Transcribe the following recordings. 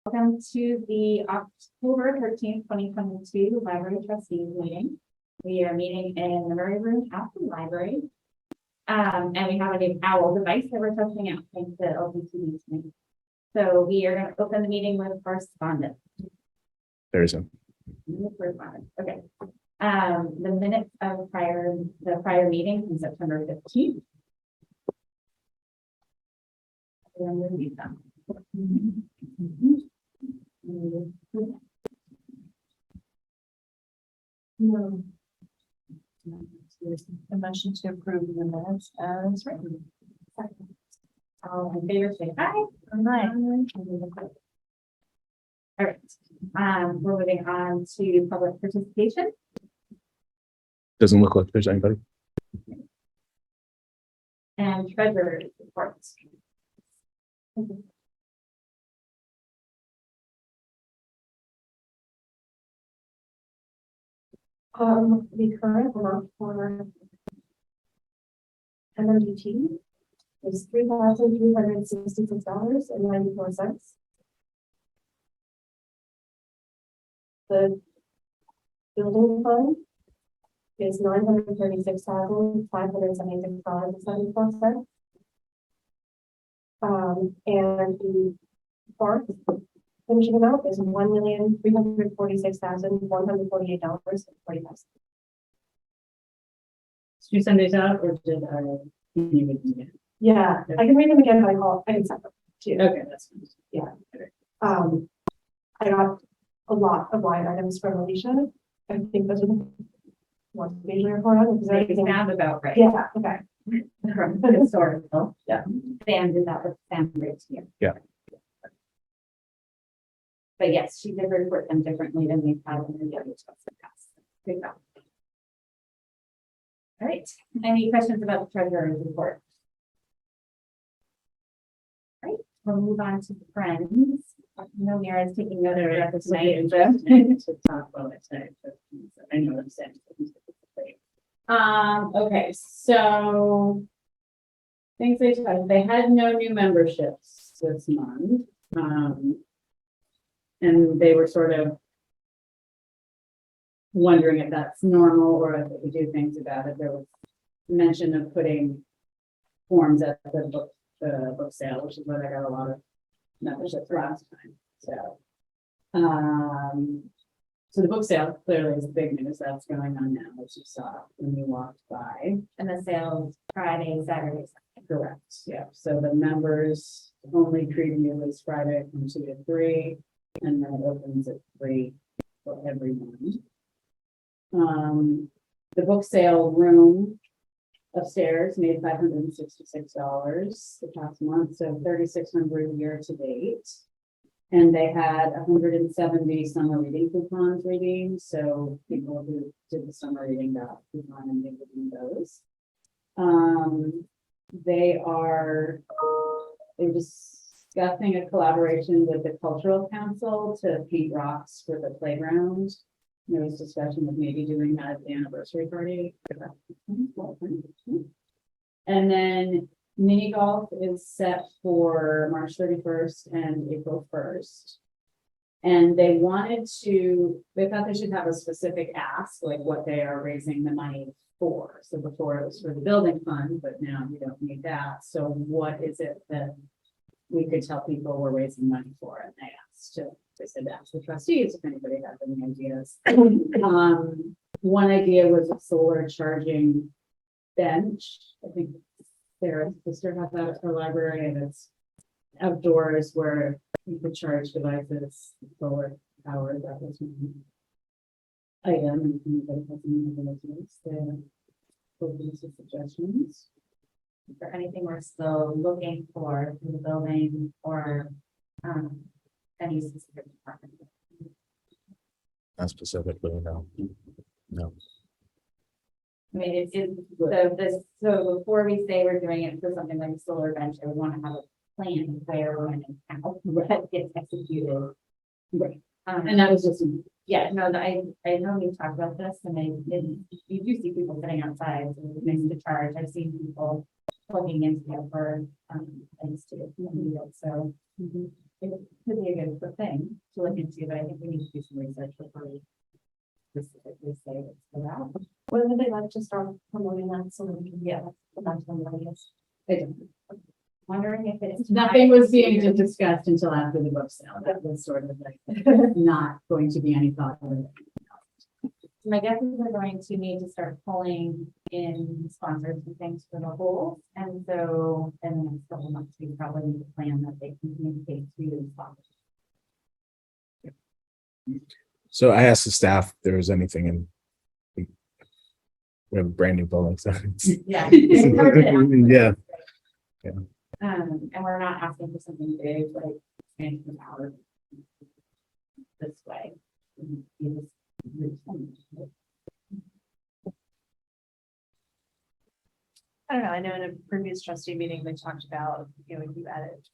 Welcome to the October 13th, 2022 Library Trustees meeting. We are meeting in the Murray Room at the library. And we have a new owl device that we're testing out thanks to LPTV tonight. So we are going to open the meeting with correspondence. There's a Okay. The minutes of the prior meeting from September 15th. And we'll read them. A motion to approve the minutes as written. All in favor, say aye. Aye. All right. We're moving on to public participation. doesn't look like there's anybody. And treasurer's reports. The current amount for MMDT is $3,366.94. The building fund is $936,576.74. And the park finishing amount is $1,346,148.45. Did you send these out or did I? Can you read them again? Yeah, I can read them again, but I can send them too. Okay, that's fine. Yeah. I got a lot of line items from Alicia. I think those are the ones we usually report on. Is there They anything? sound about right. Yeah, okay. From historical. Yeah. Sam did that with Sam Riggs here. Yeah. But yes, she did report them differently than we've had in the other stuff in the past. Good job. All right. Any questions about the treasurer's report? All right, we'll move on to friends. No, Mira's taking note of it tonight. To talk about it tonight. I know what I'm saying. Okay, so things they had no new memberships this month. And they were sort of wondering if that's normal or if we do things about it. There was mention of putting forms at the book sale, which is where I got a lot of memberships last time. So the book sale clearly is big news that's going on now, as you saw when you walked by. And the sales Friday, Saturday, Sunday. Correct. Yeah. So the members only preview is Friday from 2 to 3, and then it opens at 3 for everyone. The book sale room upstairs made $566 the past month, so $3,600 year to date. And they had 170 summer reading coupons redeemed. So people who did the summer reading got a coupon and they redeemed those. They're discussing a collaboration with the Cultural Council to paint rocks for the playground. There was discussion of maybe doing that at the anniversary party. And then mini golf is set for March 31st and April 1st. And they thought they should have a specific ask, like what they are raising the money for. So before it was for the building fund, but now we don't need that. So what is it that we could tell people we're raising money for? And they said ask the trustees if anybody has any ideas. One idea was a solar charging bench. I think Sarah's sister has that at her library, and it's outdoors where you could charge devices, solar power. That was one item, and anybody has any ideas, they're open to suggestions. Is there anything we're still looking for in the building or any specific department? Not specifically, no. I mean, so before we say we're doing it for something like a solar bench, I would want to have a plan where we're going to how that gets executed. Right. And that was just, yeah, no, I know we talked about this and you do see people sitting outside next to charge. I've seen people plugging into it for things too. So it could be a good thing to look into, but I think we need to do some research before we specifically say it's for that. When would they like to start promoting that so that we can get the maximum audience? Wondering if it's. Nothing was being discussed until after the book sale. That was sort of like not going to be any thought of it. My guess is we're going to need to start pulling in sponsors and things for the whole. And so in the next couple of months, we probably need to plan that they can communicate to the sponsors. So I asked the staff if there was anything in. We have a brand new building, so. Yeah. Yeah. And we're not asking for something big, like expansion of hours this way. I don't know, I know in a previous trustee meeting, they talked about, if you added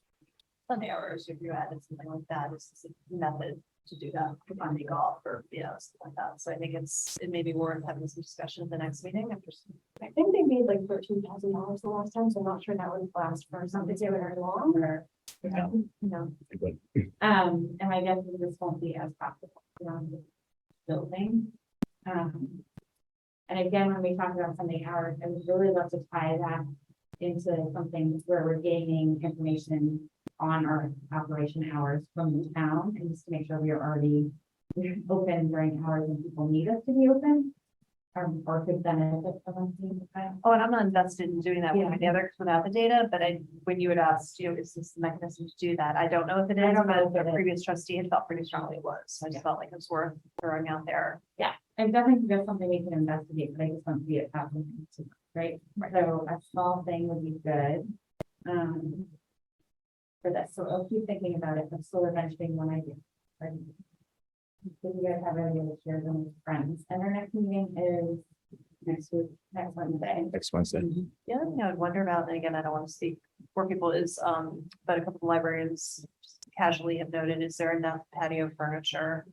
Sunday hours, if you added something like that, it's just a method to do that, for Monday golf or, something like that. So I think it may be worth having some discussion at the next meeting. I think they made like $13,000 the last time, so I'm not sure that would last for something very long or. And my guess is this won't be as practical around the building. And again, when we talk about Sunday hours, I would really love to tie that into something where we're gaining information on our operation hours from the town, and just to make sure we are already open during hours when people need us to be open. Or could benefit from us being open. Oh, and I'm not invested in doing that Yeah. one or the other without the data, but when you had asked, is this the mechanism to do that? I don't know if it I is, don't know but if it the is. previous trustee had felt pretty strongly it was. So I just felt like it was worth throwing out there. I definitely think that's something we can investigate, but I just want to be it happening, right? So a small thing would be good. For this, so I'll keep thinking about it, but solar bench being one idea. Right? So you guys have any other shares with friends, and our next meeting is next Wednesday. Next Wednesday. The other thing I would wonder about, and again, I don't want to speak for people, is, but a couple of librarians casually have noted, is there enough patio furniture?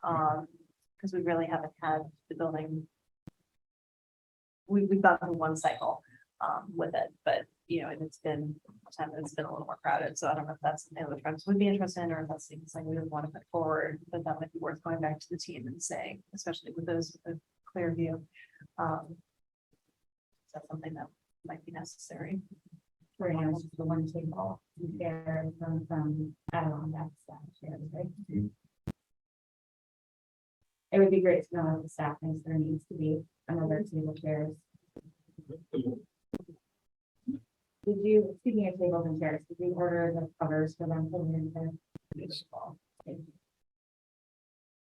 Because we really haven't had the building. We've gone through one cycle, with it, but, and it's been a time that it's been a little more crowded, so I don't know if that's something the friends would be interested in, or if that's something we would want to put forward, but that might be worth going back to the team and saying, especially with those with a clear view. That's something that might be necessary. Right now, it's the one table, there from Adirondack staff chairs, right? It would be great to know if the staff thinks there needs to be another table chairs. Did you, speaking of tables and chairs, did you order the covers for them to in there?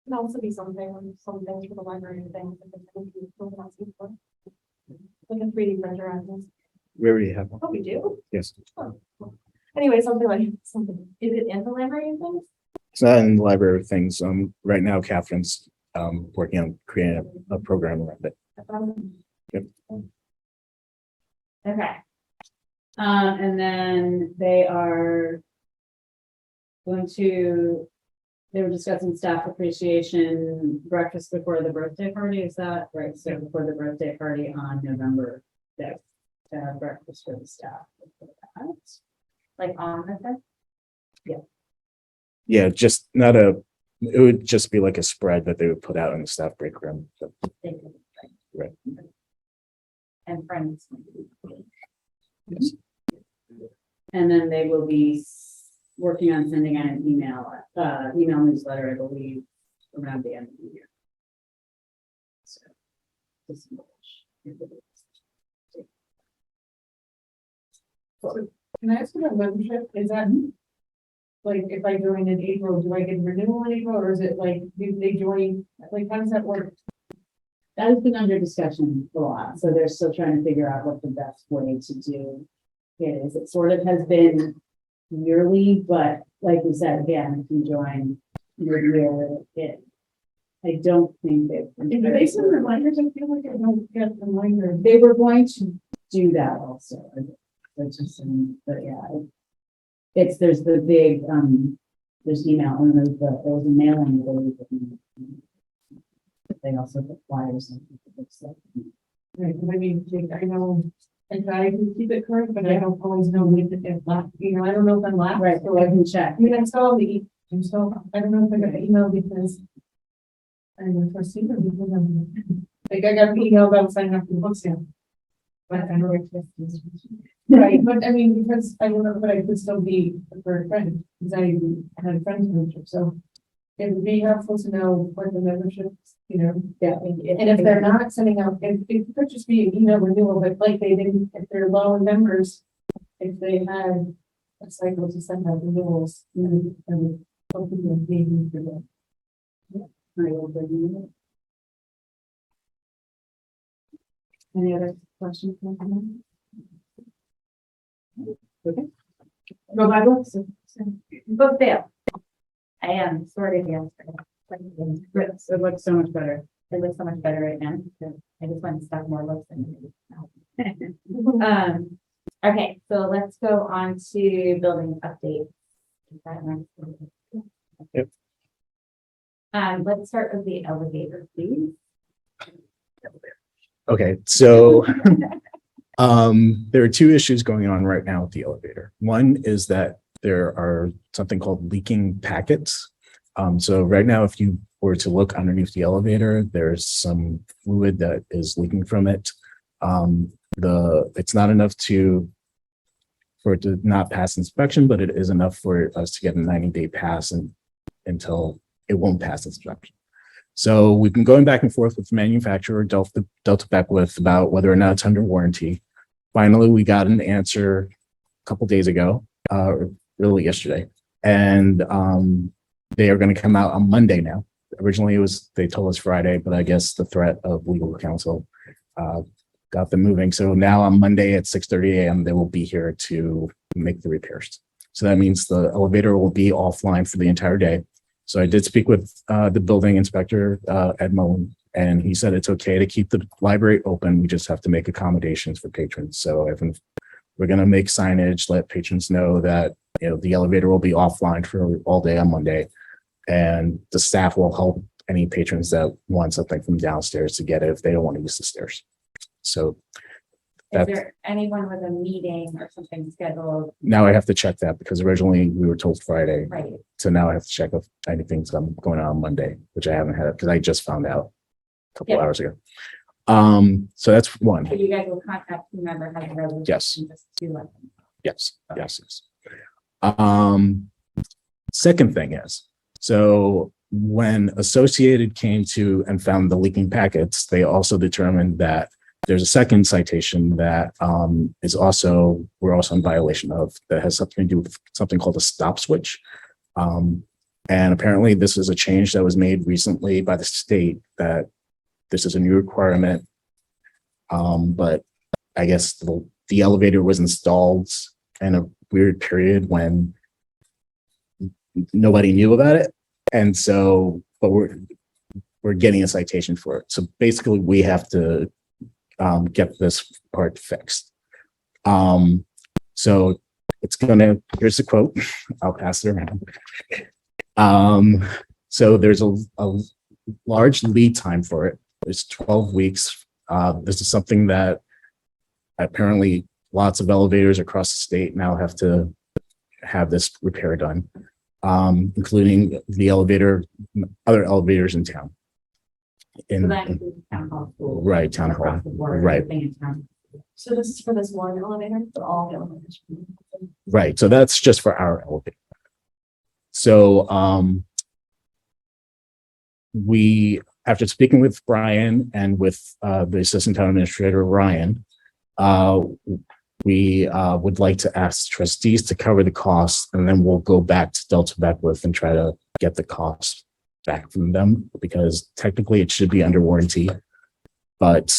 Can also be some things for the library and things. If it's anything people are asking for. Like a 3D printer, I guess. We already have one. Oh, we do? Yes. Oh, cool. Anyway, something. Is it in the library and things? It's not in the library of things. Right now Catherine's working on creating a program around it. Yep. Okay, And then they were discussing staff appreciation breakfast before the birthday party. Is that right? So before the birthday party on November 5th, to have breakfast for the staff. like on the fifth? Yeah, just not it would just be like a spread that they would put out in the staff break room. So, They could, right. And friends. Yes. And then they will be working on sending out an email newsletter, I believe, around the end of the year. So, just Can I ask about membership? Is that like if I join in April, do I get renewal in April, or is it like do they join? Like how does that work? that has been under discussion a lot, so they're still trying to figure out what the best way to do it is. It sort of has been yearly, but like we said, again, if you join mid-year, I don't think Do they send reminders? I feel like I don't get reminders. they were going to do that also. That's just, but yeah, there's the big, there's email, and there was a mailing. They also put flyers and stuff. Right, I mean, I know And I can keep it current, but I don't always know if it's last, I don't know if I'm last. Right, so I can check. I mean, I saw I'm so, I don't know if I got an email because I'm a trustee or because like I got an email about signing up for the books now. But I know it's right, but I mean, because I don't know, but I could still be a third friend, because I had a friend membership, so it would be helpful to know what the memberships, Yeah. and if they're not sending out, it could just be an email renewal, but like they didn't, if they're low members, if they had a cycle to send out renewals, then I would hopefully be for them. Any other questions? Okay. Go by books. Book fail. I am sorted yesterday. Yes, it looks so much better. It looks so much better right now. So I just want to stock more books in. Okay, so let's go on to building updates. Is that next? Yep. Let's start with the elevator, please. Okay, so there are two issues going on right now with the elevator. One is that there are something called leaking packets. So right now, if you were to look underneath the elevator, there's some fluid that is leaking from it. It's not enough for it to not pass inspection, but it is enough for us to get a 90-day pass until it won't pass inspection. So we've been going back and forth with the manufacturer, Delta Beckwith, about whether or not it's under warranty. Finally, we got an answer a couple days ago, really yesterday, and they are going to come out on Monday now. Originally, they told us Friday, but I guess the threat of legal counsel got them moving. So now on Monday at 6:30 a.m., they will be here to make the repairs. So that means the elevator will be offline for the entire day. So I did speak with the building inspector, Ed Mullen, and he said it's okay to keep the library open. We just have to make accommodations for patrons. So we're going to make signage, let patrons know that the elevator will be offline for all day on Monday, and the staff will help any patrons that want something from downstairs to get it if they don't want to use the stairs. So Is there anyone with a meeting or something scheduled? now I have to check that because originally we were told Friday. Right. So now I have to check if anything's going on Monday, which I haven't had because I just found out a couple hours ago. So that's one. So you guys will contact whomever has a resolution. Yes. Just to let them. Yes. Second thing is, so when Associated came to and found the leaking packets, they also determined that there's a second citation that we're also in violation of, that has something to do with something called a stop switch. And apparently this is a change that was made recently by the state that this is a new requirement. But I guess the elevator was installed in a weird period when nobody knew about it. And so, but we're getting a citation for it. So basically we have to get this part fixed. So here's the quote. I'll pass it around. So there's a large lead time for it. It's 12 weeks. This is something that apparently lots of elevators across the state now have to have this repair done, including other elevators in town. So that includes town hall. Schools, Right, town hall, across the board, right. everything in town. So this is for this one elevator, for all the elevators. Right. So that's just for our elevator. So after speaking with Brian and with the assistant town administrator, Ryan, we would like to ask trustees to cover the costs, and then we'll go back to Delta Beckwith and try to get the costs back from them, because technically it should be under warranty, but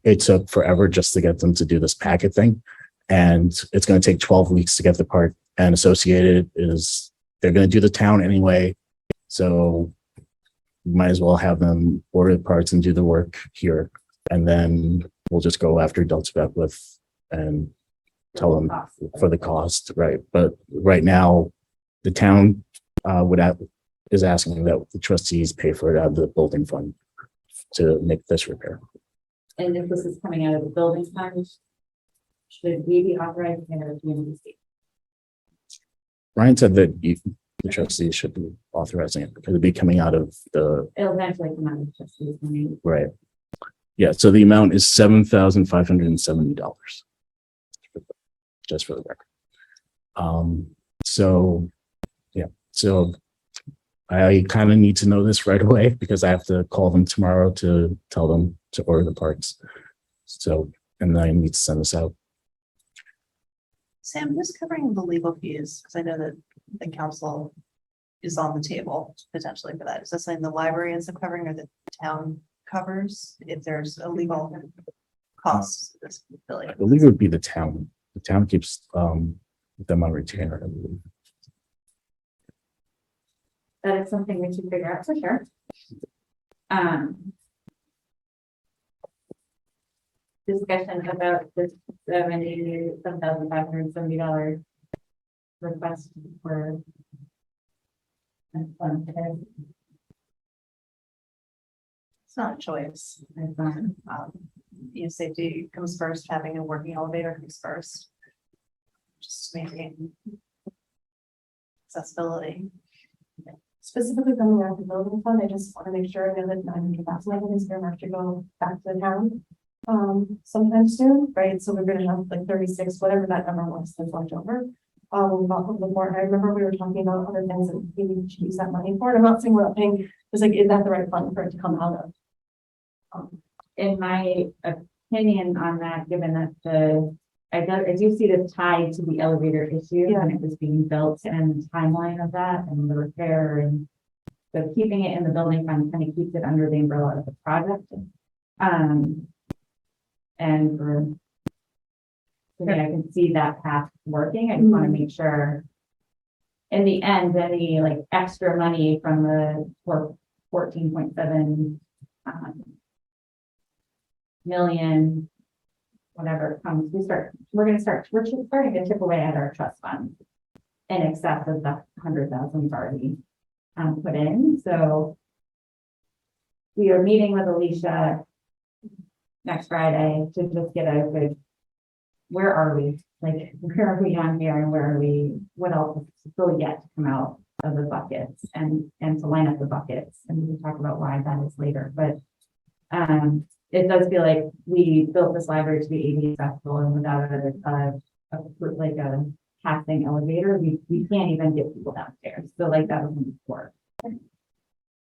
it took forever just to get them to do this packet thing. And it's going to take 12 weeks to get the part, and Associated they're going to do the town anyway. So we might as well have them order the parts and do the work here. And then we'll just go after Delta Beckwith and tell them for the cost. Right. But right now the town is asking that the trustees pay for it out of the building fund to make this repair. And if this is coming out of the building fund, should we be authorizing it or community? Ryan said that the trustees should be authorizing it because it'd be coming out of the, It'll eventually come out of trustees money. right. Yeah, so the amount is $7,570. Just for the record. So, yeah, so I kind of need to know this right away because I have to call them tomorrow to tell them to order the parts. So, and then I need to send this out. Sam, who's covering the legal fees? Because I know that the council is on the table potentially for that. Is that something the library ends up covering or the town covers if there's a legal cost? to this I affiliate? believe it would be the town. The town keeps them on retainer, I believe. That is something we should figure out for sure. Discussion about this $7,570 request for. It's not a choice. Safety comes first, having a working elevator comes first. Just to maintain accessibility. Specifically coming out of the building fund, I just want to make sure that 900,000 is earmarked to go back to the town. Sometime soon, right? So we're gonna have like 36, whatever that number was that's left over. About the board, I remember we were talking about other things that we should use that money for. And I'm not saying we're not paying, it's like, is that the right fund for it to come out of? In my opinion on that, given that I do see this tied to the elevator issue when it was being built and the timeline of that and the repair and so keeping it in the building fund kind of keeps it under the umbrella of the project. And for me, I can see that path working. I just want to make sure in the end, any like extra money from the 14.7 million, whatever comes, we're starting to chip away at our trust fund in excess of the 100,000 we've already put in. So we are meeting with Alicia next Friday to just get a good, where are we? Like, where are we on here and where are we, what else is still yet to come out of the buckets and to line up the buckets. And we can talk about why that is later, but it does feel like we built this library to be ADA accessible and without like a passing elevator, we can't even get people downstairs. So like that doesn't work.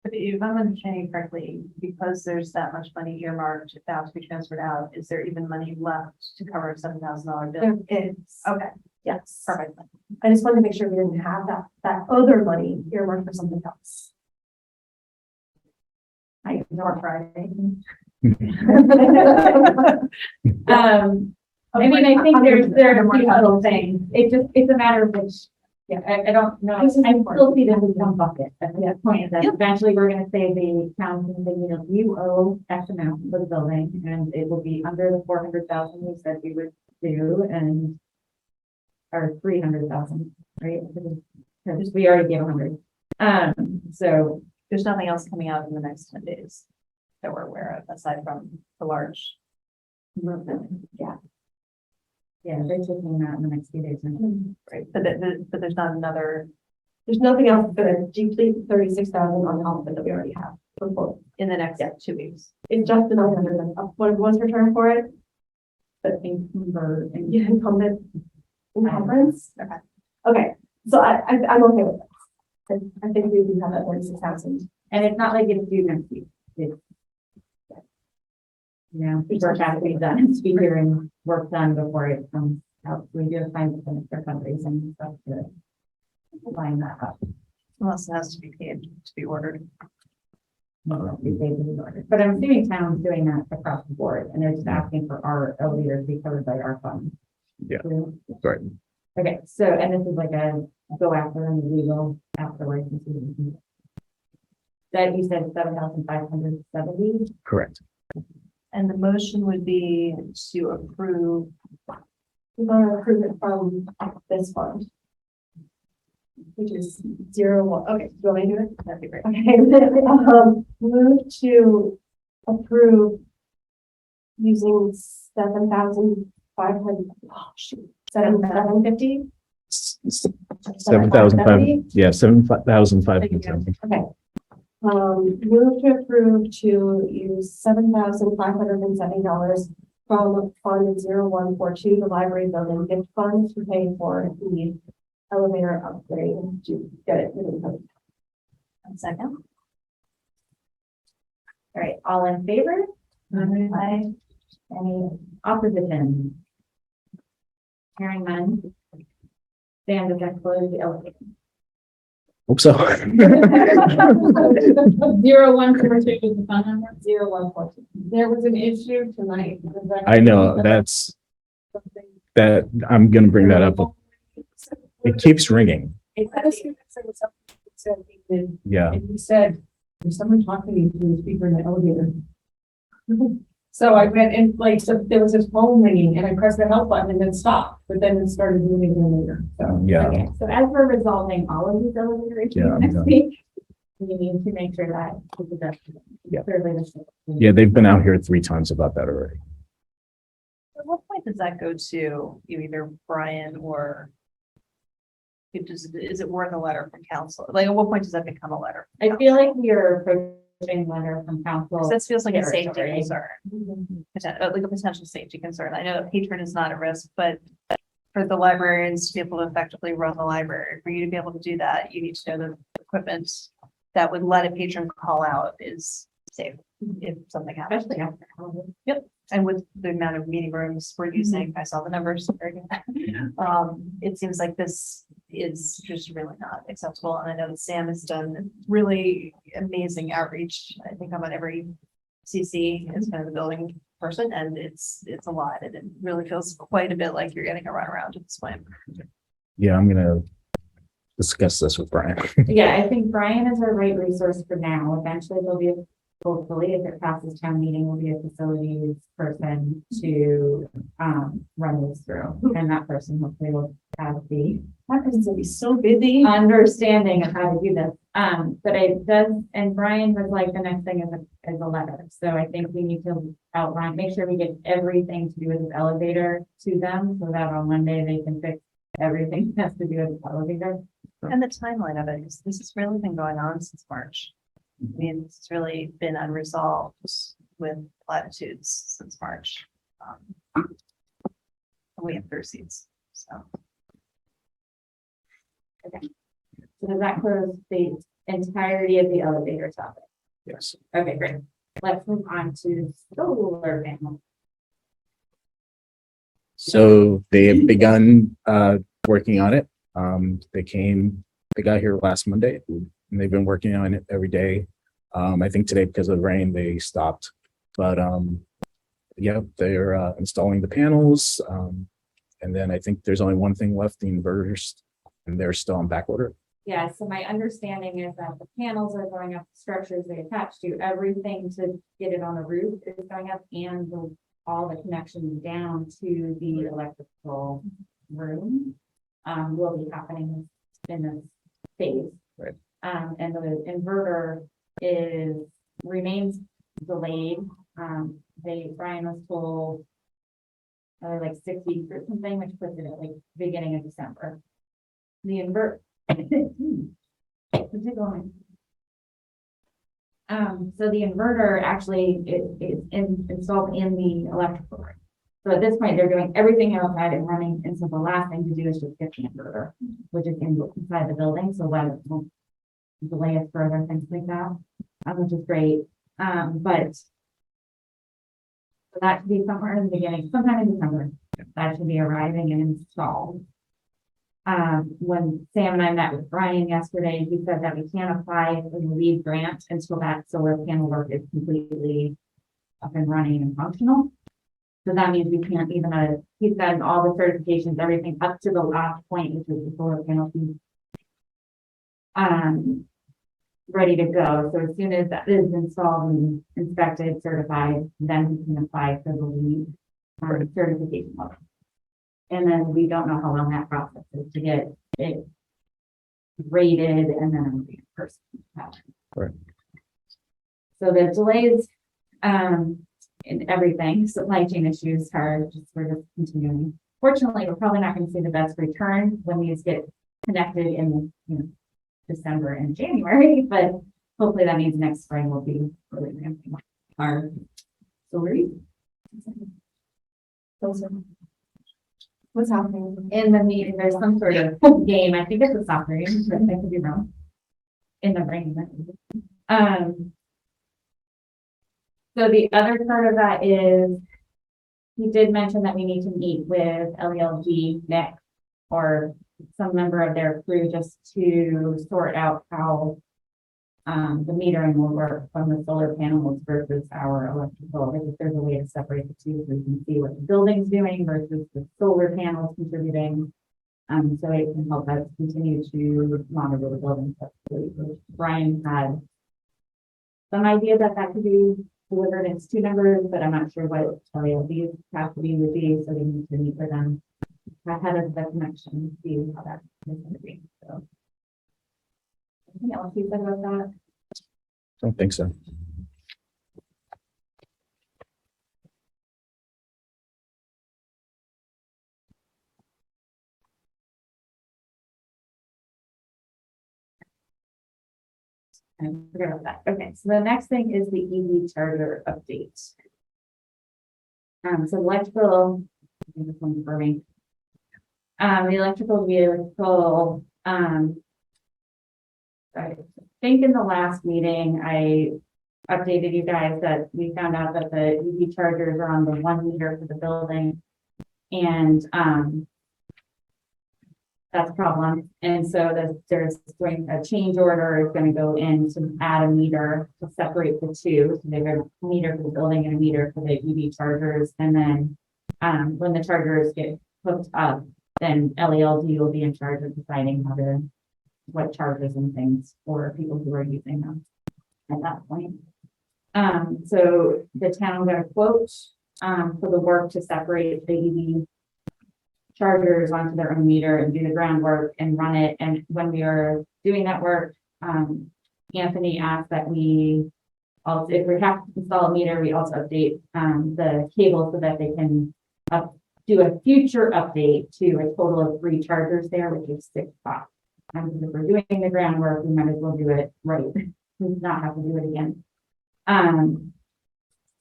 But if I'm understanding correctly, because there's that much money earmarked about to be transferred out, is there even money left to cover a $7,000 bill? There is. Okay, Yes. perfect. I just wanted to make sure we didn't have that other money earmarked for something else. I ignore Friday. I mean, I think there are a few little things. It's a matter of which, I don't know. I still see this as one bucket. At the point that eventually we're gonna say the town can say, you owe X amount for the building and it will be under the 400,000 we said we would do and or 300,000, right? Because we already gave 100. So There's nothing else coming out in the next 10 days that we're aware of, aside from the large movement. yeah, they're taking that in the next few days. Right, but there's not another There's nothing else but a deplete 36,000 on the outfit that we already have. in the next 2 weeks. It's just the 900 what was returned for it, But incumbent, incumbent encumbrance. Okay. Okay, so I'm okay with that. I think we do have that 36,000. and it's not like it's due next week. It's, work has to be done, it's be here and work done before it comes out. We do have time to finish their fundraising and stuff to line that up. Unless it has to be paid to be ordered. But I'm assuming town's doing that across the board, and they're just asking for our elevator to be covered by our fund. Yeah. Right. Okay, so, and this is like a go after and legal afterwards. That you said 7,570? Correct. And the motion would be to approve. We're going to approve it from this fund, which is 01. Okay, do you want me to do it? That'd be great. Okay. Move to approve using 750. 7,500, yeah, 7,570. Okay. Move to approve to use $7,570 from Fund 0142, the library building gift fund, to pay for the elevator upgrade to get it moving. 1 second. All right, all in favor? Aye. Any opposition? Hearing none. Sam, does that close the elevator? Hope so. 0142 is the phone number. 0142. There was an issue tonight. I know, that, I'm gonna bring that up. It keeps ringing. Yeah, And he said, there's someone talking to you through the speaker in the elevator. So I went and like, so there was this phone ringing and I pressed the help button and then stopped, but then it started moving again later. So. yeah. Okay, so as we're resolving all of these elevator issues Yeah, I'm next done. week, we need to make sure that is addressed. Yeah. Thirdly, the ship. Yeah, they've been out here 3 times about that already. At what point does that go to either Brian or? Is it worth a letter from council? Like, at what point does that become a letter? I feel like we are approaching letter from council. This feels like a safety territory. concern, like a potential safety concern. I know that patron is not at risk, but for the librarians to be able to effectively run the library, for you to be able to do that, you need to know the equipment that would let a patron call out is safe if something happens. Especially after Halloween. And with the amount of meeting rooms we're using, I saw the numbers. It seems like this is just really not acceptable. And I know that Sam has done really amazing outreach. I think I'm on every CC as kind of the building person, and it's a lot. And it really feels quite a bit like you're getting a runaround at this point. Yeah, I'm gonna discuss this with Brian. Yeah, I think Brian is our right resource for now. Eventually there'll be, hopefully, if it passes town meeting, will be a facilities person to run this through. And that person hopefully will have the That person's gonna be so busy. understanding of how to do this. But it does, and Brian was like, the next thing is a letter. So I think we need to outline, make sure we get everything to do with the elevator to them so that on Monday they can fix everything that has to do with the elevator. And the timeline of it, because this has really been going on since March. I mean, it's really been unresolved with platitudes since March. We have 3 seats, so. So does that close the entirety of the elevator topic? Yes. Okay, great. Let's move on to solar panel. So they have begun working on it. They got here last Monday and they've been working on it every day. I think today because of the rain, they stopped, but yeah, they're installing the panels. And then I think there's only one thing left, the inverters, and they're still on back order. Yeah, so my understanding is that the panels are going up, the structures they attach to, everything to get it on the roof is going up, and all the connections down to the electrical room will be happening in this phase. Right. And the inverter remains delayed. Brian was told like 6 weeks or something, which puts it at like beginning of December. The invert. Where's it going? So the inverter actually is installed in the electrical room. So at this point, they're doing everything outside and running, and so the last thing to do is just get the inverter, which is inside the building, so that it won't delay us further, things like that, which is great. But so that should be somewhere in the beginning, sometime in December, that should be arriving and installed. When Sam and I met with Brian yesterday, he said that we can't apply for the LEED grant until that solar panel work is completely up and running and functional. So that means we can't even, he's got all the certifications, everything up to the last point, which is the solar panel piece, ready to go. So as soon as that is installed and inspected, certified, then we can apply for the LEED certification level. And then we don't know how long that process is to get it rated and then reimbursed. Right. So the delays, in everything. Supply chain issues are just, we're just continuing. Fortunately, we're probably not going to see the best return when these get connected in, December and January, but hopefully that means next spring will be really ramping up our story. What's happening? In the meeting, there's some sort of game, I think it's a soccer game, but I could be wrong. In the ring. So the other part of that is, he did mention that we need to meet with LELG next, or some member of their crew, just to sort out how the metering will work from the solar panels versus our electrical. If there's a way to separate the two, so we can see what the building's doing versus the solar panels contributing. So it can help us continue to monitor the building. Brian had some idea that could be delivered in two numbers, but I'm not sure what LELD's capacity would be, so we need to meet with them ahead of the connection, see how that is going to be. So, anything else you said about that? Don't think so. I forgot about that. Okay, so the next thing is the EV charger update. So electrical, I think this one's for me. The electrical vehicle, I think in the last meeting, I updated you guys that we found out that the EV chargers are on the 1 meter for the building. And that's a problem. And so there's going a change order is going to go in to add a meter to separate the two. So they've got a meter for the building and a meter for the EV chargers. And then when the chargers get hooked up, then LELD will be in charge of deciding what charges and things for people who are using them at that point. So the town got a quote for the work to separate the EV chargers onto their own meter and do the groundwork and run it. And when we are doing that work, Anthony asked that we also, if we have to install a meter, we also update the cable so that they can do a future update to a total of 3 chargers there, which is 6 spots. If we're doing the groundwork, we might as well do it right, not have to do it again.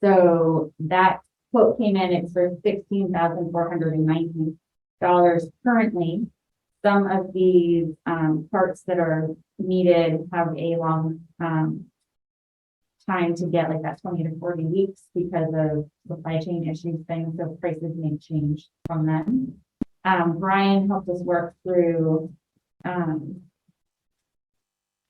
So that quote came in, it's for $16,419 currently. Some of these parts that are needed have a long time to get, like that 20 to 40 weeks because of supply chain issues, things, so prices may change from then. Brian helped us work through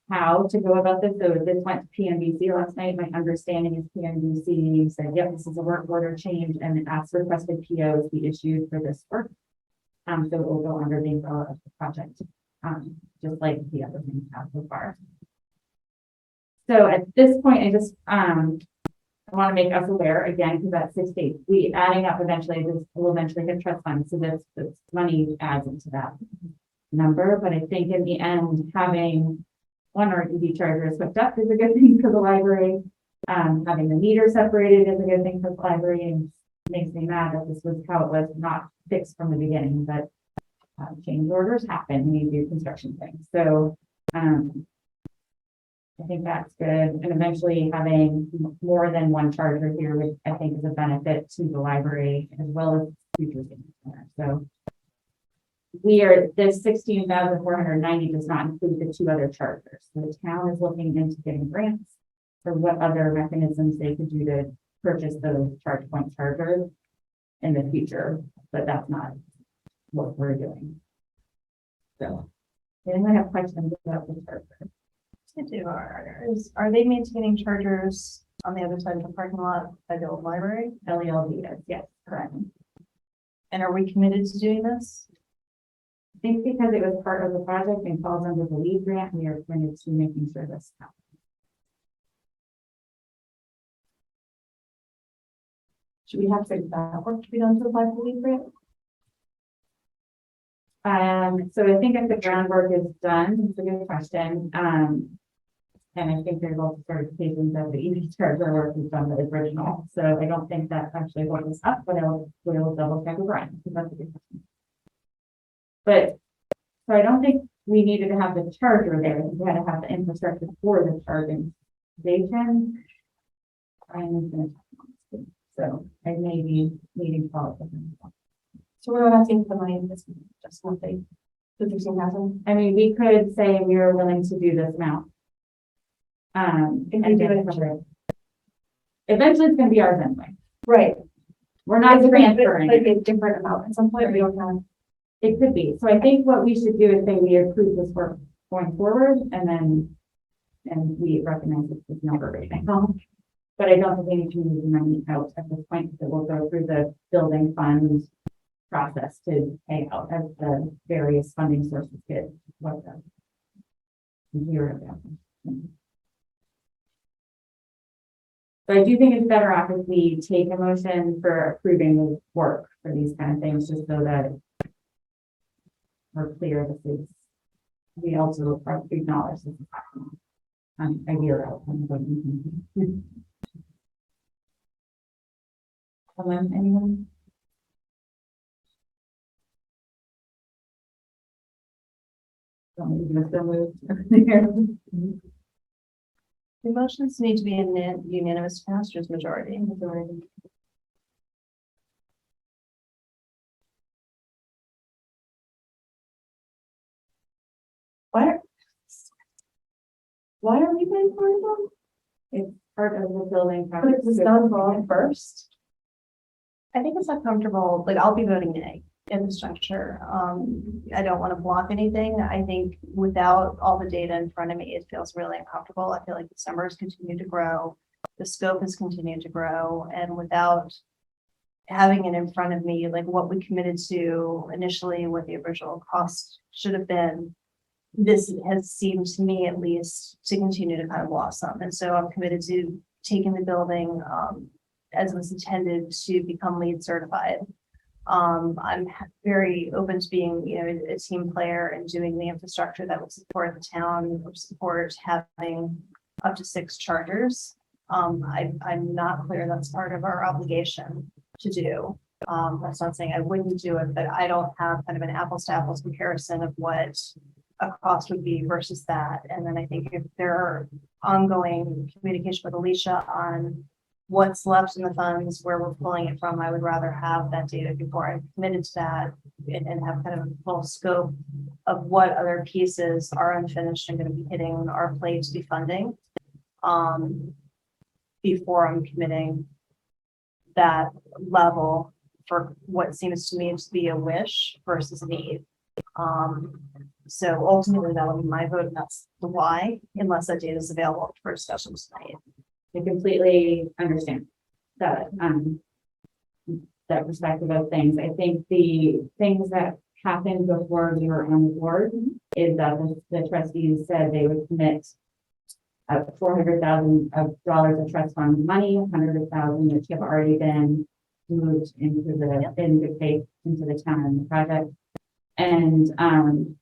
how to go about this. So this went to PNBC last night. My understanding is PNBC said, yep, this is a work order change, and it asked requested POs be issued for this work. So it will go under the umbrella of the project, just like the other things have so far. So at this point, I just I want to make us aware again, because that 6 days, we adding up eventually, this will eventually hit trust fund. So this money adds into that number. But I think in the end, having one or EV chargers hooked up is a good thing for the library. Having the meter separated is a good thing for the library, and makes me mad that this was how it was not fixed from the beginning, but change orders happen when you do construction things. So I think that's good. And eventually having more than one charger here, which I think is a benefit to the library as well as future things. So this 16,490 does not include the 2 other chargers. So the town is looking into getting grants for what other mechanisms they could do to purchase those charge point chargers in the future, but that's not what we're doing. So, anyone have questions about the charger? I do. Are they maintaining chargers on the other side of the parking lot by the old library? LELD, yes, correct. And are we committed to doing this? I think because it was part of the project and falls under the lead grant, we are committed to making sure this happens. Should we have to that work to be done to apply for the lead grant? So I think if the groundwork is done, it's a good question. And I think there's also certifications that the EV charger work is done the original, so I don't think that actually holds us up, but we'll double check with Brian, because that's a good question. But, so I don't think we needed to have the charger there, we had to have the infrastructure for the charging station. Brian is gonna talk about it. So I may be needing to follow up with him. So we're not asking for the money, this is just monthly, the 13,000. I mean, we could say we are willing to do this amount. If we and do then it. cover it. Eventually, it's gonna be ours anyway. Right. We're not transferring. Like a different amount, at some point we don't have. It could be. So I think what we should do is say we approve this work going forward and then, and we recognize this number rating. But I don't think we need to move the money out at this point, because we'll go through the building fund process to pay out as the various funding sources get what the zero down. So I do think it's better off if we take a motion for approving the work for these kind of things, just so that we're clear this is, we also acknowledge this is happening. Ideal outcome. Anyone? The motions need to be in the unanimous pastors majority. Why are we paying for it though? It's part of the building. But it was done wrong first. I think it's uncomfortable, like I'll be voting nay in this juncture. I don't want to block anything. I think without all the data in front of me, it feels really uncomfortable. I feel like the numbers continue to grow. The scope has continued to grow, and without having it in front of me, like what we committed to initially, what the original cost should have been, this has seemed to me at least to continue to kind of blossom. And so I'm committed to taking the building as was intended to become LEED certified. I'm very open to being, a team player and doing the infrastructure that would support the town, or support having up to 6 chargers. I'm not clear that's part of our obligation to do. That's not saying I wouldn't do it, but I don't have kind of an apples to apples comparison of what a cost would be versus that. And then I think if there are ongoing communication with Alicia on what's left in the funds, where we're pulling it from, I would rather have that data before I'm committed to that, and have kind of a full scope of what other pieces are unfinished and going to be hitting our plate to be funding before I'm committing that level for what seems to me to be a wish versus need. So ultimately that'll be my vote, and that's the why, unless that data is available for discussion tonight. I completely understand that, that perspective of things. I think the things that happened before we were on the board is that the trustees said they would commit $400,000 of trust fund money, $100,000 which have already been moved into the town and the project. And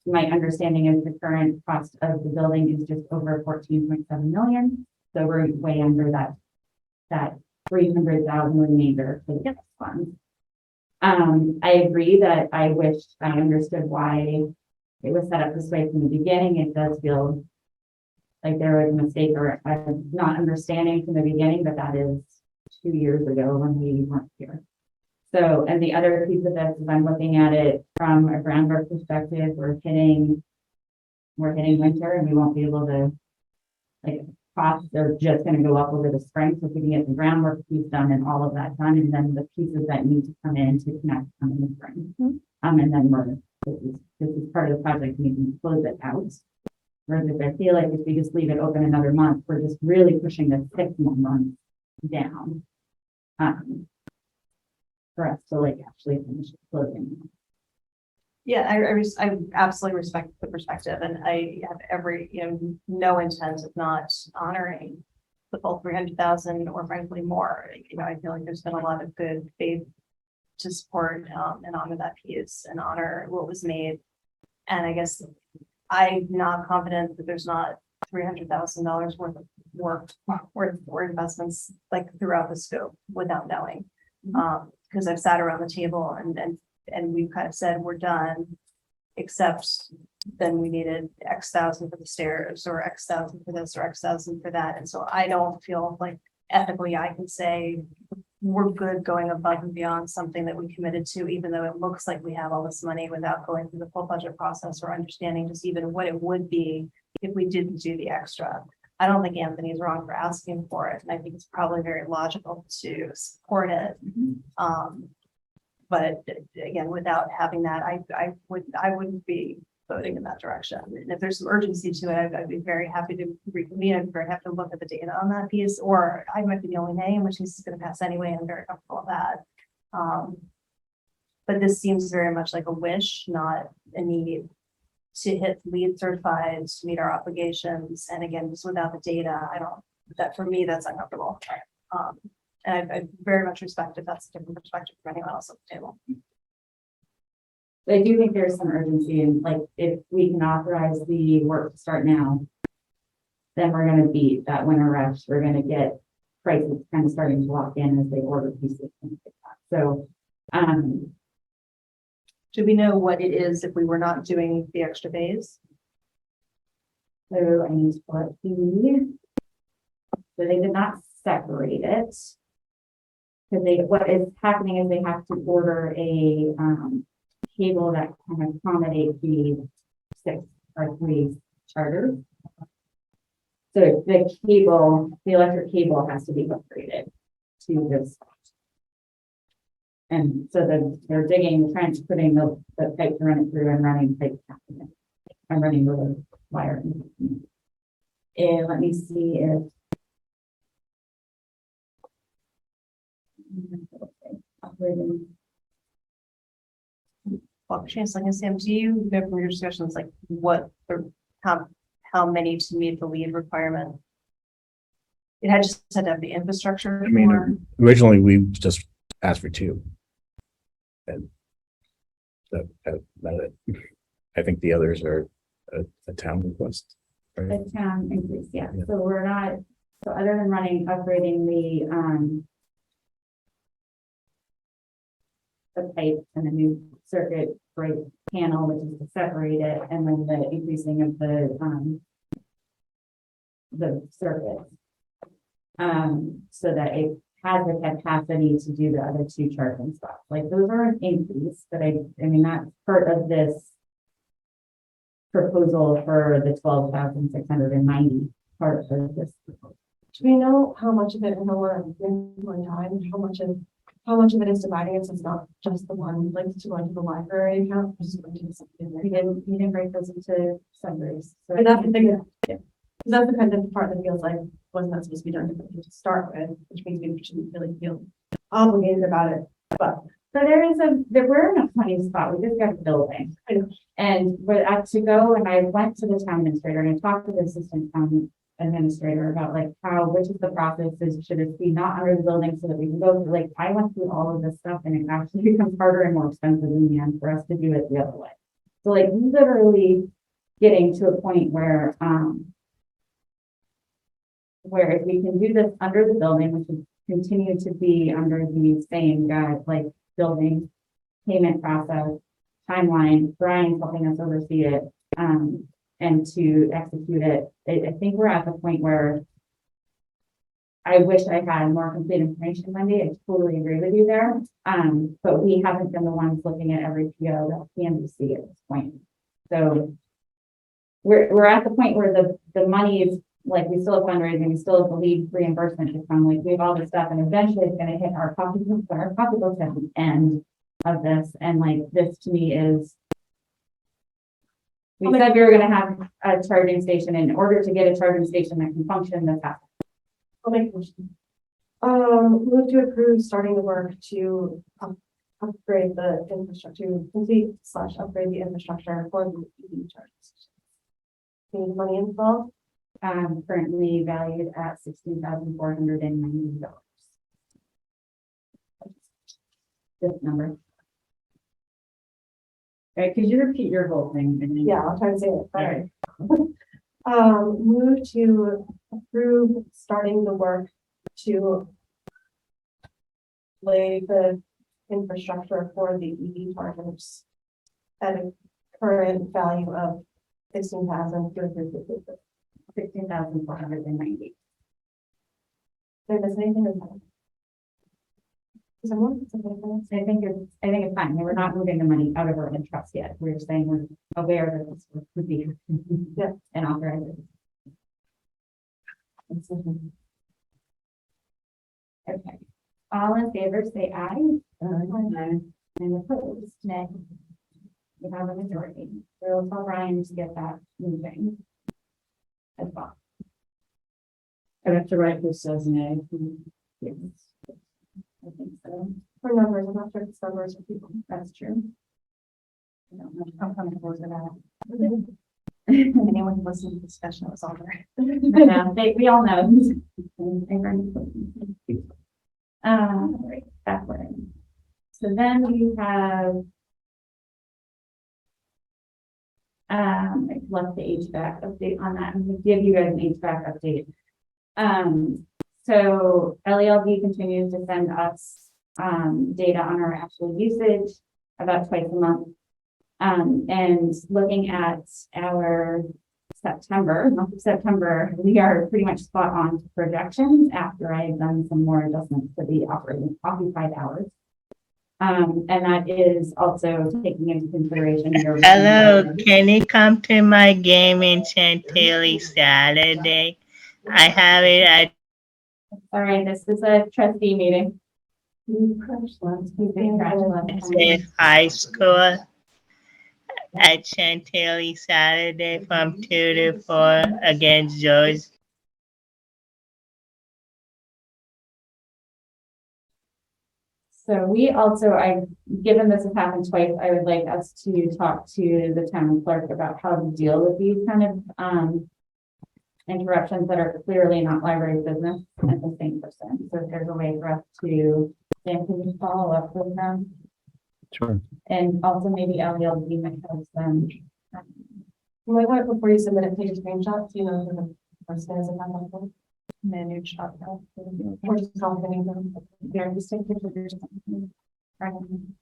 my understanding is the current cost of the building is just over 14.7 million. So we're way under that 300,000 remainder for the trust fund. I agree that I wished I understood why it was set up this way from the beginning. It does feel like there was a mistake or not understanding from the beginning, but that is 2 years ago when we weren't here. So, and the other piece of this is I'm looking at it from a groundwork perspective. We're hitting winter and we won't be able to, like, costs are just going to go up over the spring. So if we can get the groundwork piece done and all of that done, and then the pieces that need to come in to connect come in the spring. And then this is part of the project, we can close it out. Whereas if I feel like if we just leave it open another month, we're just really pushing the 6 more months down. For us to like actually finish closing. Yeah, I absolutely respect the perspective, and I have every, no intent of not honoring the full 300,000 or frankly more. I feel like there's been a lot of good faith to support and honor that piece and honor what was made. And I guess I'm not confident that there's not $300,000 worth of work, or investments like throughout the scope without knowing. Because I've sat around the table and we've kind of said, we're done, except then we needed X thousand for the stairs, or X thousand for this, or X thousand for that. And so I don't feel like ethically I can say we're good going above and beyond something that we committed to, even though it looks like we have all this money, without going through the full budget process or understanding just even what it would be if we didn't do the extra. I don't think Anthony's wrong for asking for it, and I think it's probably very logical to support it. But again, without having that, I wouldn't be voting in that direction. And if there's some urgency to it, I'd be very happy to reconvene. I'd be very happy to look at the data on that piece, or I might be the only name, which is going to pass anyway. I'm very comfortable with that. But this seems very much like a wish, not a need to hit LEED certified, to meet our obligations. And again, just without the data, that for me, that's uncomfortable. And I very much respect if that's a different perspective from anyone else at the table. I do think there's some urgency, and like, if we can authorize the work to start now, then we're gonna beat that winter rush. We're gonna get prices kind of starting to lock in as they order pieces. And things like that. So, Do we know what it is if we were not doing the extra phase? so I need to pull up the, so they did not separate it. Because what is happening is they have to order a, cable that can accommodate the 6 or 3 charters. So the cable, the electric cable has to be upgraded to this. And so they're digging the trench, putting the pipe to run it through, and running pipe and running the wire. And let me see if operating. Well, Chancellor and Sam, do you know from your discussions, like what or how many to meet the LEED requirement? It had just had to have the infrastructure. I mean, originally we just asked for 2. And I think the others are a town request. Right? The town increase, yeah. Yeah. So we're not, so other than upgrading the pipe and the new circuit break panel, which is to separate it, and then the increasing of the circuit. So that it has the capacity to do the other 2 charging spots. Like, those are an increase, but I mean, that's part of this proposal for the 12,690 part of this proposal. Do we know how much of it, and we're in one time, how much of it is dividing it, so it's not just the one, like to go into the library account, just going to something there? We didn't break those into summaries. So But that's the thing, that's the kind of part that feels like wasn't that supposed to be done to start with, which means we shouldn't really feel obligated about it, but. So we're in a funny spot. We just got a building. And we're to go, and I went to the town administrator and I talked to the assistant town administrator about like which is the process is, should it be not under the building so that we can go through, like, I went through all of this stuff and it actually becomes harder and more expensive in the end for us to do it the other way. So like literally getting to a point where if we can do this under the building, which would continue to be under the same guide, like building, payment process, timeline, Brian's helping us oversee it, and to execute it. I think we're at the point where I wish I had more complete information Monday. I totally agree with you there. But we haven't been the ones looking at every PO that can be seen at this point. So we're at the point where the money is, like, we still have fundraising, we still have the LEED reimbursement to come, like, we have all this stuff, and eventually it's gonna hit our pocketbooks at the end of this. And like, this to me is, we said we were gonna have a charging station. In order to get a charging station that can function, that's happening. I'll make a motion. Move to approve starting the work to upgrade the infrastructure, to complete / upgrade the infrastructure for the EV chargers. Need money involved? Currently valued at $16,490. This number. All right, could you repeat your whole thing? Yeah, I'll try to say it. All right. Move to approve starting the work to lay the infrastructure for the EV chargers at a current value of $16,250. 16,490. Did I miss anything? Is someone? I think it's fine. We're not moving the money out of our trust yet. We're saying we're aware that this would be. Yeah. And authorize it. Okay. All in favor, say aye. Aye. And opposed, nay. We have a majority. We'll tell Ryan to get that moving. As well. I have to write who says nay. Yes. I think so. For numbers, I'm not sure if it's numbers for people. That's true. I don't know. I'm comfortable with that. Anyone who listens to the discussion was all there. We all know. Right, backward. So then we have I left the HVAC update on that. I'm gonna give you guys an HVAC update. So LELD continues to send us data on our actual usage about twice a month. And looking at our month of September, we are pretty much spot on to projections after I have done some more adjustments to the occupied hours. And that is also taking into consideration. Hello, can you come to my game in Chantilly Saturday? I have it at All right, this is a trustee meeting. high school at Chantilly Saturday from 2 to 4 against George. So we also, given this has happened twice, I would like us to talk to the town clerk about how to deal with these kind of interruptions that are clearly not library business at the same person. So if there's a way for us to, Dan, can you follow up with them? Sure. And also maybe LELD might have some. You might want, before you submit it, take a screenshot, so you know who the person is about that. Menu shop. Or just commenting them. They're just take pictures or something.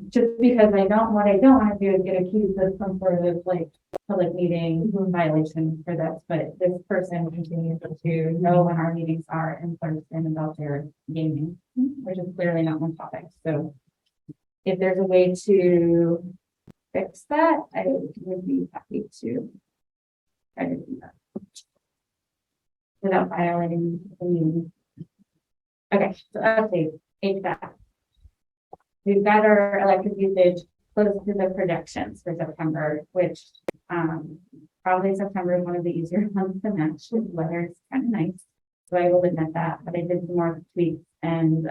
Just because what I don't want to do is get accused of some sort of like public meeting violation for this, but this person continues to know when our meetings are in person about their gaming, which is clearly not one topic. So if there's a way to fix that, I would be happy to try to do that without violating the meeting. Okay, so update, HVAC. We've got our electric usage close to the projections for September, which probably September is one of the easier months to match. The weather is kind of nice, so I will admit that. But I did some more tweaks, and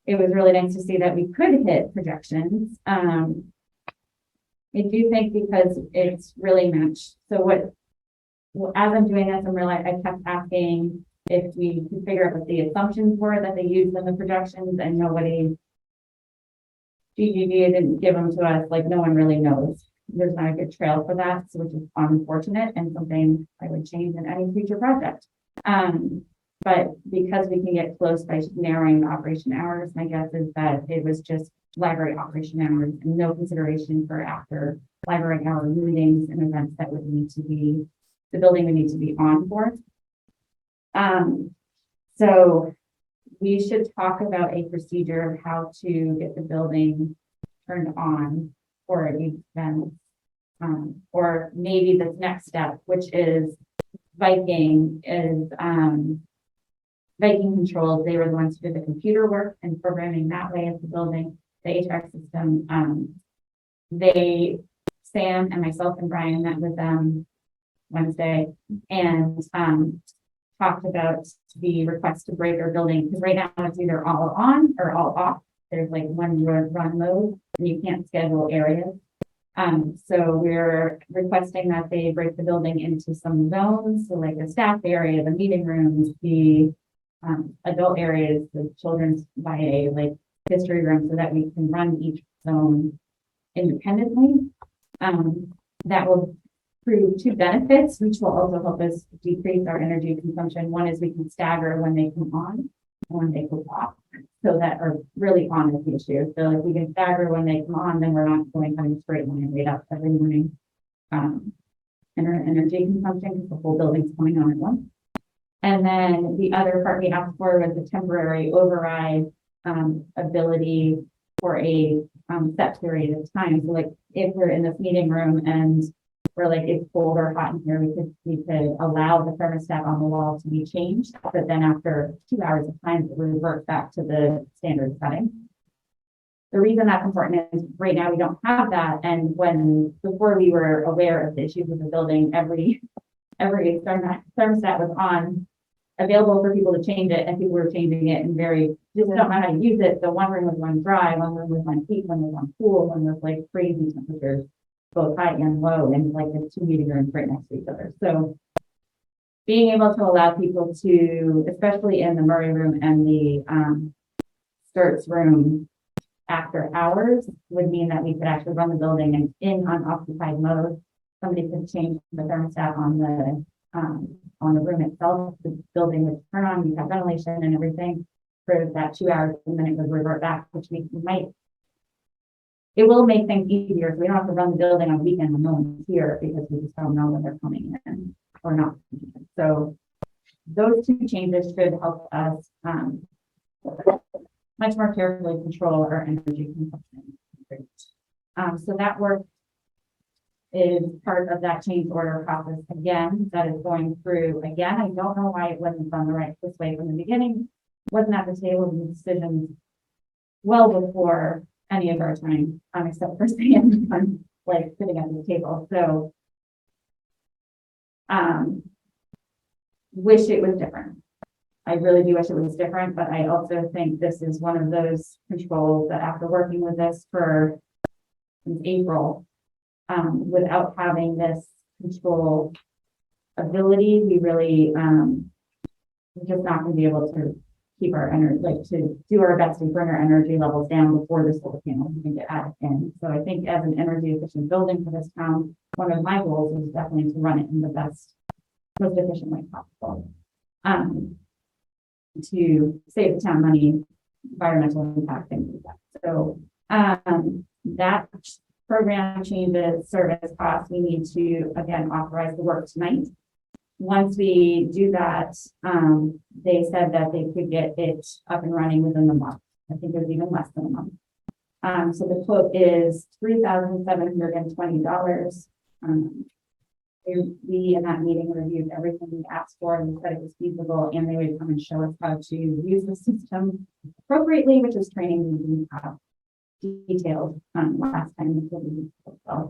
it was really nice to see that we could hit projections. I do think because it's really matched. So as I'm doing this, I kept asking if we could figure out what the assumptions were that they used in the projections, and GGV didn't give them to us, like no one really knows. There's not a good trail for that, so which is unfortunate and something I would change in any future project. But because we can get close by narrowing the operation hours, my guess is that it was just library operation hours and no consideration for after library hour meetings and events that would need to be, the building would need to be on for. So we should talk about a procedure of how to get the building turned on for events. Or maybe the next step, which is Hvac controls. They were the ones who did the computer work and programming that way of the building, the HVAC system. Sam and myself and Brian met with them Wednesday and talked about the request to break our building, because right now it's either all on or all off. There's like one run mode and you can't schedule areas. So we're requesting that they break the building into some zones, so like the staff area, the meeting rooms, the adult areas, the children's YA, like history room, so that we can run each zone independently. that will prove two benefits, which will also help us decrease our energy consumption. One is we can stagger when they come on and when they go off. So that are really on is the issue. So if we can stagger when they come on, then we're not going kind of straight line right up every morning. And our energy consumption, because the whole building's coming on at once. And then the other part we asked for was a temporary override ability for a set period of time. So like if we're in this meeting room and we're like, it's cold or hot in here, we could allow the thermostat on the wall to be changed, but then after 2 hours of time, it would revert back to the standard setting. The reason that's important is right now we don't have that. And before we were aware of the issues with the building, every thermostat was on, available for people to change it, and people were changing it and just don't know how to use it. So one room was on dry, one room was on heat, one was on cool, one was like crazy temperatures, both high and low, and like the 2 meeting rooms right next to each other. So being able to allow people to, especially in the Murray room and the Sturts room, after hours would mean that we could actually run the building and in unoccupied mode. Somebody could change the thermostat on the room itself. The building would turn on, you have ventilation and everything for that 2 hours, and then it would revert back, which it will make things easier. So we don't have to run the building on the weekend when no one's here because we just don't know when they're coming in or not. So those two changes should help us much more carefully control our energy consumption. So that work is part of that change order process again, that is going through again. I don't know why it wasn't done this way from the beginning. Wasn't at the table of the decisions well before any of our time, except for Sam, like sitting at the table. So wish it was different. I really do wish it was different, but I also think this is one of those controls that after working with this since April, without having this control ability, we really we're just not going to be able to keep our energy, like to do our best to bring our energy levels down before the solar panels can get added in. So I think as an energy efficient building for this town, one of my goals is definitely to run it in the most efficient way possible. To save the town money, environmental impact, things like that. So that program changes service costs. We need to again authorize the work tonight. Once we do that, they said that they could get it up and running within the month. I think it was even less than a month. So the quote is $3,720. We in that meeting reviewed everything we asked for and said it was feasible, and they would come and show us how to use the system appropriately, which is training we didn't have detailed last time. So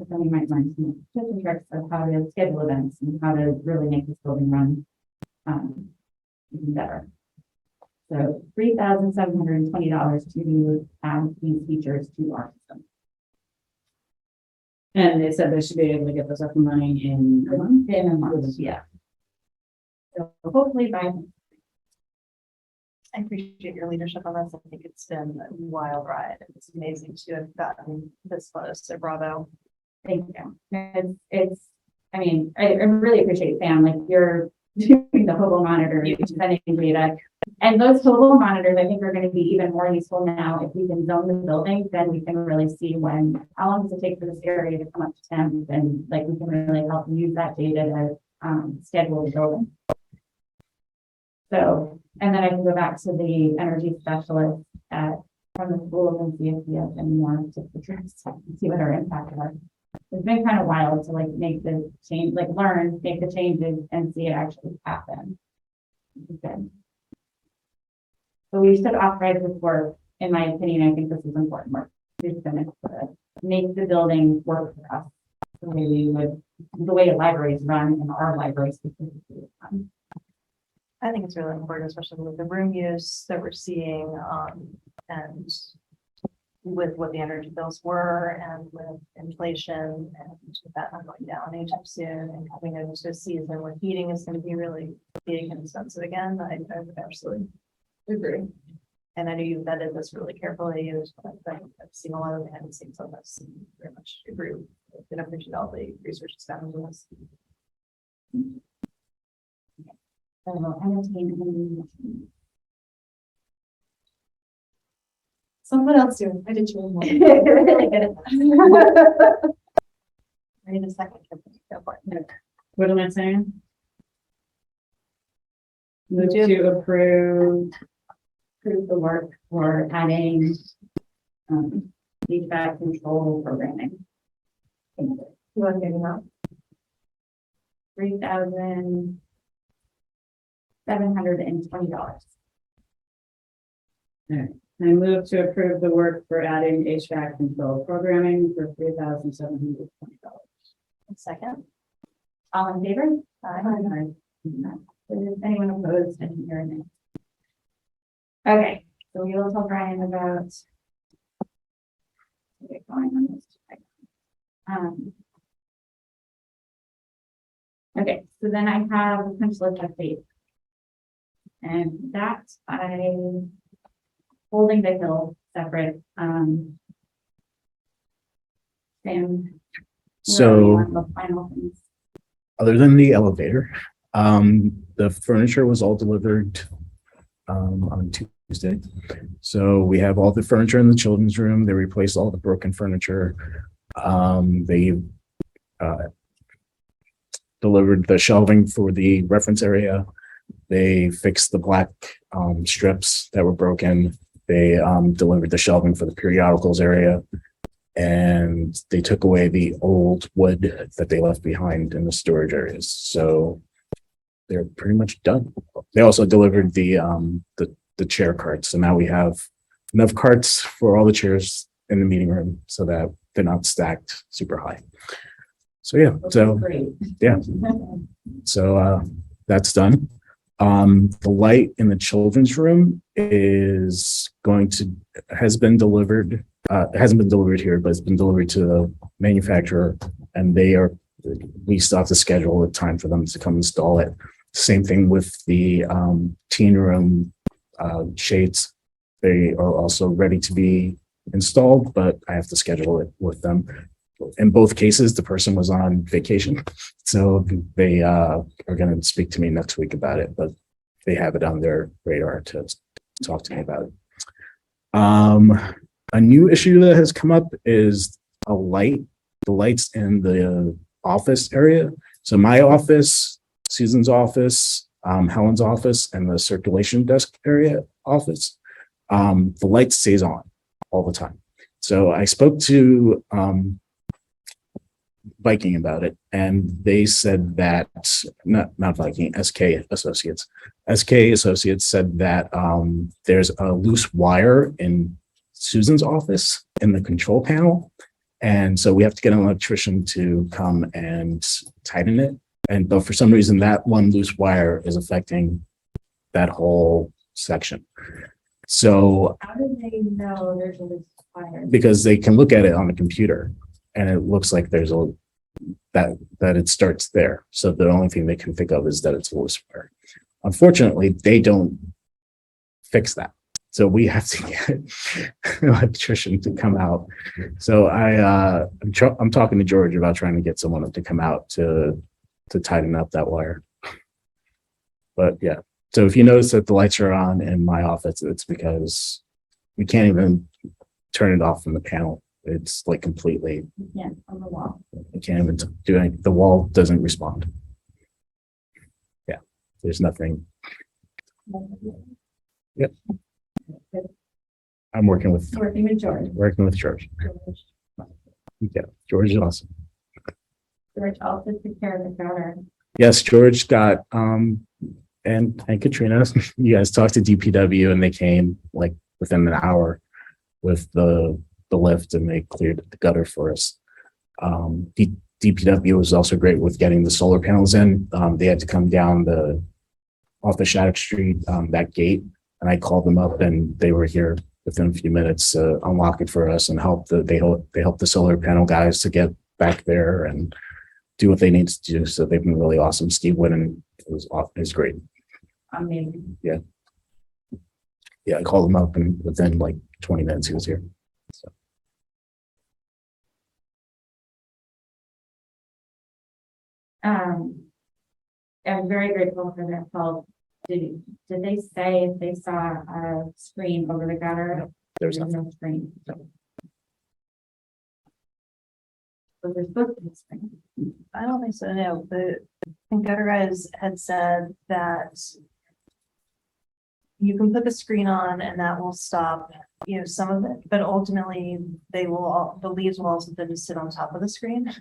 then we might learn some tips and tricks of how to schedule events and how to really make this building run even better. So $3,720 to add these features to our system. And they said they should be able to get this up and running in a month. In a month, yeah. So hopefully by. I appreciate your leadership on this. I think it's been a wild ride. It's amazing to have gotten this close. So bravo. Thank you. I mean, I really appreciate Sam, like you're doing the hobo monitor, you're sending data. And those hobo monitors, I think, are going to be even more useful now. If we can zone the building, then we can really see how long does it take for this area to come up to temp, and like we can really help use that data to schedule the building. So, and then I can go back to the energy specialist from the school and see if we have any more tips and tricks and see what our impact are. It's been kind of wild to like make the change, like make the changes and see it actually happen. Good. So we should authorize this work. In my opinion, I think this is important work. It's going to make the building work for us the way libraries run and our libraries specifically run. I think it's really important, especially with the room use that we're seeing, and with what the energy bills were, and with inflation, and with that not going down anytime soon, and coming into a season where heating is going to be really big and expensive again. I would absolutely agree. And I know you vetted this really carefully. I've seen a lot of it, I haven't seen some of this. Very much agree with and appreciate all the research that's done on this. I will entertain any motion. Someone else do it. I did you. Really good at that. I need a second. Go for it. What am I saying? Move Do- to approve Approve the work for adding, feedback control programming. You want to get it out? $3,720. I move to approve the work for adding HVAC control programming for $3,720. Second. All in favor? Aye. Is anyone opposed? I didn't hear anything. Okay, so we will tell Brian about. Get going on this. Okay, so then I have a punch list update. And that I holding the hill separate, Sam. where are you So on the final things? other than the elevator, the furniture was all delivered on Tuesday. So we have all the furniture in the children's room. They replaced all the broken furniture. They delivered the shelving for the reference area. They fixed the black strips that were broken. They delivered the shelving for the periodicals area. And they took away the old wood that they left behind in the storage areas. So they're pretty much done. They also delivered the chair carts. So now we have enough carts for all the chairs in the meeting room so that they're not stacked super high. So yeah, so Great. yeah. So that's done. The light in the children's room has been delivered. It hasn't been delivered here, but it's been delivered to the manufacturer, and we still have to schedule a time for them to come install it. Same thing with the teen room shades. They are also ready to be installed, but I have to schedule it with them. In both cases, the person was on vacation, so they are going to speak to me next week about it, but they have it on their radar to talk to me about it. A new issue that has come up is the lights in the office area. So my office, Susan's office, Helen's office, and the circulation desk area office, the light stays on all the time. So I spoke to Viking about it, and they said that not Viking, SK Associates said that there's a loose wire in Susan's office in the control panel, and so we have to get an electrician to come and tighten it. But for some reason, that one loose wire is affecting that whole section. So How do they know there's a loose wire? because they can look at it on the computer, and it looks like there's that it starts there. So the only thing they can think of is that it's a loose wire. Unfortunately, they don't fix that. So we have to get an electrician to come out. So I'm talking to George about trying to get someone to come out to tighten up that wire. But yeah, so if you notice that the lights are on in my office, it's because we can't even turn it off from the panel. It's like completely, Yeah, on the wall. we can't even do anything. The wall doesn't respond. Yeah, there's nothing. Yep. I'm working with Working with George. George. Yeah, George is awesome. George also took care of the counter. Yes, George got and Katrina, you guys talked to DPW and they came like within an hour with the lift, and they cleared the gutter for us. DPW was also great with getting the solar panels in. They had to come down off the Shattuck Street, that gate, and I called them up and they were here within a few minutes to unlock it for us and they helped the solar panel guys to get back there and do what they need to do. So they've been really awesome. Steve Whitten is great. Amazing. Yeah, I called him up and within like 20 minutes he was here. So I'm very grateful for their help. Did they say if they saw a screen over the gutter? There's There's nothing. no screen. So there's supposed to be a screen. I don't think so, no, the gutter guys had said that you can put the screen on and that will stop, some of it, but ultimately the leaves will also then just sit on top of the screen.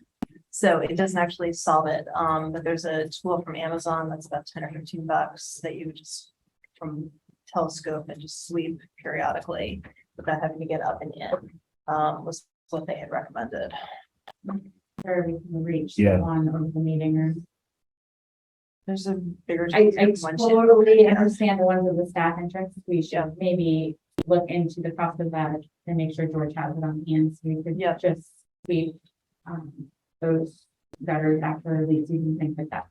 So it doesn't actually solve it. But there's a tool from Amazon that's about 10 or 15 bucks that you would just from telescope and just sweep periodically without having to get up and in, was what they had recommended. Where we can reach Yeah. the one over the meeting room. There's a bigger. I one too. totally understand the ones with the staff entrance. We should maybe look into the cost of that and make sure George has it on hand, so we could Yeah. just sweep those gutters after the season, things like that.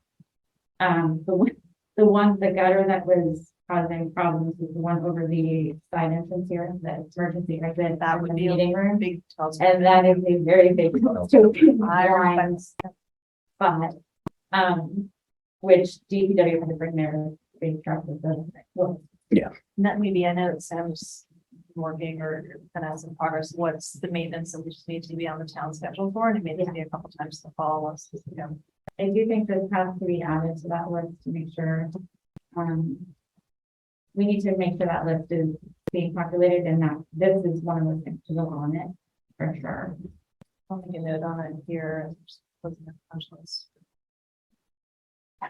The gutter that was causing problems was the one over the side entrance here, the emergency exit. That in would the be a meeting room. Big telescope. And that is a very big telescope I line, but, which DPW had to bring their big truck with the, well, And that maybe, I know that Sam's working or kind of has in progress, what's the maintenance that we just need to be on the town schedule for, and it may need to be a couple times in the fall, once, I do think this has to be added to that list to make sure, we need to make sure that list is being populated and that this is one of those things to go on it, for sure. I'll make a note on it here. And just put in the punch list.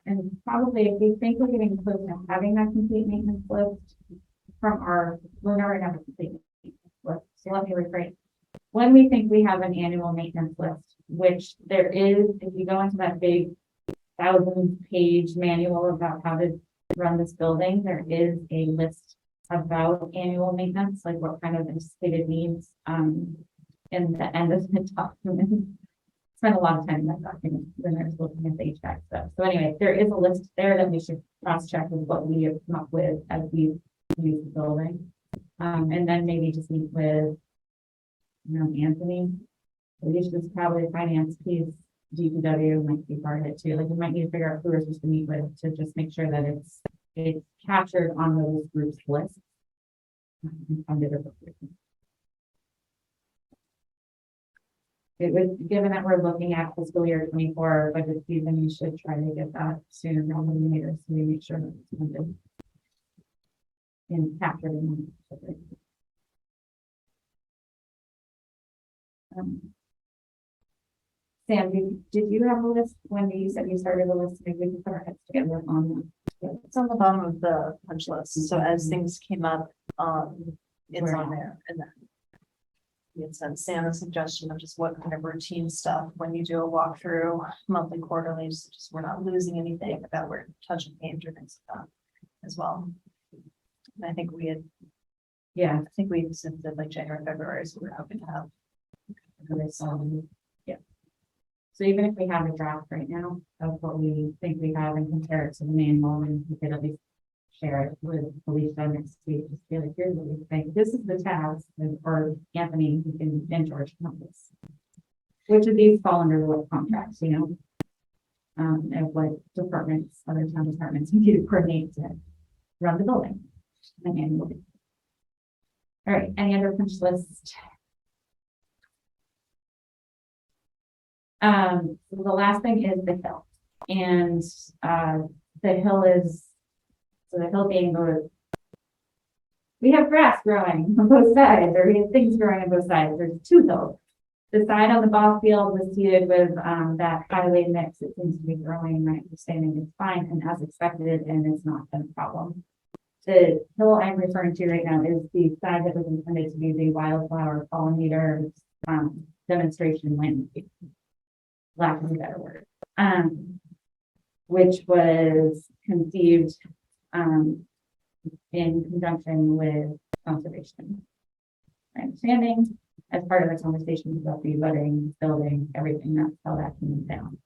And probably if we think we're getting close to having that complete maintenance list from we're never gonna have a complete maintenance list, so let me rephrase. When we think we have an annual maintenance list, which there is, if you go into that big 1,000-page manual about how to run this building, there is a list about annual maintenance, like what kind of anticipated needs, in the end of the document. Spend a lot of time in that document when there's looking at the HVAC stuff. So anyway, there is a list there that we should cross-check with what we have come up with as we use the building. And then maybe just meet with, Anthony. We should just probably finance piece, DPW might be part of it too. Like we might need to figure out who we're supposed to meet with to just make sure that it's captured on those groups lists. And funded appropriately. It was, given that we're looking at fiscal year 24 budget season, we should try to get that sooner rather than later, so we make sure that it's funded. And captured in. Sam, did you have a list when you said you started a list? Maybe we can put our heads together on that. It's on the bottom of the punch list, so as things came up, it's on there, and then we had sent Sam a suggestion of just what kind of routine stuff, when you do a walkthrough, monthly, quarterly, just we're not losing anything, that we're touching page or things like that as well. And I think we had, Yeah. I think we said like January, February, so we're hoping to have. Yeah. So even if we have a draft right now of what we think we have and compare it to the manual, and we could at least share it with Alicia next week, just be like, here's what we think, this is the task, or Anthony, who can, and George can help us. Which of these fall under what contracts, and what departments, other town departments need to coordinate to run the building. Annually. All right, any other punch list? So the last thing is the hill, and the hill is, so the hill being we have grass growing on both sides, or we have things growing on both sides. There's two hills. The side on the ball field was seeded with that highway mix. It seems to be growing. My understanding is fine and as expected, and it's not been a problem. The hill I'm referring to right now is the side that was intended to be the wildflower pollinator demonstration landscape. Lack of a better word. Which was conceived in conjunction with conservation. My understanding, as part of the conversation about the budding, building, everything, that's how that came down.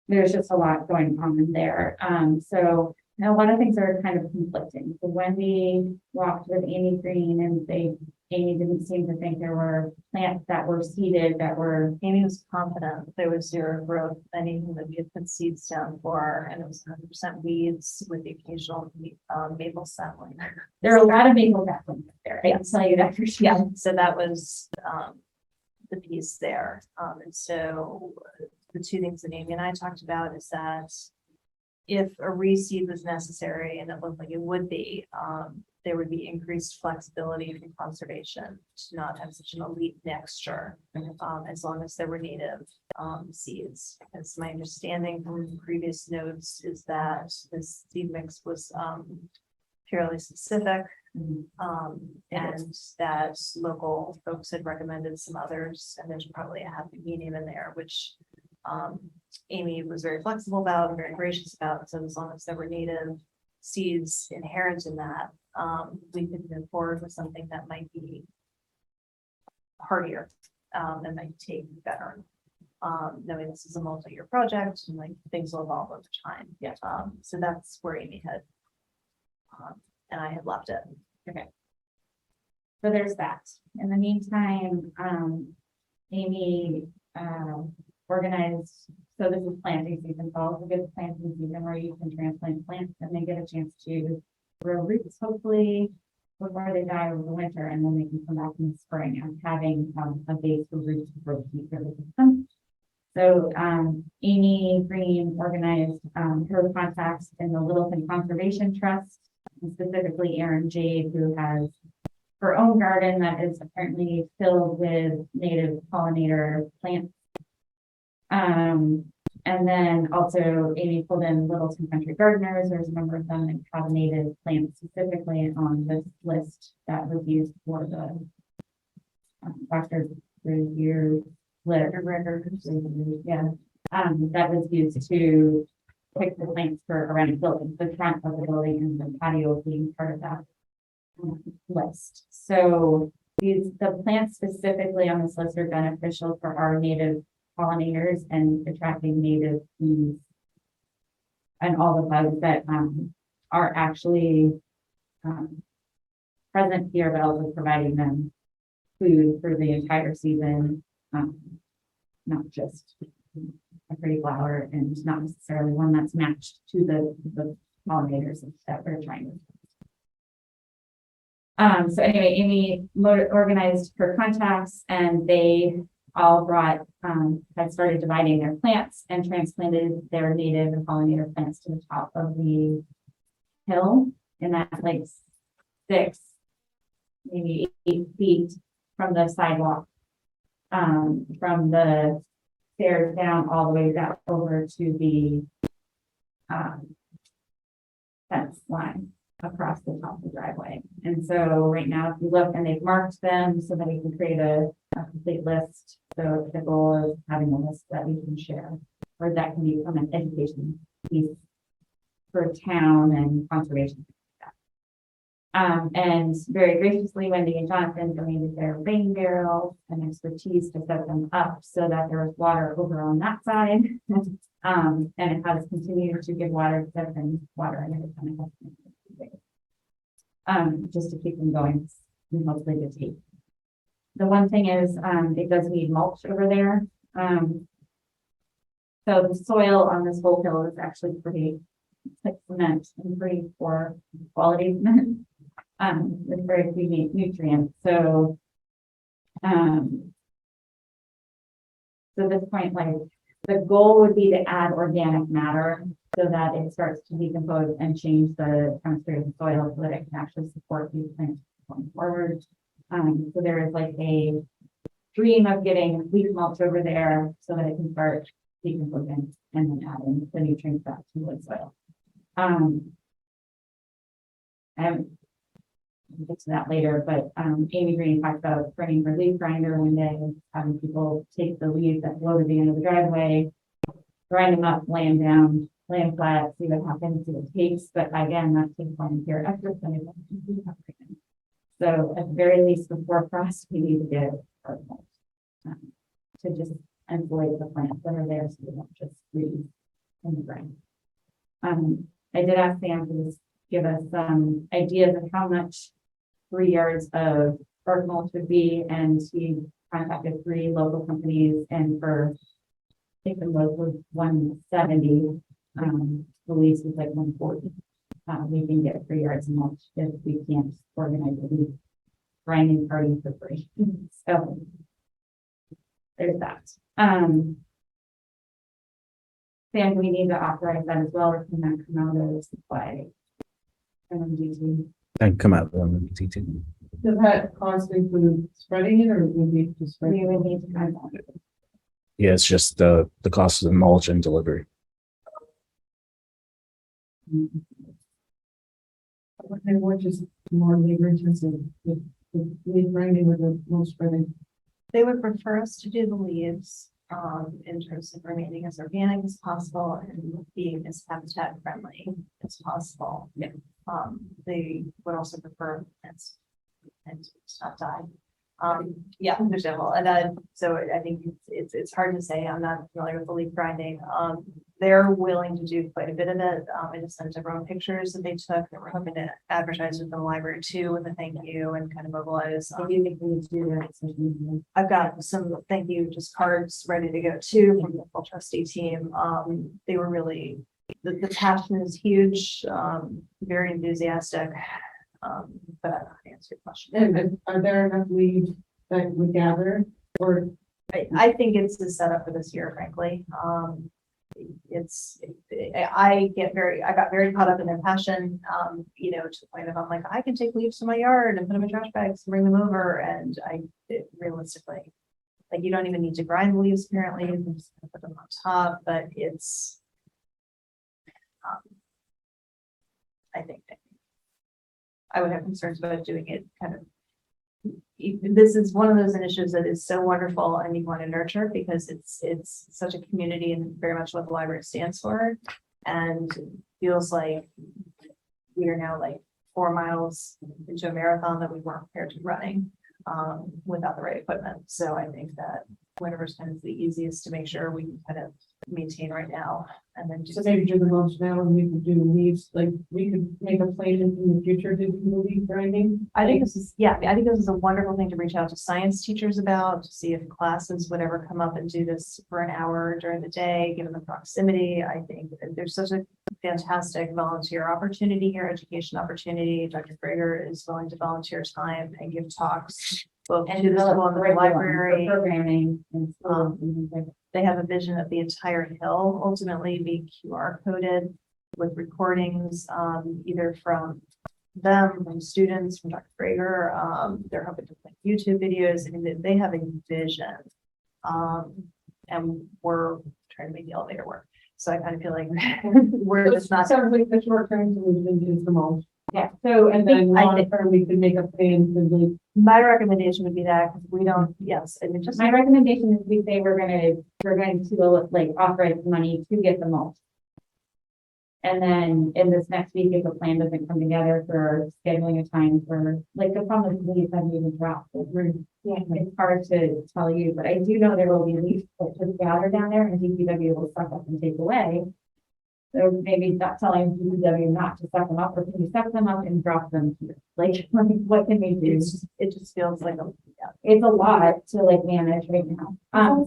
There's just a lot going on in there. So a lot of things are kind of conflicting. So when we walked with Amy Green and they Amy didn't seem to think there were plants that were seeded that were, Amy was confident there was zero growth, anything that we had put seeds down for, and it was 100% weeds with the occasional maple sapling. there are a lot of maple saplings up there. I can tell you that for sure. Yeah, so that was the piece there. And so the two things that Amy and I talked about is that if a reseed was necessary, and it looked like it would be, there would be increased flexibility from conservation to not have such an elite mixture, as long as there were native seeds. As my understanding from previous notes is that this seed mix was purely specific. And that local folks had recommended some others, and there's probably a happy medium in there, which Amy was very flexible about and very gracious about. So as long as there were native seeds inherent in that, we could move forward with something that might be hardier, and might take better. Knowing this is a multi-year project and like things will evolve over time. Yeah. So that's where Amy had, and I had left it. So there's that. In the meantime, Amy organized, so this is planting season, fall, a good planting season where you can transplant plants and they get a chance to grow roots, hopefully before they die over the winter, and then they can come back in the spring and having a base for roots to grow deeper with them. So Amy Green organized her contacts in the Littleton Conservation Trust, and specifically Erin Jade, who has her own garden that is apparently filled with native pollinator plants. And then also Amy pulled in Littleton Country Gardeners. There's a number of them that have native plants specifically on this list that was used for the Dr. Year letter. Yeah. That was used to pick the plants for around the building, the front of the building and the patio being part of that list. So the plants specifically on this list are beneficial for our native pollinators and attracting native bees and all the bugs that are actually present here, but also providing them food for the entire season, not just a pretty flower and not necessarily one that's matched to the pollinators that we're trying to. So anyway, Amy organized her contacts and they all brought, had started dividing their plants and transplanted their native and pollinator plants to the top of the hill. And that's like 6, maybe 8 feet from the sidewalk, from the stairs down all the way down over to the fence line across the top of the driveway. And so right now, if you look, and they've marked them so that we can create a complete list. So the goal is having a list that we can share, or that can become an education piece for town and conservation. And very graciously, Wendy and Jonathan donated their rain barrels and expertise to set them up so that there was water over on that side. And it has continued to give water to them and water and everything. Just to keep them going and hopefully the tape. The one thing is, it does need mulch over there. So the soil on this whole hill is actually pretty thick cement and pretty poor quality cement. With very few nutrients. So, so at this point, like the goal would be to add organic matter so that it starts to decompose and change the chemistry of the soil so that it can actually support these plants going forward. So there is like a dream of getting leaf mulch over there so that it can start decomposing and then adding the nutrients back to the soil. We'll get to that later, but Amy Green talked about bringing her leaf grinder one day, having people take the leaves that blow to the end of the driveway, grind them up, lay them down, lay them flat, see what happens, see what it takes. But again, that takes volunteer effort. So at the very least, before frost, we need to get to just insulate the plants that are there so they don't just freeze in the ground. I did ask Sam to just give us some ideas of how much 3 yards of our mulch would be, and he contacted 3 local companies, and for, I think the most was 170, the least was like 140. We can get 3 yards of mulch if we can't organize a leaf grinding party for free. So there's that. Then we need to authorize that as well, or can that come out of supply? MMDT? That can come out of MMDT. Does that cost include spreading it or would we just spread? We would need to kind of. Yeah, it's just the cost of the mulch and delivery. And what is more labor intensive, the leaf grinding or the mulch spreading? They would prefer us to do the leaves, in terms of remaining as organic as possible and being as habitat friendly as possible. Yeah. They would also prefer and not die. Yeah, understandable. And then, so I think it's hard to say. I'm not familiar with the leaf grinding. They're willing to do quite a bit of it. I just sent everyone pictures that they took that we're hoping to advertise with the library too, with a thank you and kind of mobilize. I do think we need to do that. I've got some thank you just cards ready to go too from the full trustee team. They were really, the passion is huge, very enthusiastic. But I don't answer your question. And are there enough leaves that we gather or? I think it's the setup for this year, frankly. I got very caught up in their passion, to the point of I'm like, I can take leaves to my yard and put them in trash bags and bring them over. And realistically, like, you don't even need to grind the leaves apparently, you can just put them on top, but it's, I think I would have concerns about doing it kind of. This is one of those initiatives that is so wonderful and you want to nurture because it's such a community and very much what the library stands for. And feels like we are now like 4 miles into a marathon that we weren't prepared to running without the right equipment. So I think that whatever's kind of the easiest to make sure we can kind of maintain right now. And then So maybe do the mulch now and we could do leaves, like we could make a plan in the future to do the leaf grinding. I think this is a wonderful thing to reach out to science teachers about, to see if classes would ever come up and do this for an hour during the day, given the proximity. I think that there's such a fantastic volunteer opportunity here, education opportunity. Dr. Prager is willing to volunteer time and give talks, both And to the develop school and the curriculum for library. programming and schools and things like that. They have a vision of the entire hill ultimately be QR coded with recordings, either from them, from students, from Dr. Prager. They're hoping to make YouTube videos. I mean, they have a vision. And we're trying to make the elevator work. So I kind of feel like we're just not. Sounds like the short term solution is the mulch. Yeah, so, And then long term, we could make a plan to like. My recommendation would be that, because we don't, yes, I mean, just. my recommendation is we say we're going to like authorize money to get the mulch. And then in this next week, if a plan doesn't come together for scheduling a time for, like, the problem is leaves haven't even dropped. It's hard to tell you, but I do know there will be leaves that just gather down there and DPW will suck up and take away. So maybe not telling DPW not to suck them up, or can you suck them up and drop them here? Like, what can we do? It just feels like It's a lot to like manage right now.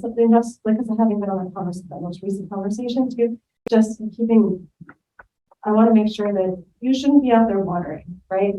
Something just, like, as I'm having been on that most recent conversation too, just keeping, I want to make sure that you shouldn't be out there watering, right?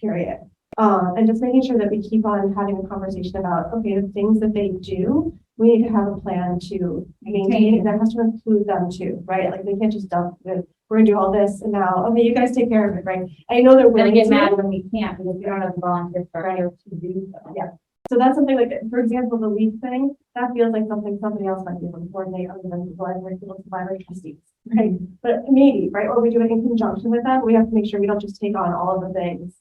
Period. And just making sure that we keep on having a conversation about, okay, the things that they do, we need to have a plan to maintain, that has to include them too, right? Like, they can't just dump it. We're gonna do all this and now, okay, you guys take care of it, right? I know they're We're gonna willing get to. mad when we can't because we don't have the volunteers to do so. Yeah. So that's something like, for example, the leaf thing, that feels like something somebody else might be able to coordinate other than the library trustees, right? But maybe, right, or we do it in conjunction with them, we have to make sure we don't just take on all of the things.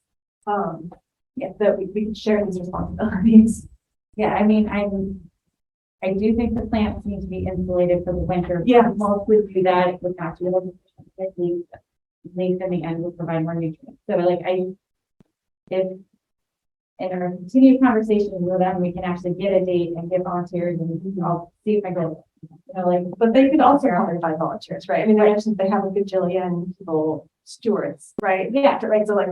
That we can share these responsibilities. Yeah, I mean, I do think the plants need to be insulated for the winter. Yeah. Most would do that, it would not do it. Leaves in the end will provide more nutrients. So like if in our continued conversations with them, we can actually get a date and get volunteers and I'll see if I go, But they could also qualify volunteers, right? I mean, they have a gajillion people stewards, right? Yeah, right. So like,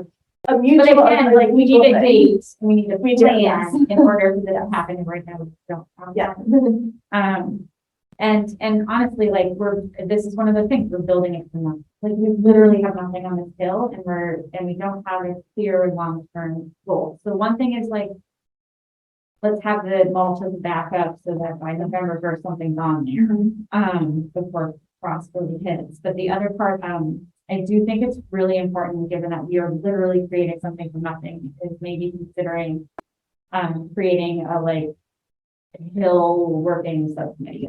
A But mutual. again, like, we need a date, we need a We do, yes. plan in order for this to happen, and right now we don't have Yeah. that. And honestly, like, this is one of the things, we're building it from nothing. Like, we literally have nothing on this hill, and we don't have a clear long-term goal. So one thing is like, let's have the mulch as a backup so that by November first, something's on there, before frost really hits. But the other part, I do think it's really important, given that we are literally creating something from nothing, is maybe considering, creating a like hill working subcommittee.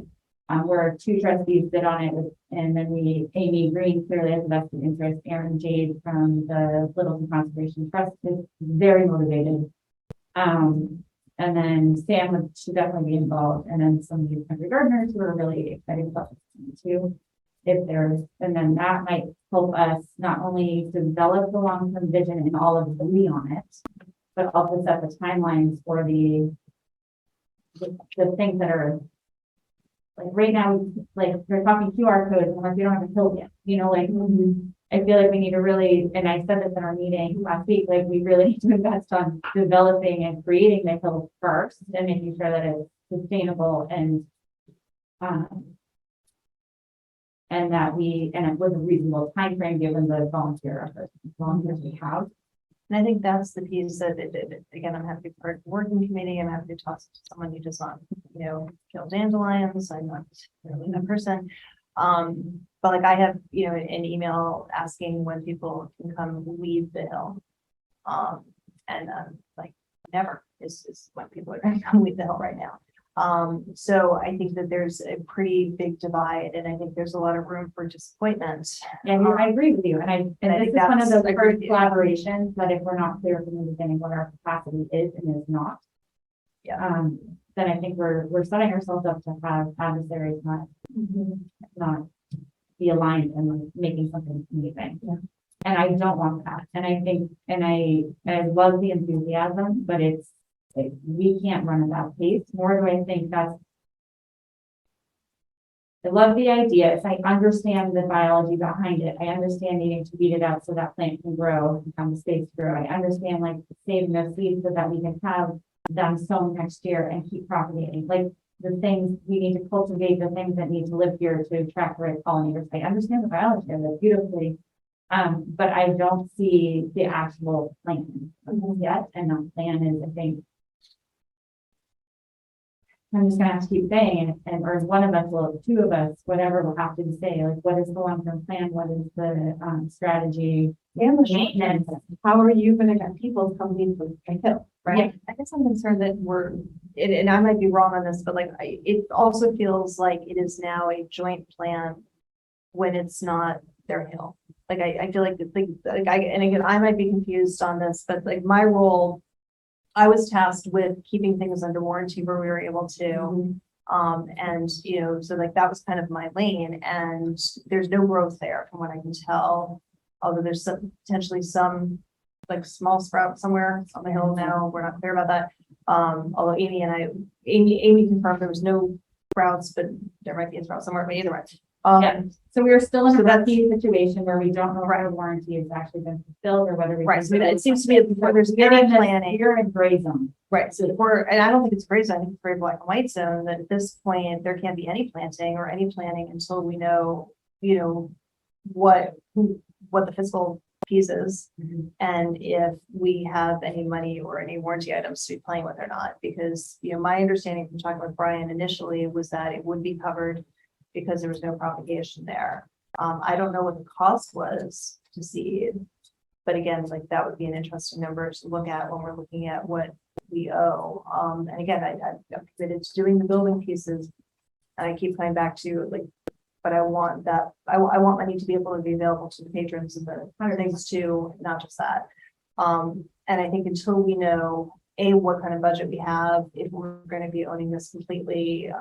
Where 2 trustees sit on it, and then Amy Green clearly has a vested interest. Aaron Jade from the Littleton Conservation Trust is very motivated. And then Sam should definitely be involved, and then some of these country gardeners who are really excited about this too. And then that might help us not only develop the long-term vision and all of the we on it, but also set the timelines for the things that are, like, right now, like, they're talking QR codes, and like, we don't have a hill yet, like, I feel like we need to really, and I said this in our meeting last week, like, we really need to invest on developing and creating the hill first, and making sure that it's sustainable and it was a reasonable timeframe given the volunteers we have. And I think that's the piece that, again, I'm happy for the working committee. I'm happy to talk to someone who does not, kill dandelions. I'm not really that person. But like I have, an email asking when people can come leave the hill. Like never is when people are going to come leave the hill right now. So I think that there's a pretty big divide, and I think there's a lot of room for disappointment. Yeah, I agree with you, and I this think is one of that's- those I agree first with you. collaborations that if we're not clear from the beginning what our capacity is and is not. Yeah. Then I think we're setting ourselves up to have adversaries not be aligned and making something amazing. Yeah. And I don't want that, and I think, and I love the enthusiasm, but we can't run at that pace, nor do I think I love the idea. I understand the biology behind it. I understand needing to weed it out so that plant can grow and have the space to grow. I understand like saving those seeds so that we can have them sown next year and keep propagating. Like the things we need to cultivate, the things that need to live here to attract the right pollinators. I understand the biology of it beautifully. But I don't see the actual plan yet. And that plan is, I think, I'm just gonna have to keep saying it, or one of us will, 2 of us, whatever, will have to say, like, what is the long-term plan? What is the strategy? And the short Maintenance. term, how are you gonna get people to come leave the hill, right? Right. I guess I'm concerned that and I might be wrong on this, but like, it also feels like it is now a joint plan when it's not their hill. Like, I feel like, and again, I might be confused on this, but like my role, I was tasked with keeping things under warranty where we were able to. And, so like that was kind of my lane, and there's no growth there from what I can tell. Although there's potentially some like small sprout somewhere on the hill now, we're not clear about that. Although Amy confirmed there was no sprouts, but there might be a sprout somewhere, but either way. Yeah. So we are still in So a that's- rocky situation where we don't know if our warranty has actually been fulfilled or whether we. Right, so it seems to me before there's You're any in this- planning. You're in gray zone. Right, so and I don't think it's gray zone, I think it's very black and white zone, that at this point, there can't be any planting or any planning until we know, what the fiscal piece is. And if we have any money or any warranty items to be playing with or not, because, my understanding from talking with Brian initially was that it would be covered because there was no propagation there. I don't know what the cost was to seed, but again, like that would be an interesting number to look at when we're looking at what we owe. And again, I'm committed to doing the building pieces. And I keep coming back to like, but I want that, I want money to be able to be available to the patrons and the other things too, not just that. And I think until we know, what kind of budget we have, if we're going to be owning this completely,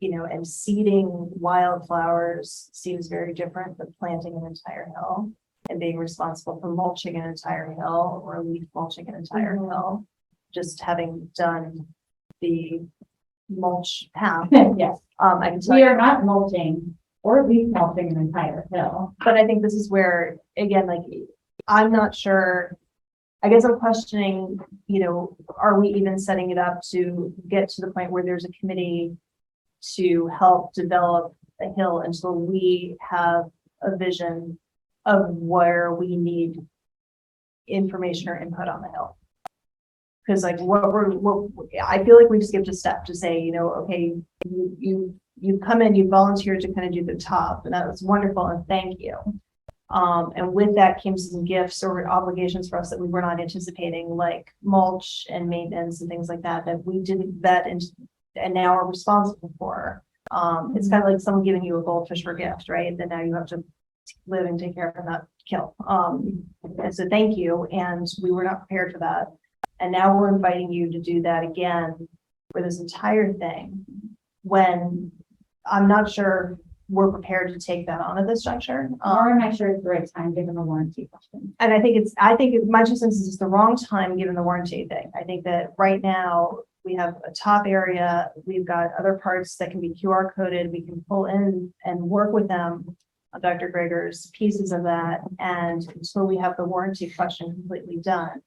and seeding wildflowers seems very different than planting an entire hill and being responsible for mulching an entire hill or leaf mulching an entire hill. Just having done the mulch path, Yes, I can tell we you. are not mulching or leaf mulching an entire hill. But I think this is where, again, like, I'm not sure I guess I'm questioning, are we even setting it up to get to the point where there's a committee to help develop a hill until we have a vision of where we need information or input on the hill? Because like I feel like we skipped a step to say, okay, you come in, you volunteered to kind of do the top, and that was wonderful, and thank you. And with that came some gifts or obligations for us that we were not anticipating, like mulch and maintenance and things like that, that we didn't vet and now are responsible for. It's kind of like someone giving you a goldfish for gift, right? And then now you have to live and take care of and not kill. And so thank you. And we were not prepared for that. And now we're inviting you to do that again for this entire thing, when I'm not sure we're prepared to take that on at this juncture. Or am I sure it's the right time given the warranty question? And my 2 cents is it's the wrong time given the warranty thing. I think that right now we have a top area, we've got other parts that can be QR coded, we can pull in and work with them on Dr. Gregor's pieces of that, and until we have the warranty question completely done.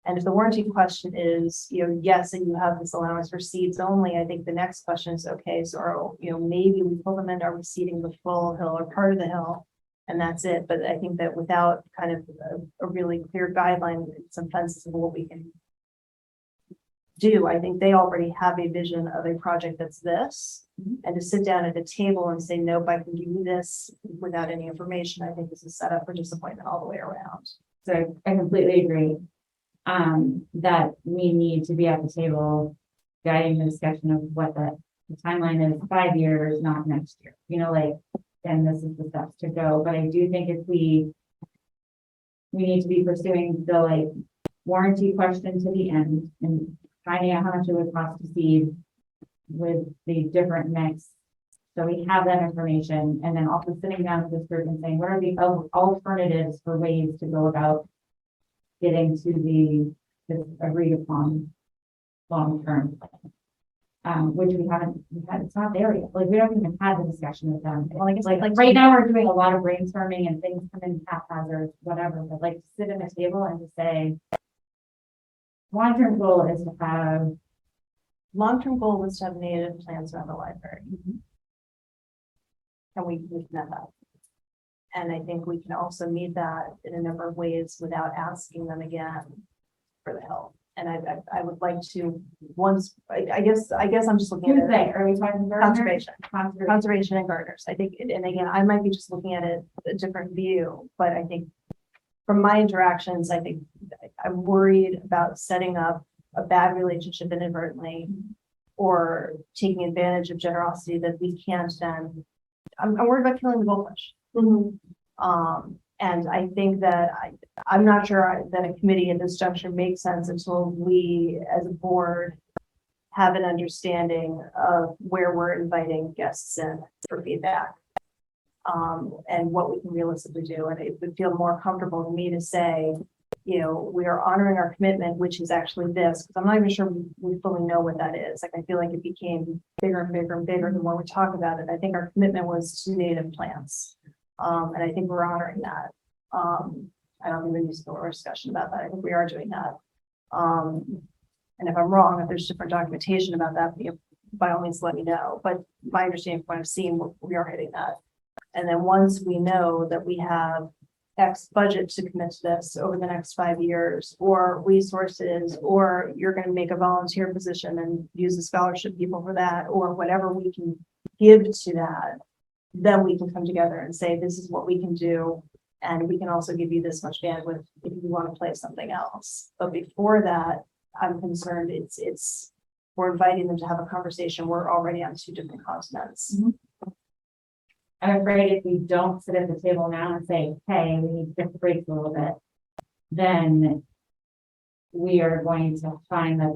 And if the warranty question is, yes, and you have this allowance for seeds only, I think the next question is, okay, so maybe we pull them in, are we seeding the full hill or part of the hill? And that's it. But I think that without kind of a really clear guideline, some fences of what we can do, I think they already have a vision of a project that's this. And to sit down at a table and say, nope, I can give you this without any information, I think this is set up for disappointment all the way around. So I completely agree. That we need to be at the table guiding the discussion of what the timeline is, 5 years, not next year, and this is the steps to go. But I do think if we need to be pursuing the warranty question to the end and finding out how much it would cost to seed with the different mix. So we have that information, and then also sitting down with this group and saying, what are the alternatives for ways to go about getting to the agreed upon long-term plan, which we haven't had. It's not there yet. We don't even have the discussion with them. Well, I guess right now we're doing a lot of brainstorming and things come in haphazard, whatever. But to sit at a table and to say, long-term goal is to have. Long-term goal was to have native plants around the library. And we've met that. And I think we can also meet that in a number of ways without asking them again for the help. And I would like to I guess I'm just looking at it. Are we talking Conservation and gardeners. I think, and again, I might be just looking at it a different view, but I think from my interactions, I think I'm worried about setting up a bad relationship inadvertently or taking advantage of generosity that we can't then. I'm worried about killing the goldfish. And I think that I'm not sure that a committee at this juncture makes sense until we as a board have an understanding of where we're inviting guests in for feedback. And what we can realistically do. And it would feel more comfortable to me to say, we are honoring our commitment, which is actually this, because I'm not even sure we fully know what that is. I feel like it became bigger and bigger and bigger the more we talk about it. I think our commitment was to native plants. And I think we're honoring that. I don't think we need to go over a discussion about that. I think we are doing that. And if I'm wrong, if there's different documentation about that, by all means, let me know. But my understanding from what I've seen, we are hitting that. And then once we know that we have X budget to commit to this over the next 5 years, or resources, or you're going to make a volunteer position and use the scholarship people for that, or whatever we can give to that, then we can come together and say, this is what we can do. And we can also give you this much bandwidth if you want to play something else. But before that, I'm concerned we're inviting them to have a conversation. We're already on 2 different continents. I'm afraid if we don't sit at the table now and say, hey, we need to take a break a little bit, then we are going to find that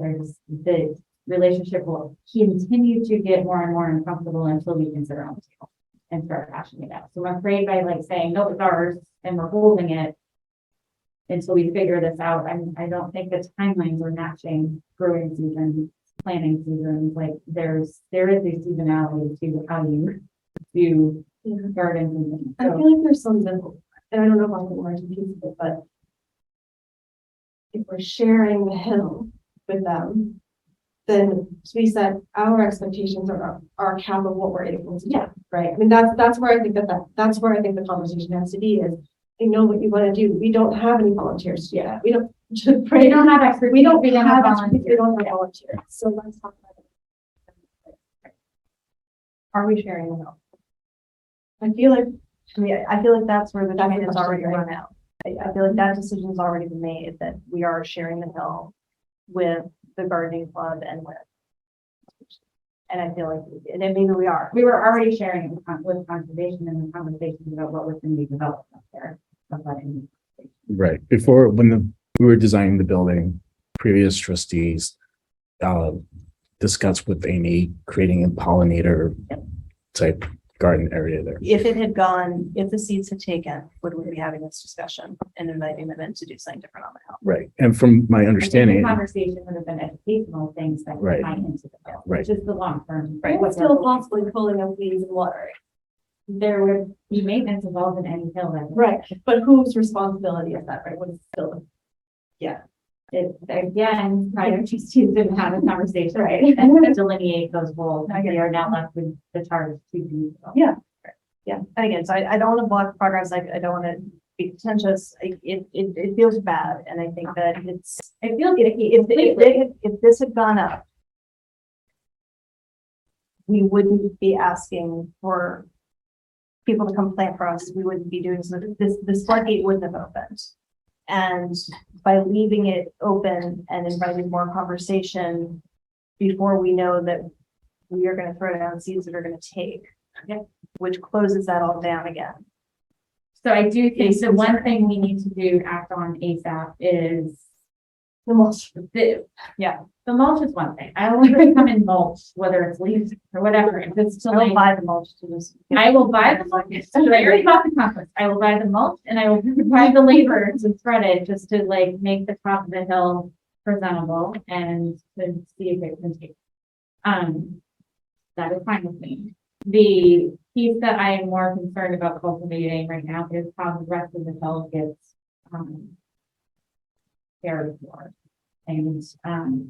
the relationship will continue to get more and more uncomfortable until we can sit around the table and start hashing it out. So I'm afraid by saying, no, it's ours and we're holding it until we figure this out. I don't think the timelines are matching growing season, planting seasons. There is a seasonality to how you do gardens and things. I feel like there's some and I don't know about the warranty piece of it, but if we're sharing the hill with them, then we set our expectations or our cap of what we're able to do, right? I mean, that's where I think that's where I think the conversation has to be is, you know what you want to do. We don't have any volunteers to do that. We don't, right? We don't have experts. We don't have have volunteers. We don't have volunteers. So let's talk about it. Are we sharing the hill? I feel like I feel like that's where the That's train the is question, already right? run out. I feel like that decision has already been made, that we are sharing the hill with the gardening club and with. And I feel like, and then maybe we are. We were already sharing it with conservation and the conversations about what was going to be developed up there. Right. Before, we were designing the building, previous trustees discussed with Amy creating a pollinator type garden area there. If it had gone, if the seeds had taken, would we be having this discussion and inviting them in to do something different on the hill? Right. And from my The understanding, conversation would have been educational things that Right. would tie into the bill, Right. which is the long term. Right. what's still possibly pulling up weeds and watering. There would be maintenance involved in any hill that. Right, but whose responsibility is that, right? What is still, It, again, prior trustees didn't have a conversation, right? And to delineate those roles, and we are now left with the charge to do. So. Yeah. Yeah, and again, so I don't want to block progress, I don't want to be contentious, it feels bad, and I think that it's, I feel if this had gone up, we wouldn't be asking for people to come plant for us, we wouldn't be doing, so this floodgate wouldn't have opened. And by leaving it open and inviting more conversation before we know that we are going to throw down seeds that are going to take, which closes that all down again. So I do think It's the one concerning. thing we need to do act on ASAP is the most, the mulch is one thing. I will come in mulch, whether it's leaves or whatever, if it's to I will like. buy the mulch to just. I will buy the mulch. I already bought the compost. I will buy the mulch and I will buy the labor to spread it just to like make the top of the hill presentable and to see if it can take. That is fine with me. The piece that I am more concerned about cultivating right now is how the rest of the hill gets cared for and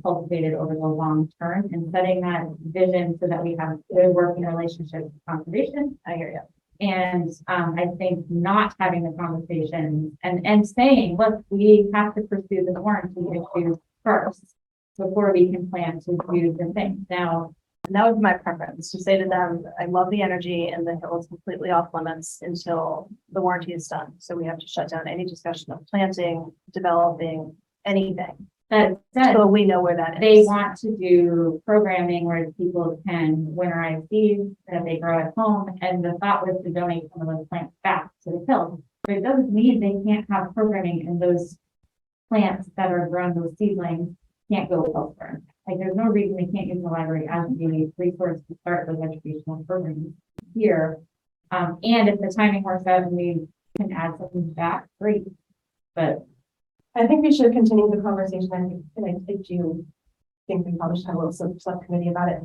cultivated over the long term and setting that vision so that we have good working relationships with conservation. I hear you. And I think not having the conversation and saying, look, we have to pursue the warranty issue first before we can plan to do the thing. Now, And that was my preference, to say to them, I love the energy and the hill is completely off limits until the warranty is done. So we have to shut down any discussion of planting, developing, anything. that said, So we know where that is. they want to do programming where people can winterize seeds that they grow at home. And the thought was to donate some of those plants back to the hill. But it doesn't mean they can't have programming and those plants that are grown, those seedlings can't go elsewhere. Like there's no reason they can't use the library as a resource to start those educational programs here. And if the timing works out and we can add something back, great. But I think we should continue the conversation. I do think we probably should have a little subcommittee about it.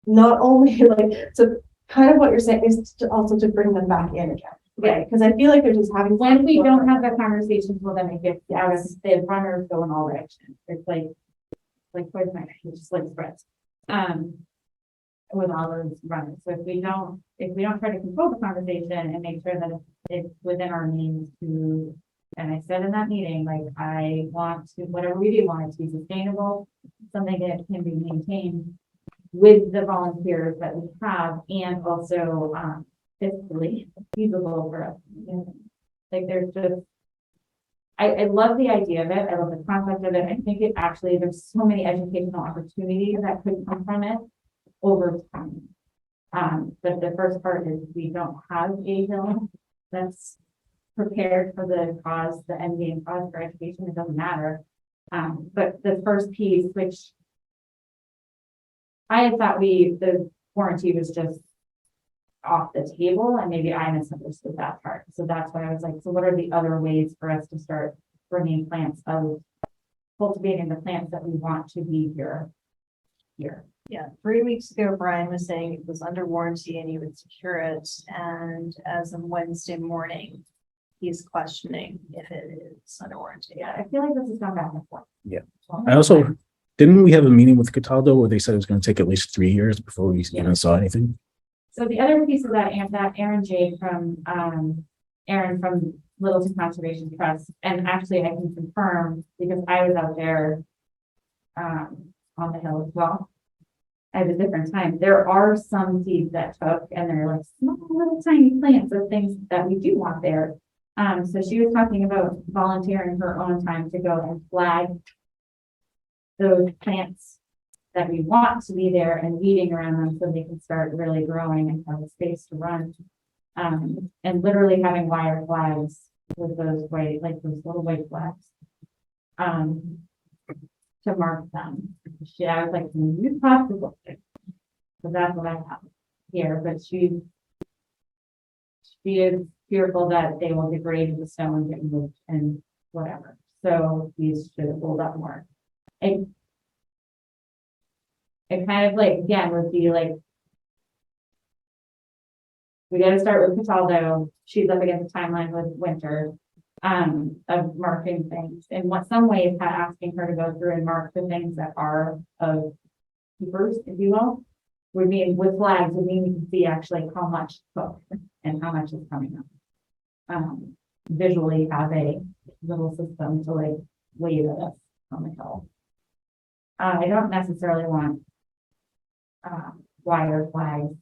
Not only like, so kind of what you're saying is to also to bring them back in again. Right, because I feel like they're just having. when we don't have the conversations, well, then it gets out of the runners go in all directions. It's like where's my, it just like spreads. With all those runners. So if we don't try to control the conversation and make sure that it's within our means to, and I said in that meeting, like I want to, whatever we do, want it to be sustainable, something that can be maintained with the volunteers that we have and also fiscally feasible for us. You know, like there's just, I love the idea of it. I love the concept of it. I think it actually, there's so many educational opportunities that could come from it over time. But the first part is we don't have a hill that's prepared for the cause, the end game cause for education. It doesn't matter. But the first piece, which I had thought the warranty was just off the table and maybe I misunderstood that part. So that's why I was like, so what are the other ways for us to start bringing plants of cultivating the plants that we want to be here? Yeah, 3 weeks ago, Brian was saying it was under warranty and he would secure it. And as of Wednesday morning, he's questioning if it is under warranty. Yeah, I feel like this has gone back and forth. Yeah. I also, didn't we have a meeting with Cataldo where they said it was going to take at least 3 years before we even saw anything? So the other piece of that, and that Aaron J from, Aaron from Littleton Conservation Trust, and actually I can confirm, because I was out there on the hill as well at a different time. There are some seeds that took, and they're like small little tiny plants of things that we do want there. So she was talking about volunteering her own time to go and flag those plants that we want to be there and weeding around them so they can start really growing and have a space to run. And literally having wire flags with those white, like those little white flags. To mark them. I was like, you possible. So that's what I have here, but she is fearful that they will degrade in the snow and get moved and whatever. So these should hold up more. It kind of like, again, would be like, we got to start with Cataldo. She's up against the timeline with winter, of marking things. In what some ways, asking her to go through and mark the things that are of keepers, if you will, would mean with flags, would mean you can see actually how much took and how much is coming up. Visually have a little system to like weigh this on the hill. I don't necessarily want wire flags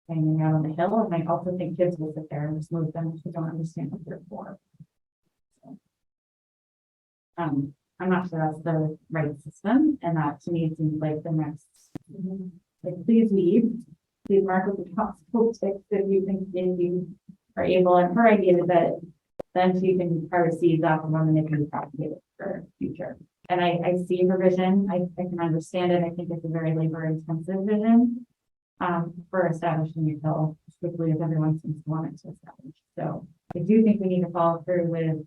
hanging out on the hill, and I also think kids will sit there and just move them if they don't understand what they're for. So, I'm not sure that's the right system, and that to me seems like the next, like, please leave, please mark with the possible sticks if you think if you are able, and her idea is that then she can harvest seeds off of them and they can be propagated for future. And I see her vision. I can understand it. I think it's a very labor intensive vision for establishing a hill as quickly as everyone seems to want it to establish. So I do think we need to follow through with.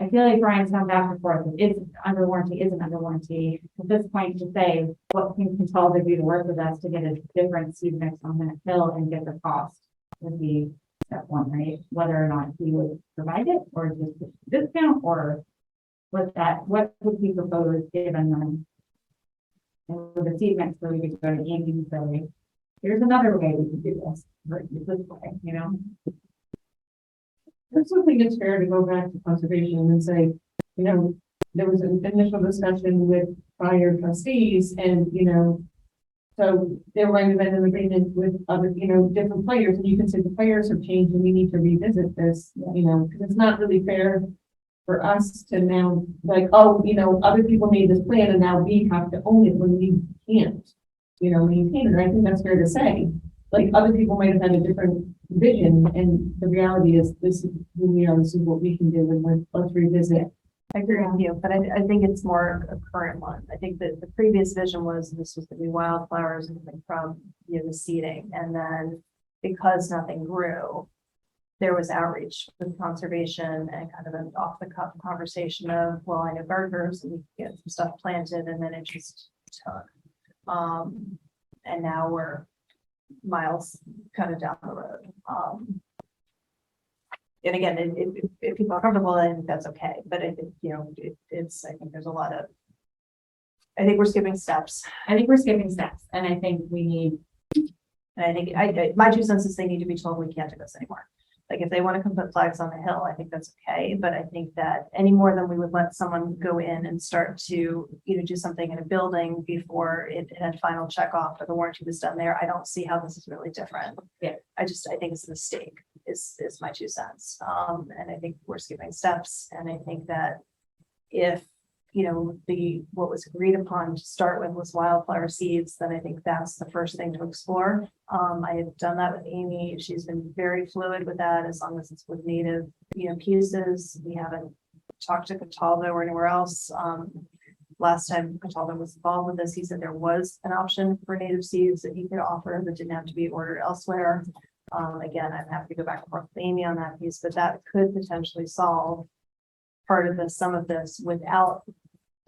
I feel like Brian's come back and forth. Is under warranty, isn't under warranty. At this point, to say what can Cataldo do to work with us to get a different seed mix on that hill and get the cost would be step one, right? Whether or not he would provide it or just discount or what would he propose given them? With the seed mix where we could go to Andy and say, here's another way we can do this, this way, you know? I also think it's fair to go back to conservation and say, you know, there was an initial discussion with prior trustees and, you know, so there might have been an agreement with other, you know, different players, and you can say the players have changed and we need to revisit this, you know, because it's not really fair for us to now, like, oh, you know, other people made this plan and now we have to own it when we can't, you know, maintain it. And I think that's fair to say. Like, other people might have had a different vision, and the reality is this is who we are, this is what we can do, and let's revisit. I agree with you, but I think it's more a current one. I think that the previous vision was this was gonna be wildflowers and from, you know, the seeding, and then because nothing grew, there was outreach with conservation and kind of an off the cuff conversation of, well, I know gardeners and we get some stuff planted, and then it just took. And now we're miles kind of down the road. And again, if people are comfortable, I think that's okay. But I think, you know, I think there's a lot of, I think we're skipping steps. I think we're skipping steps, and I think we need. And I think my 2 cents is they need to be told we can't do this anymore. Like, if they want to come put flags on the hill, I think that's okay. But I think that any more than we would let someone go in and start to, you know, do something in a building before it had final check off or the warranty was done there, I don't see how this is really different. Yeah. I think it's a mistake is my 2 cents. And I think we're skipping steps. And I think that if, you know, what was agreed upon to start with was wildflower seeds, then I think that's the first thing to explore. I have done that with Amy. She's been very fluid with that, as long as it's with native, you know, pieces. We haven't talked to Cataldo or anywhere else. Last time Cataldo was involved with this, he said there was an option for native seeds that he could offer that didn't have to be ordered elsewhere. Again, I'm happy to go back and forth with Amy on that piece, but that could potentially solve part of this, some of this, without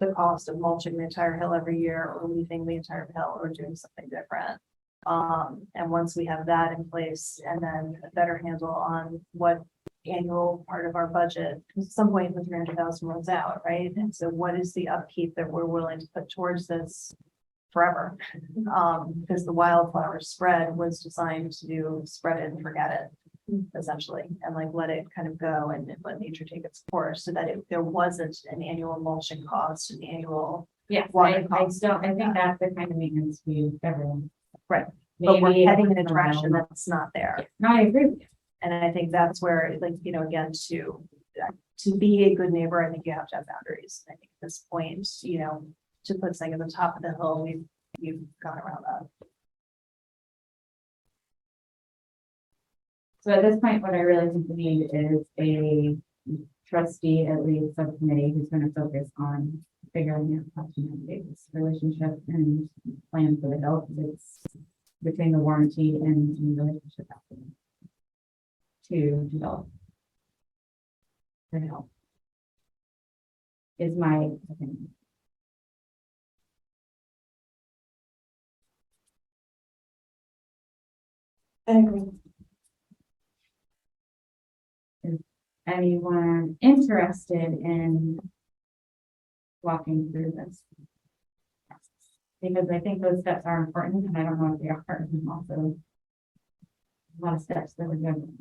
the cost of mulching the entire hill every year or leaving the entire hill or doing something different. And once we have that in place, and then a better handle on what annual part of our budget. At some point, the 300,000 runs out, right? And so what is the upkeep that we're willing to put towards this forever? Because the wildflower spread was designed to spread it and forget it, essentially, and like let it kind of go and let nature take its course, so that there wasn't an annual mulching cost, an annual. Yes, Water I costs. don't, I think that's the kind of maintenance we, everyone. Right. But we're Maybe heading in a once direction while. that's not there. No, I agree with you. And I think that's where, like, you know, again, to be a good neighbor, I think you have to have boundaries. I think at this point, you know, to put something at the top of the hill, we've gone around that. So at this point, what I really think we need is a trustee, at least subcommittee, who's gonna focus on figuring out how to navigate this relationship and plan for the health that's between the warranty and the relationship after that, to develop the health. Is my opinion. I agree. Anyone interested in walking through this? Because I think those steps are important, and I don't know if they are, and also a lot of steps that we're doing.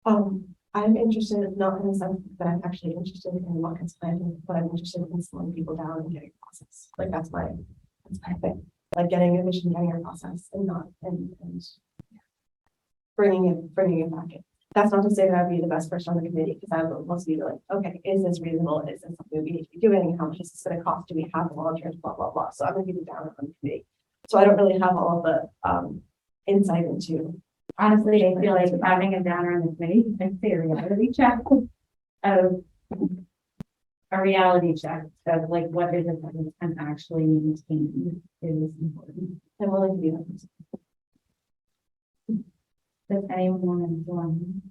I'm interested, not in the sense that I'm actually interested in what gets planted, but I'm interested in slowing people down and getting a process. Like that's my thing. Like getting a vision, getting a process, and not and bringing it back in. That's not to say that I'd be the best person on the committee, because I would mostly be like, okay, is this reasonable? Is this something we need to be doing? How much is this going to cost? Do we have the volunteers? Blah blah blah. So I'm going to be the downer on the committee. So I don't really have all of the insight into. Honestly, I feel like having a downer on the committee, I'd say a reality check of a reality check of like what is it that we can actually maintain is important. I'm willing to do that. Does anyone want to join?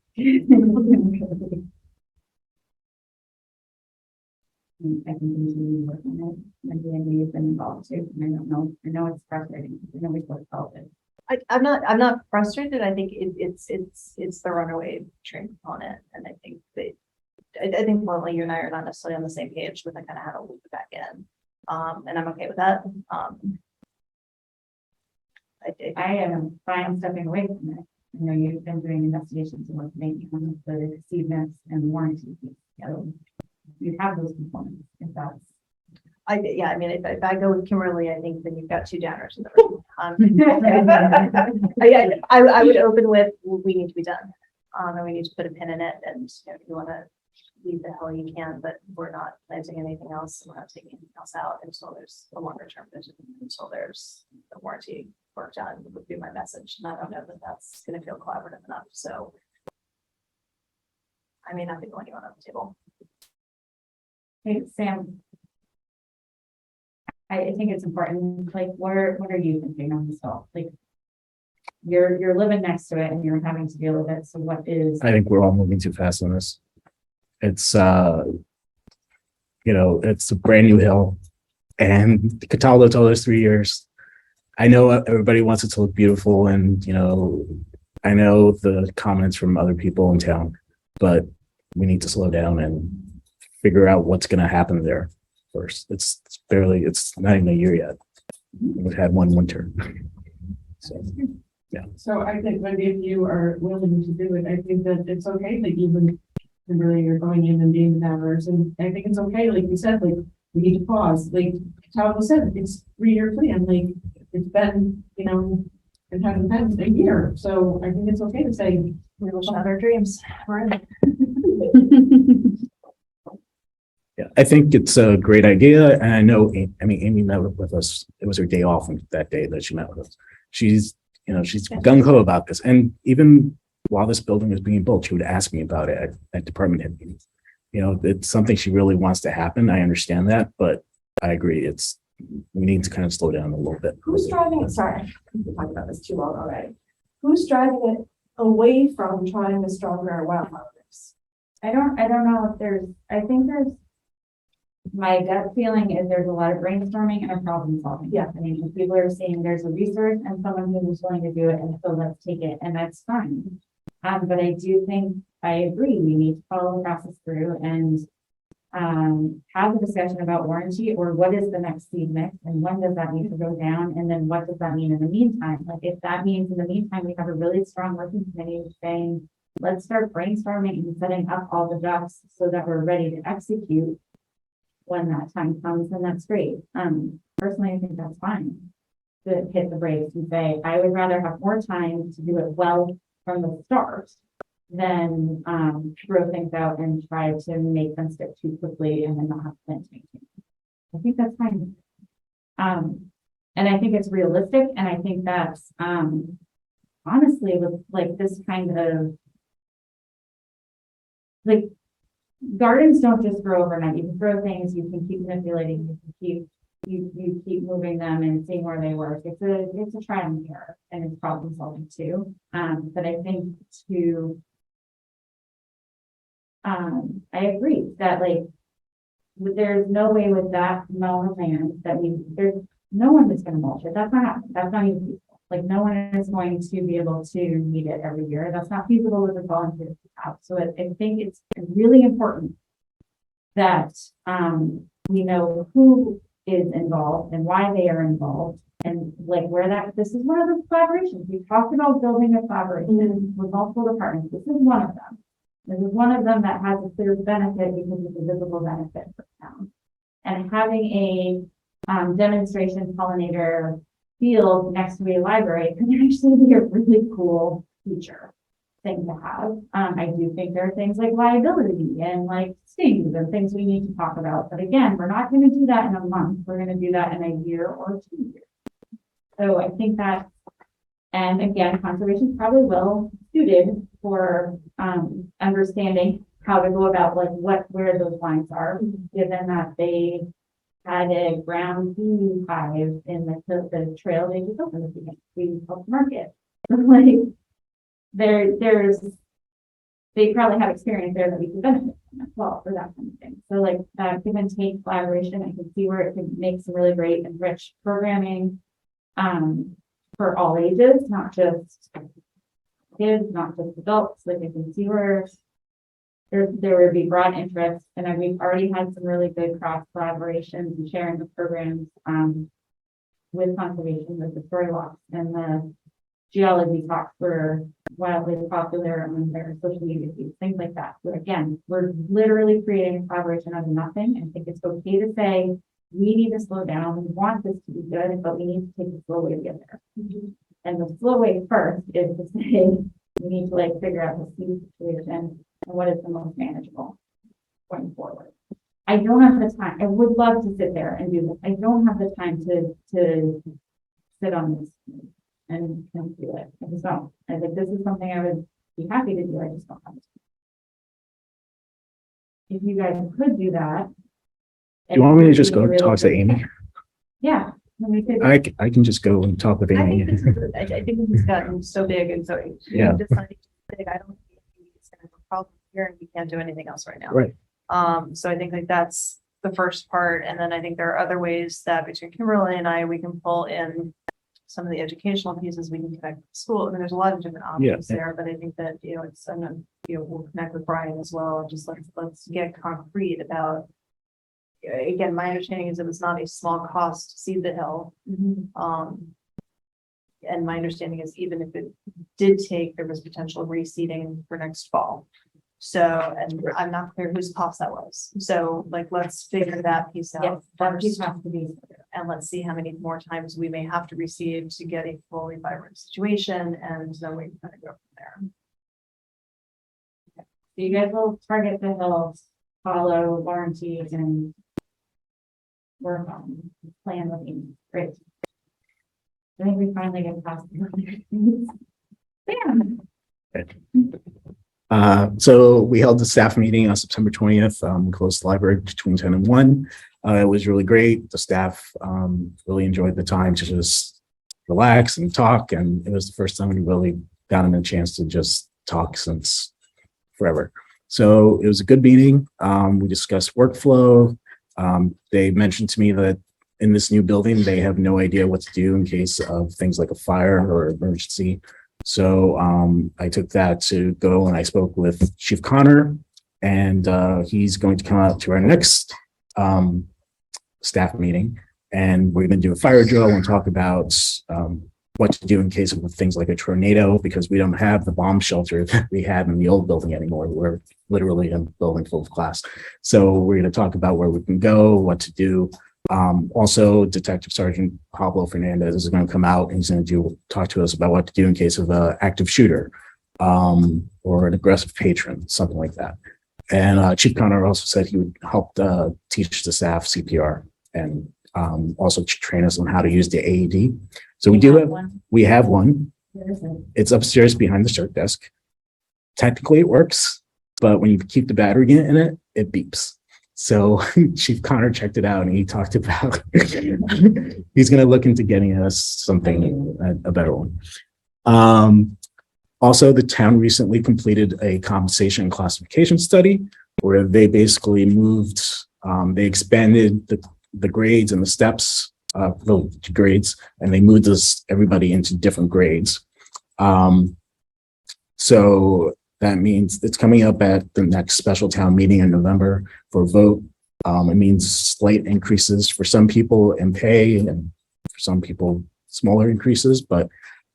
I can continue to work on it. Maybe I know you've been involved too. And I don't know. I know it's frustrating. I know we both felt it. I'm not frustrated. I think it's the runaway train component, and I think that I think bluntly, you and I are not necessarily on the same page with kind of how to loop it back in, and I'm okay with that. I am fine stepping away from it. I know you've been doing investigations and what's making the receivables and warranty. You have those components, if that's. Yeah, I mean, if I go with Kimberly, I think then you've got two downers in the room. I would open with, we need to be done. And we need to put a pin in it, and you know, if you want to leave the hell you can, but we're not planting anything else, and we're not taking anything else out until there's a longer term vision, until there's the warranty work done, would be my message. And I don't know that that's going to feel collaborative enough. So I may not be the only one on the table. Hey, Sam. I think it's important, like, what are you thinking on this all? Like, you're living next to it and you're having to deal with it, so what is? I think we're all moving too fast on this. It's it's a brand new hill, and Cataldo told us 3 years. I know everybody wants it to look beautiful, and I know the comments from other people in town, but we need to slow down and figure out what's going to happen there first. It's not even a year yet. We've had one winter. So, yeah. So I think maybe if you are willing to do it, I think that it's okay that even really you're going in and being the matters, and I think it's okay, like you said, like we need to pause. Like Talbot said, it's 3-year plan. Like it's been, it hasn't been a year. So I think it's okay to say We will shatter our dreams. We're in it. Yeah, I think it's a great idea. And I know, Amy met with us. It was her day off that day that she met with us. She's gung ho about this. And even while this building is being built, she would ask me about it at department head meetings. It's something she really wants to happen. I understand that, but I agree. We need to kind of slow down a little bit. Who's driving it? Sorry, we've talked about this too long already. Who's driving it away from trying to stronger wildfire? I don't know if I think there's my gut feeling is there's a lot of brainstorming and a problem solving. Yeah. I mean, people are saying there's a resource and someone who's willing to do it, and so let's take it, and that's fine. But I do think, I agree, we need to follow the process through and have a discussion about warranty, or what is the next seed mix, and when does that need to go down, and then what does that mean in the meantime? Like, if that means in the meantime, we have a really strong working committee saying, let's start brainstorming and setting up all the ducks so that we're ready to execute when that time comes, then that's great. Personally, I think that's fine to hit the brakes and say, I would rather have more time to do it well from the start than throw things out and try to make them stick too quickly and then not have plans to maintain. I think that's fine. And I think it's realistic, and I think that's honestly, with like this kind of like, gardens don't just grow overnight. You can grow things, you can keep manipulating, you can keep you keep moving them and seeing where they work. It's a trial and error, and it's problem solving too. But I think I agree that like there's no way with that amount of land that there's no one that's going to mulch it. That's not happening. That's not even feasible. Like, no one is going to be able to meet it every year. That's not feasible with a volunteer out. So I think it's really important that we know who is involved and why they are involved, and like where this is one of the collaborations. We talked about building a collaboration with multiple departments. This is one of them. This is one of them that has a clear benefit because it's a visible benefit for the town. And having a demonstration pollinator field next to a library could actually be a really cool feature thing to have. I do think there are things like liability and like stings and things we need to talk about. But again, we're not going to do that in a month. We're going to do that in a year or 2 years. So I think that, and again, conservation is probably well suited for understanding how to go about like where those lines are, given that they had a ground bee hive in the trail they just opened this weekend. We helped market. Like they probably have experience there that we can benefit from as well for that kind of thing. So like give and take collaboration, I can see where it can make some really great and rich programming for all ages, not just kids, not just adults. Like I can see where there would be broad interest, and we've already had some really good cross collaborations and sharing of programs with conservation, with the story walks and the geology talks were wildly popular on their social media feeds, things like that. So again, we're literally creating a collaboration out of nothing. I think it's okay to say we need to slow down. We want this to be good, but we need to take the slow way to get there. And the slow way first is to say we need to like figure out the seed situation and what is the most manageable going forward. I don't have the time. I would love to sit there and do this. I don't have the time to sit on this and do it. I just don't. I think this is something I would be happy to do. I just don't have it. If you guys could do that. Do you want me to just go talk to Amy? Yeah. We could, I can just go and talk with I Amy. think this is, I think this has gotten so big and so Yeah. decided big. I don't think it's gonna have a problem here, and we can't do anything else right now. Right. So I think like that's the first part, and then I think there are other ways that between Kimberly and I, we can pull in some of the educational pieces. We can connect with school. I mean, there's a lot of different options there, but I think that it's and then we'll connect with Brian as well, and just let's get concrete about. Again, my understanding is it was not a small cost to seed the hill. And my understanding is even if it did take, there was potential reseeding for next fall. So, and I'm not clear whose cost that was. So like, let's figure that piece out yes, that piece first. has to be. And let's see how many more times we may have to reseed to get a fully vibrant situation. And then we can kind of go from there. So you guys will target the hills, follow warranties, and work on plan with you. Great. I think we finally get past the Bam. So we held the staff meeting on September 20th. We closed the library between 10 and 1. It was really great. The staff really enjoyed the time to just relax and talk. And it was the first time we really gotten a chance to just talk since forever. So it was a good meeting. We discussed workflow, They mentioned to me that in this new building, they have no idea what to do in case of things like a fire or emergency. So I took that to go and I spoke with Chief Connor, and he's going to come out to our next staff meeting, and we're going to do a fire drill and talk about what to do in case of things like a tornado, because we don't have the bomb shelter that we had in the old building anymore. We're literally in a building full of glass. So we're going to talk about where we can go, what to do. Also, Detective Sergeant Pablo Fernandez is going to come out and he's going to talk to us about what to do in case of an active shooter or an aggressive patron, something like that. And Chief Connor also said he would help teach the staff CPR and also train us on how to use the AED. So we have one. It's upstairs behind the cert desk. Technically it works, but when you keep the battery in it, it beeps. So Chief Connor checked it out and he talked about he's going to look into getting us something, a better one. Also, the town recently completed a compensation and classification study where they basically moved, they expanded the grades and the steps, the grades, and they moved everybody into different grades. So that means it's coming up at the next special town meeting in November for a vote. It means slight increases for some people in pay and for some people smaller increases. But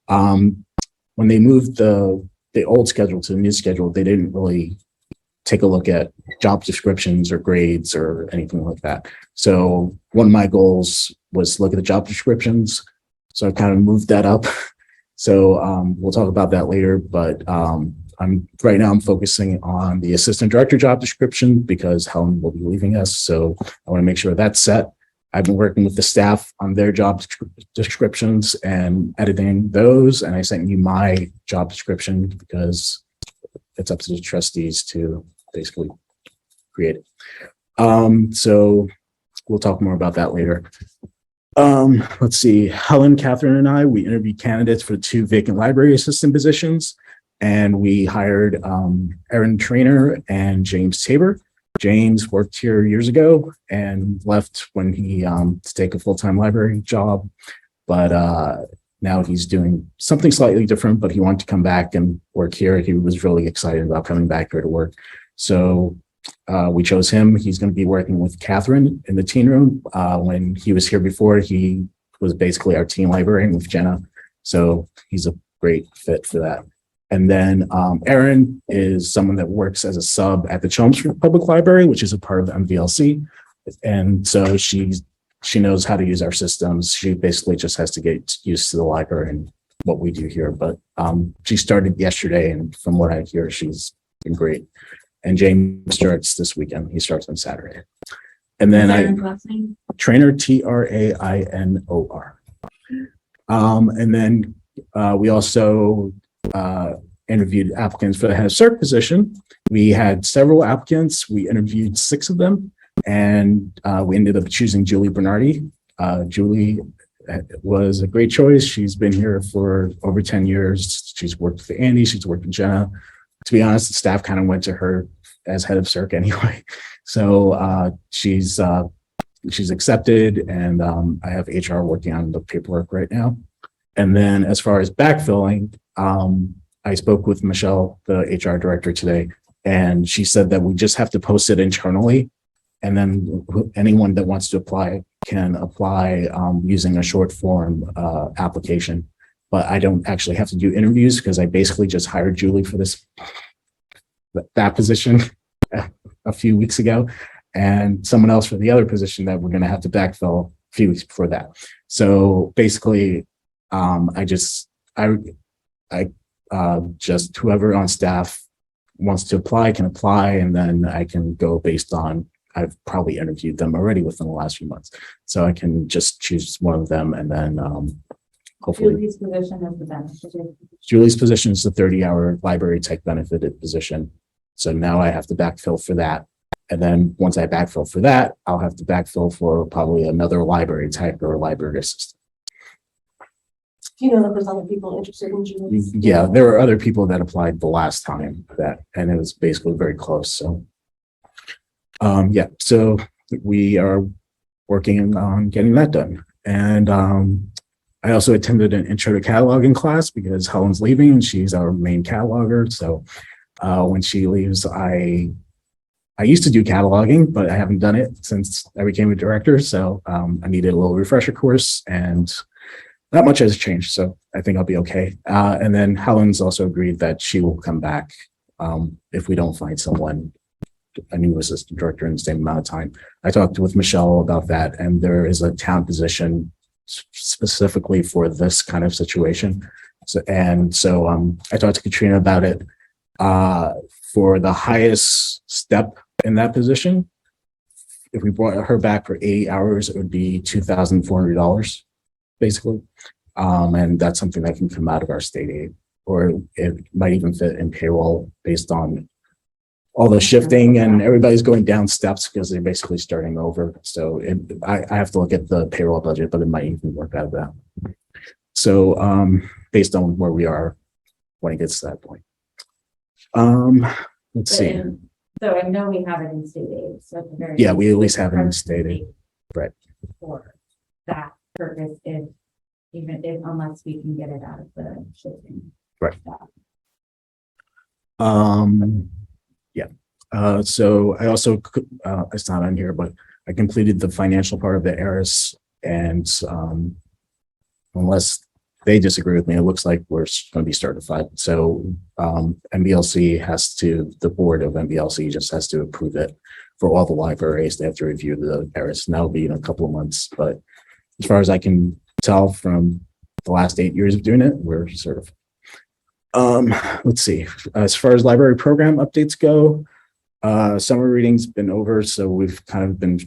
when they moved the old schedule to the new schedule, they didn't really take a look at job descriptions or grades or anything like that. So one of my goals was to look at the job descriptions. So I kind of moved that up. So we'll talk about that later, but right now I'm focusing on the assistant director job description because Helen will be leaving us. So I want to make sure that's set. I've been working with the staff on their job descriptions and editing those. And I sent you my job description because it's up to the trustees to basically create it. So we'll talk more about that later. Let's see, Helen, Catherine, and we interviewed candidates for 2 vacant library assistant positions, and we hired Erin Trainer and James Tabor. James worked here years ago and left when he to take a full-time library job, but now he's doing something slightly different, but he wanted to come back and work here. He was really excited about coming back here to work. So we chose him. He's going to be working with Catherine in the teen room. When he was here before, he was basically our teen librarian with Jenna. So he's a great fit for that. And then Erin is someone that works as a sub at the Chelmsford Public Library, which is a part of the MVLC. And so she knows how to use our systems. She basically just has to get used to the library and what we do here. But she started yesterday, and from what I hear, she's been great. And James starts this weekend. He starts on Saturday. And then Trainer, Trainor. And then we also interviewed applicants for the head of cert position. We had several applicants. We interviewed 6 of them, and we ended up choosing Julie Bernardi. Julie was a great choice. She's been here for over 10 years. She's worked with Andy. She's worked with Jenna. To be honest, the staff kind of went to her as head of cert anyway. So she's accepted, and I have HR working on the paperwork right now. And then as far as backfilling, I spoke with Michelle, the HR director today, and she said that we just have to post it internally. And then anyone that wants to apply can apply using a short form application. But I don't actually have to do interviews because I basically just hired Julie for that position a few weeks ago, and someone else for the other position that we're going to have to backfill a few weeks before that. So basically, just whoever on staff wants to apply can apply, and then I can go based on, I've probably interviewed them already within the last few months. So I can just choose one of them, and then hopefully. Julie's position is the benefit. Julie's position is the 30-hour library tech benefited position. So now I have to backfill for that. And then once I backfill for that, I'll have to backfill for probably another library tech or a library assistant. Do you know that there's other people interested in Julie's? Yeah, there were other people that applied the last time and it was basically very close. So yeah, so we are working on getting that done. And I also attended an intro to cataloging class because Helen's leaving and she's our main cataloger. So when she leaves, I used to do cataloging, but I haven't done it since I became a director. So I needed a little refresher course, and not much has changed. So I think I'll be okay. And then Helen's also agreed that she will come back if we don't find someone, a new assistant director in the same amount of time. I talked with Michelle about that, and there is a town position specifically for this kind of situation. So I talked to Katrina about it. For the highest step in that position, if we brought her back for 80 hours, it would be $2,400 basically. And that's something that can come out of our state aid, or it might even fit in payroll based on all the shifting, and everybody's going down steps because they're basically starting over. So I have to look at the payroll budget, but it might even work out of that. So based on where we are when it gets to that point. Let's see. So I know we have it in state aid, so at the very. Yeah, we least at least have it in it's state aid. Right. For that purpose, unless we can get it out of the shipping. Right. Yeah. So I also, it's not on here, but I completed the financial part of the ERIS, and unless they disagree with me, it looks like we're going to be certified. So MBLC has to, the board of MBLC just has to approve it for all the libraries. They have to review the ERIS, and that'll be in a couple of months. But as far as I can tell from the last 8 years of doing it, we're certified. Let's see. As far as library program updates go, summer reading's been over, so we've kind of been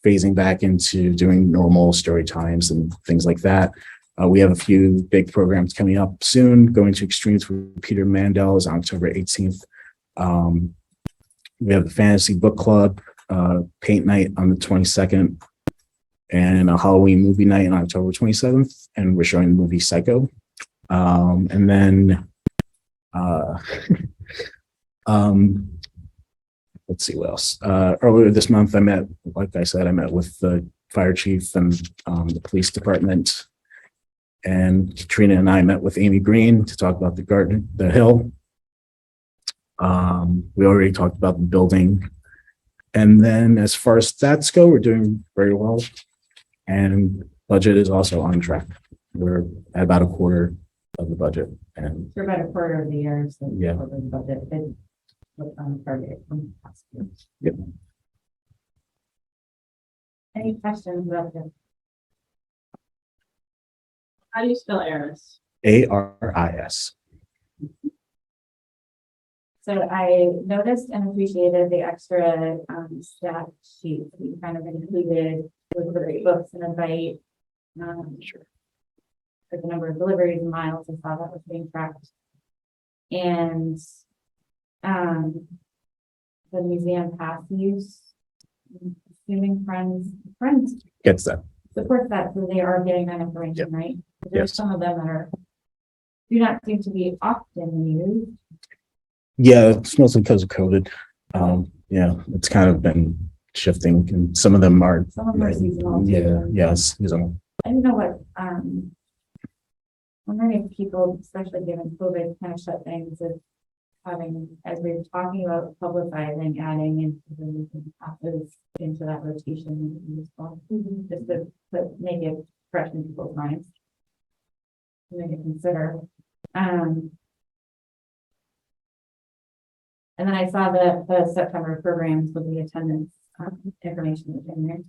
phasing back into doing normal story times and things like that. We have a few big programs coming up soon. Going to Extremes with Peter Mandel is on October 18th. We have the Fantasy Book Club, Paint Night on the 22nd, and a Halloween movie night on October 27th. And we're showing the movie Psycho. And then, let's see what else. Earlier this month, like I said, I met with the fire chief and the police department. And Katrina and I met with Amy Green to talk about the hill. We already talked about the building. And then as far as stats go, we're doing very well. And budget is also on track. We're at about a quarter of the budget. And For about a quarter of the year, so Yeah. over the budget, it was on target from past years. Yep. Any questions about this? How do you spell Eris? ARIS. So I noticed and appreciated the extra stat sheet that you kind of included with the great books and invite. Sure. For the number of deliveries and miles, I saw that was being tracked. And the museum pass use, assuming friends Gets that. support that, so they are getting that information, right? There's Yes. some of them that do not seem to be often used. Yeah, it's mostly because of COVID. Yeah, it's kind of been shifting, and some of them are. Some of them are seasonal. too. Yeah, yes, seasonal. I don't know what, wondering if people, especially given COVID, kind of shut things, if having, as we were talking about publicizing, adding into the classes into that rotation would be useful. Just to make it fresh in people's minds. To make it consider. And then I saw the September programs with the attendance information within there,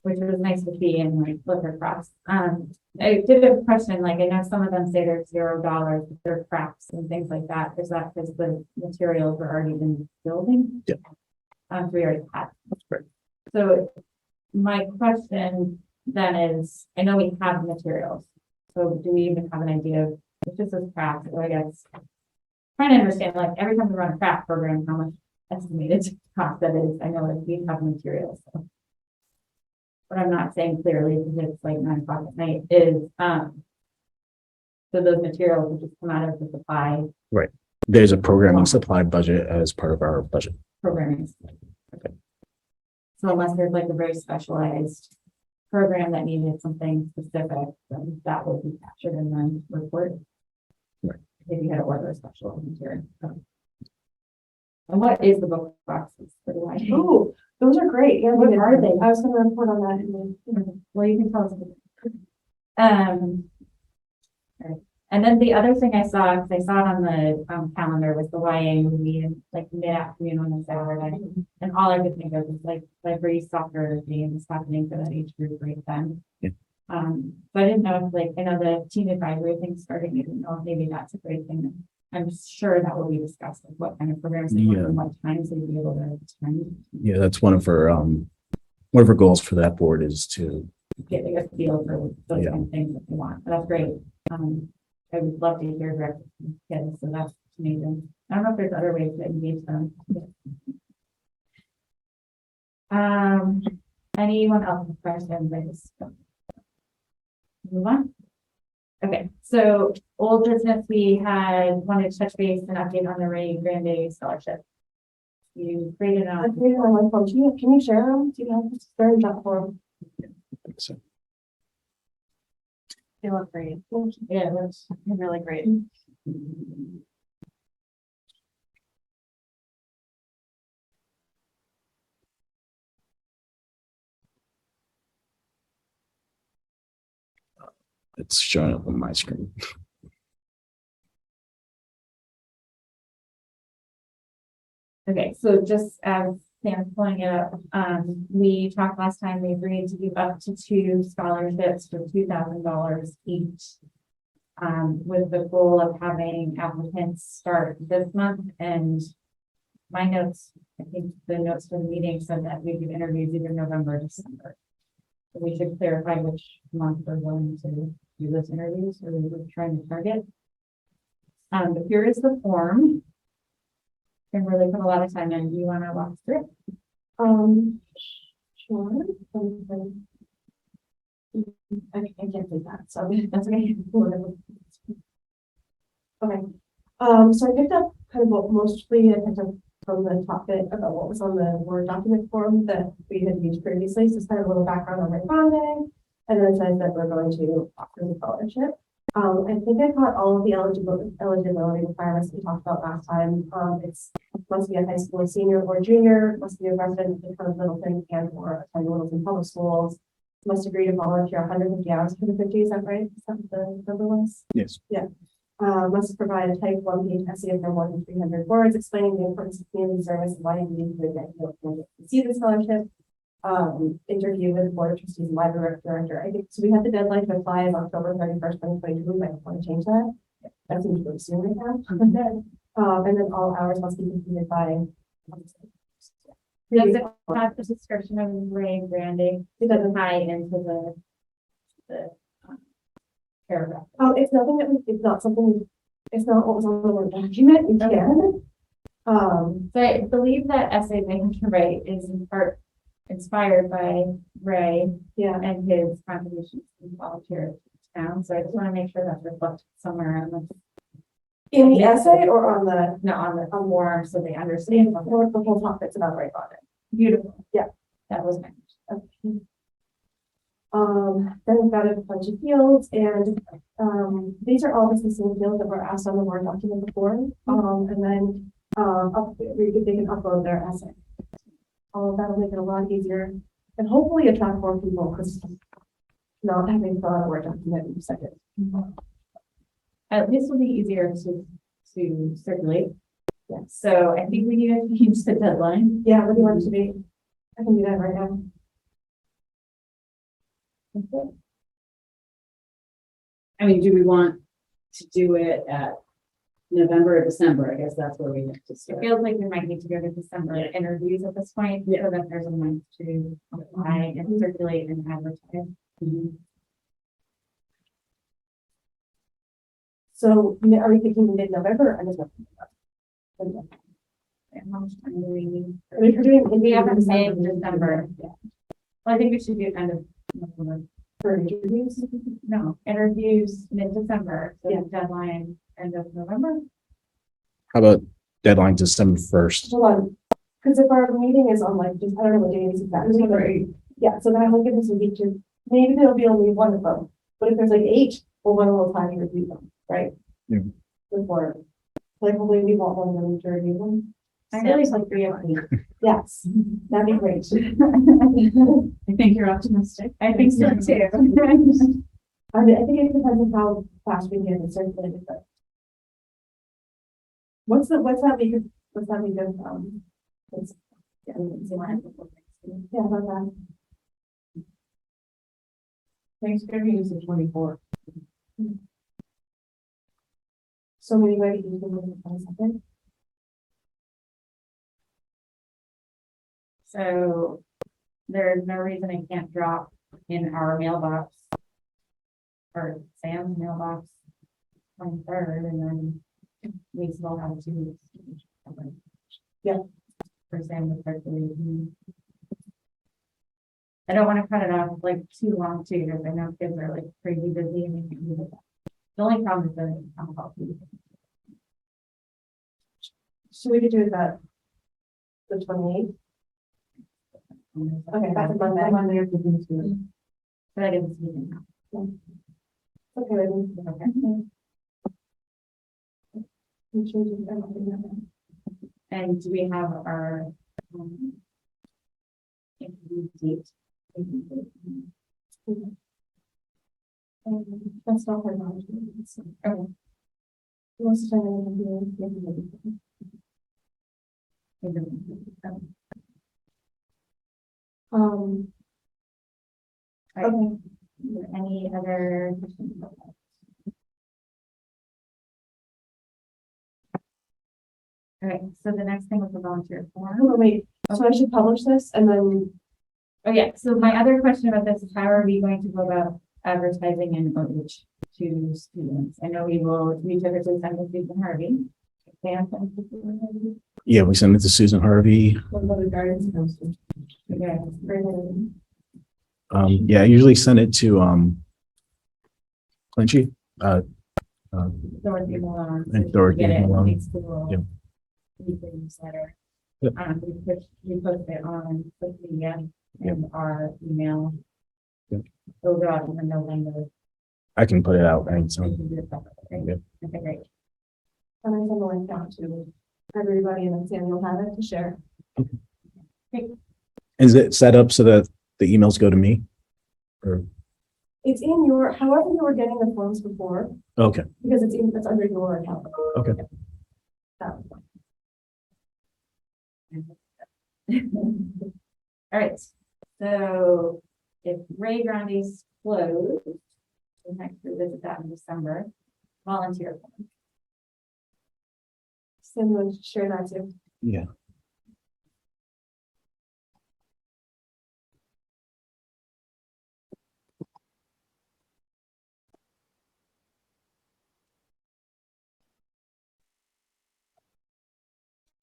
which was nice to see and like look across. I did have a question, like I know some of them say they're $0, but they're crafts and things like that. Is that because the materials were already in the building? Yeah. We already had. That's great. So my question then is, I know we have materials. So do we even have an idea of if this is craft, or I guess trying to understand, like every time we run a craft program, how much estimated cost that is. I know that we have materials. So. What I'm not saying clearly, because it's like 9 o'clock at night, is so those materials will just come out of the supply There's a programming supply budget as part of our budget. programming. So unless there's like a very specialized program that needed something specific, then that would be captured in the report. Right. If you had to order a special material. And what is the book boxes for the YA? Oh, those are great. Yeah, What are they? I was gonna report on that. in the- Well, you can tell us. Right. And then the other thing I saw, because I saw it on the calendar, was the YA movie in like mid-afternoon on a Saturday. And all I could think of was like library soccer games happening for that age group right then. Yeah. So I didn't know if like, I know the teen advisory thing's starting, I didn't know if maybe that's a great thing. I'm sure that will be discussed, like what kind of programs they want Yeah. and what times they'd be able to attend. Yeah, that's one of our goals for that board is to, Get a good feel for those Yeah. kind of things that they want. That's great. I would love to hear directly from kids, so that's amazing. I don't know if there's other ways to engage them. Anyone else with questions? I just move on. Okay, so old business, we had wanted to touch base and update on the Grande Scholarship. You created I on. created on my phone. Can you share them? Do you know? It's very in form. so, They look great. Yeah, that's They're really great. it's showing up on my screen. okay. So just as Sam's pulling it up, we talked last time, we agreed to give up to 2 scholarships for $2,000 each. With the goal of having applicants start this month, and my notes, I think the notes for the meeting said that we do interviews either November or December. So we should clarify which month we're going to do those interviews, or we're trying to target. But here is the form. Can really put a lot of time in. Do you want to walk through it? Sure. I can't do that, so That's okay. okay. So I picked up kind of what mostly I picked up from the top bit about what was on the Word document form that we had used previously. So it's kind of a little background on Grande, and then it says that we're going to offer the scholarship. I think I caught all of the eligibility requirements we talked about last time. It's must be a high school senior or junior, must be a resident of the town of Littleton and or attend Littleton Public Schools. Must agree to volunteer 150 hours for the 50, is that right? Is that the number was? Yes. Yeah. Must provide a type 1-page essay of no more than 300 words explaining the importance of community service and why you need to receive the scholarship. Interview with the Board of Trustees and Library Director. I think so. We had the deadline to apply of October 31st, 2022. I want to change that. That seems really soon right now. And then all hours must be completed by. Does it have the description of Grande? It doesn't tie into the paragraph. It's nothing that it's not something. It's not what was on the Word document. You can. So I believe that essay they have to write is in part inspired by Ray Yeah. and his contributions to volunteer town. So I just want to make sure that's reflected somewhere on In the essay or on the the form, so they understand. what the whole topic's about right on it. Beautiful. Yeah. That was my. Okay. Then we've got a bunch of fields, and these are all the same fields that were asked on the Word document before. And then they can upload their essay. All of that will make it a lot easier and hopefully attract more people because not having to fill out a Word document in a second. At least will be easier to circulate. Yeah. So I think we need to change the deadline. Yeah, what do you want it to be? I can do that right now. I mean, do we want to do it at November or December? I guess that's where we have to It start. feels like we might need to go to December interviews at this point, so that there's a month to apply and circulate and advertise. So are we thinking mid-November or December? And how much time do we need? I mean, if we're doing. We haven't said December. Well, I think we should do kind of November. For interviews. No, interviews mid-December, so Yeah. deadline end of November. How about deadline December 1st? Hold on. Because if our meeting is on like, just, I don't know what day it is exactly, but yeah, so then I will give this a week to, maybe there'll be only one of them. But if there's like 8, we'll want a little time to review them, right? Yeah. Before, like, hopefully we want one of them to review them. I really like 3 of them. Yes, that'd be great. I think you're optimistic. I think so too. I mean, I think it depends on how fast we get it circulated, but. What's that week of, it's, yeah, about that. Thanksgiving is the 24th. So many ready to do the 22nd. So there's no reason it can't drop in our mailbox. Or Sam's mailbox 23rd, and then we still have 2 weeks. Yeah. For Sam to start the reading. I don't want to cut it off like too long too, because I know kids are like crazy busy and they can't do that. The only problem is the alcohol piece. So we could do that the 28th. Okay, that's a Monday. Monday or Tuesday. But I didn't see it now. Okay, then. Okay. I'm sure you can do that. And do we have our interview date? That's not her knowledge. Okay. Most of the time, Okay. Any other questions about that? Okay, so the next thing was the volunteer form. oh, wait, so I should publish this and then, Oh, yeah, so my other question about this is how are we going to go about advertising and outreach to students? I know we typically send it to Susan Harvey. Dan sends it to Susan Harvey. Yeah, we send it to Susan Harvey. What about the guidance counselor? Okay, Yeah, I usually send it to, Clincy. Dorothy Malone. And Dorothy Get it, Malone. links to the Yep. weekly newsletter. Yep. We post it on social media Yep. and our email. Yep. Those are out in the November. I can put it out We anytime. can do it separately, right? Yep. Okay, great. and I send the link out to everybody and then Sam will have it to share. Is it set up so that the emails go to me? Or, It's in your, however you were getting the forms before, okay, because it's under your account. okay. That- All right, so if Ray Grande's closed, we'll next revisit that in December. Volunteer form. Sam will share that too. Yeah.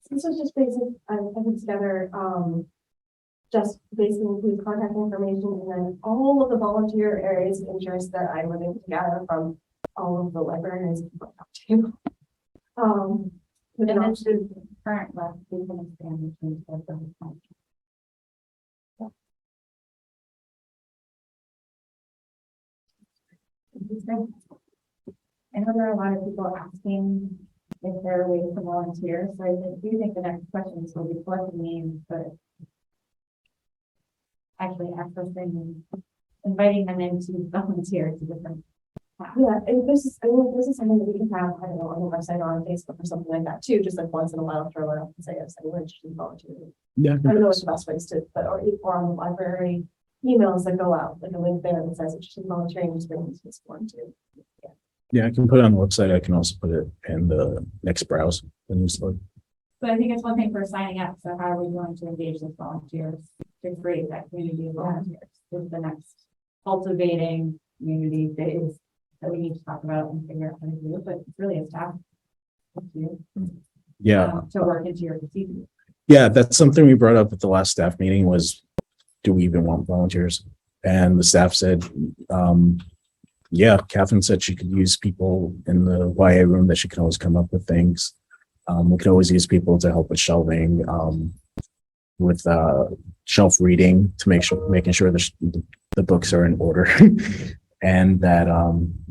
This was just basic, I put together, just basically include contact information and then all of the volunteer areas of interest that I was able to gather from all of the librarians. To. With And an then option, to current left, we can expand the change of the contract. I know there are a lot of people asking if there are ways to volunteer, so I do think the next questions will be collecting names, but actually accessing, inviting them in to volunteer to different. yeah, and this is, I mean, this is something that we can have, I don't know, on the website or on Facebook or something like that too, just like once in a while, throw it up and say, yes, anyone interested in volunteering. Yeah. I don't know what's the best ways to, but, or on the library emails that go out, like a link there that says interested in volunteering, just bring this to this form too. Yeah, I can put it on the website. I can also put it in the next browse, the newsletter. But I think it's one thing for signing up, so how are we going to engage with volunteers to create that community of volunteers? Is the next cultivating community phase that we need to talk about and figure out how to do, but it's really a staff issue, Yeah. to work into your procedure. Yeah, that's something we brought up at the last staff meeting was, do we even want volunteers? And the staff said, yeah, Catherine said she could use people in the YA room, that she can always come up with things. We could always use people to help with shelving. with shelf reading to making sure the books are in order and that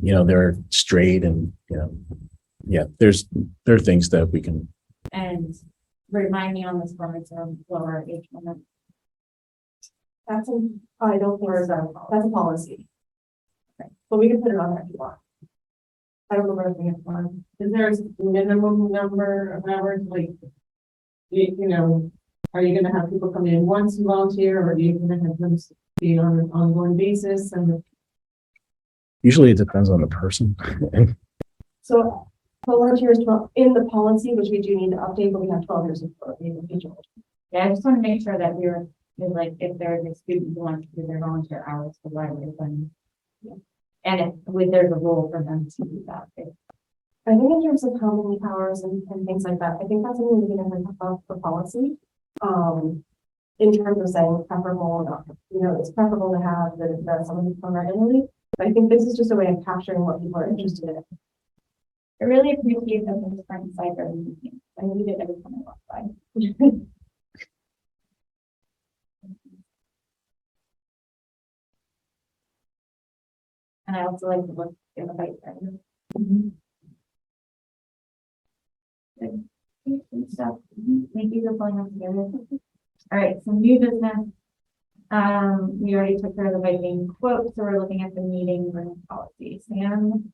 you know, they're straight and, you know, yeah, there are things that we can. And remind me on this form, it's a lower age limit. That's I don't think that's a policy. Okay. But we can put it on there if you want. I don't remember if we have one. Is there a minimum number of hours, like, you know, are you gonna have people come in once and volunteer, or are you gonna have them be on an ongoing basis? And Usually it depends on the person. So volunteers 12 in the policy, which we do need to update, but we have 12 years of individual. Yeah, I just want to make sure that we're like, if there's a student who wants to do their volunteer hours for library, then. Yeah. And there's a role for them to do that. I think in terms of how many hours and things like that, I think that's something we can have to talk about for policy. In terms of saying preferable or not, you know, it's preferable to have that someone come regularly. But I think this is just a way of capturing what people are interested in. I really appreciate that this front side are meeting. I need it every time I walk by. And I also like to look in the bike. Good stuff. Thank you for pulling us together. All right, so new business. We already took care of the biking quote, so we're looking at the meeting room policy. Sam,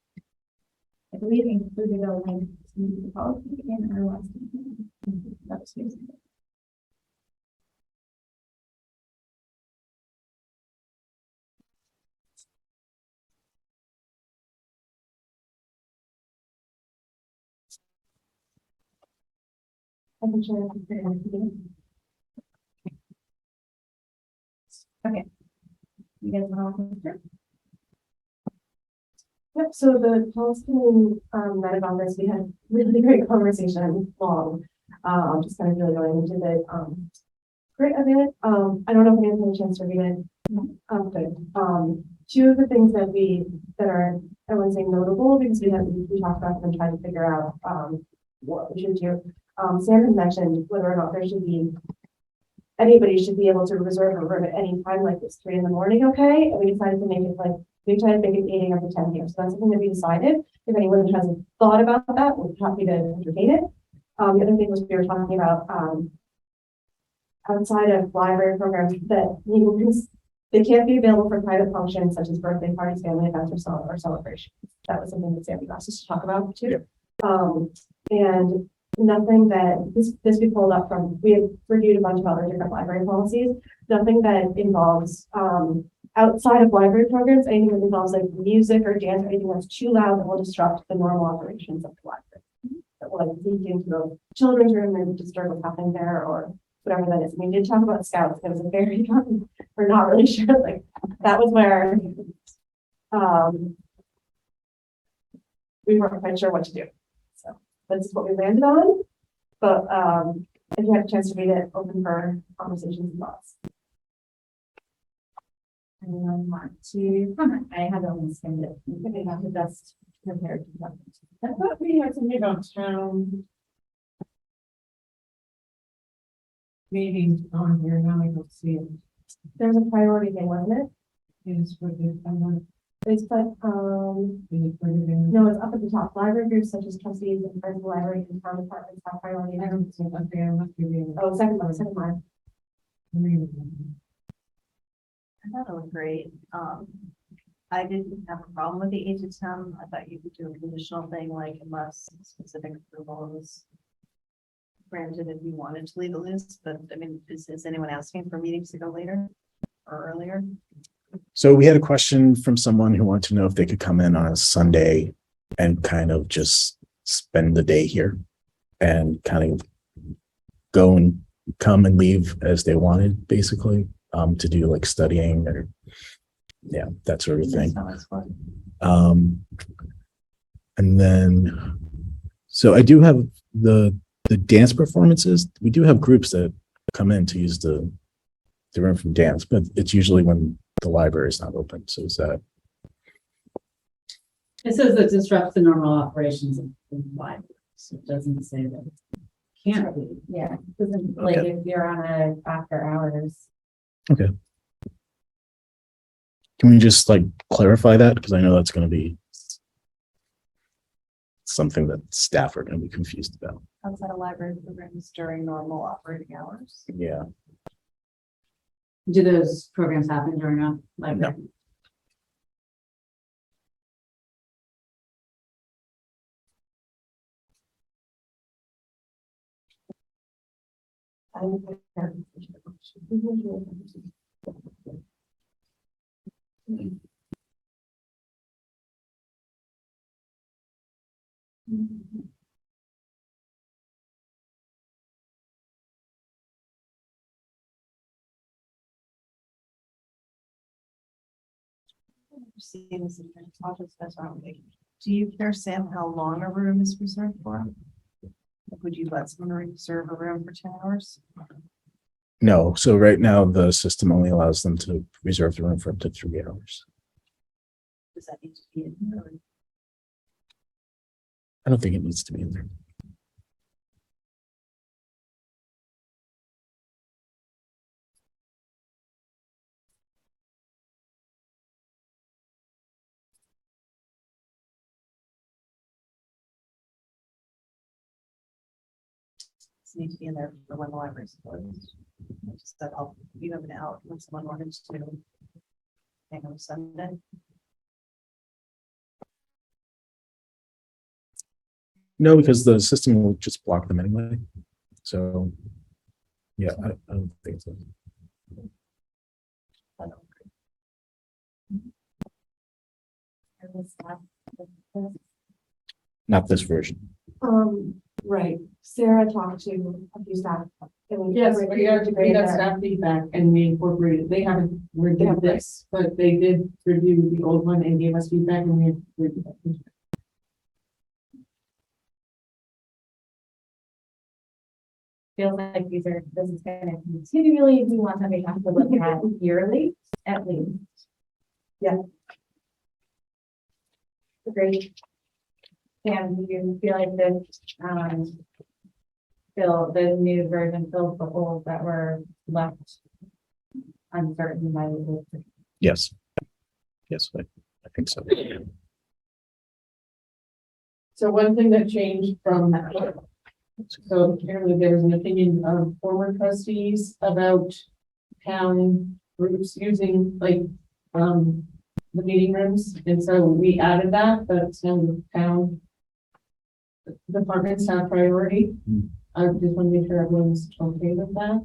I believe included a link to the policy in our last meeting. That's good. I can share it. Okay. You guys want to start? Yep, so the policy met about this, we had really great conversation, long, just kind of really going into the grit of it. I don't know if you had a chance to read it. Good. Two of the things that are, I wouldn't say notable, because we talked about them and tried to figure out what we should do. Sam had mentioned whether or not there should be anybody should be able to reserve a room at any time, like it's 3 a.m, okay? And we decided to make it like, we tried to make it 8 a.m. to 10 p.m. So that's something that we decided. If anyone hasn't thought about that, we're happy to entertain it. The other thing was we were talking about outside of library programs that they can't be available for private functions such as birthday parties, family events, or celebrations. That was something that Sandy asked us to talk about too. Yep. And nothing that this we pulled up from, we have reviewed a bunch of other different library policies, nothing that involves outside of library programs, anything that involves like music or dance, or anything that's too loud that will disrupt the normal operations of the library. That will like leak into the children's room and disturb what's happening there or whatever that is. We did talk about scouts. It was a very we're not really sure. Like that was where we weren't quite sure what to do. So this is what we landed on. But if you had a chance to read it, open for conversations and thoughts. Anyone want to comment? I had only skimmed it. I think I got the best prepared to talk. I thought we had some about town meetings on here, now I don't see it. There's a priority thing, wasn't it? Is for the, It's but is it for the, no, it's up at the top. Library groups such as trustees and friends of the library and town departments have priority. I don't see, okay, I must be reading. Oh, second line. I thought it was great. I didn't have a problem with the 8 to 10. I thought you could do a conditional thing, like unless specific approval was granted if you wanted to leave it loose, but I mean, is anyone asking for meetings to go later or earlier? So we had a question from someone who wanted to know if they could come in on a Sunday and kind of just spend the day here and kind of go and come and leave as they wanted, basically, to do like studying or yeah, that sort of thing. And then, so I do have the dance performances. We do have groups that come in to use the room from dance, but it's usually when the library is not open. So is that? It says it disrupts the normal operations of the library. So it doesn't say that it can't be. Yeah, doesn't, like, Okay. if you're on a after hours. Can we just like clarify that? Because I know that's going to be something that staff are going to be confused about. Outside of library programs during normal operating hours. Yeah. Do those programs happen during a library? Seeing this in the office, that's what I'm thinking. Do you care, Sam, how long a room is reserved for? Like, would you let someone reserve a room for 10 hours? No. So right now the system only allows them to reserve the room for up to 3 hours. Does that need to be in there? I don't think it needs to be in there. Does it need to be in there for when the library is closed? Just that I'll be moving out when someone wanted to hang on Sunday. No, because the system will just block them anyway. So yeah, I don't think so. I don't Not this version. Right, Sarah talked to a few staff. and Yes, we got integrated that. staff feedback and we incorporated, they haven't reviewed this, but they did review the old one and gave us feedback and we reviewed it. Feels like this is gonna continually be one that we have to look at yearly, at least. Yeah. Great. And you feel like this, the new version fills the holes that were left uncertain by the. Yes. Yes, I think so. So one thing that changed from, so apparently there was an opinion of former trustees about town groups using like, the meeting rooms, and so we added that, that's now the town department's top priority. I just want to make sure everyone's okay with that.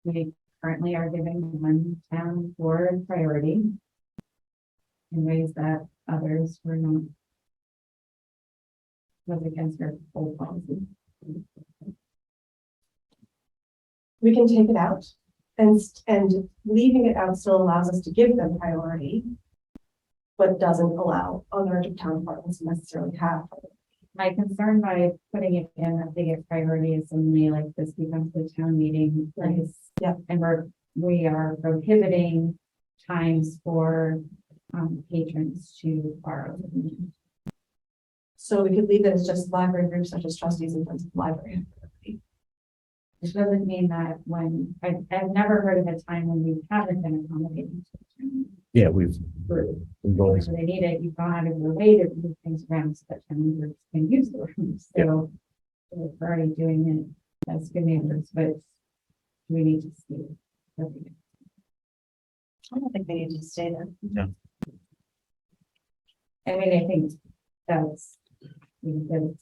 We currently are giving one town board priority in ways that others were not. Was against our old policy. We can take it out and leaving it out still allows us to give them priority. But doesn't allow other town departments to necessarily have. My concern by putting it in that they get priority is suddenly like this becomes the town meeting place. Yeah. And we are prohibiting times for patrons to borrow. So we could leave it as just library groups such as trustees and friends of the library. Which doesn't mean that when, I've never heard of a time when we haven't been accommodating. Yeah, we've always, Whenever they need it, you've gone out of your way to move things around so that town groups can use the rooms. So we're already doing it as good neighbors, but we need to see. I don't think they need to stay there. I mean, I think that's good.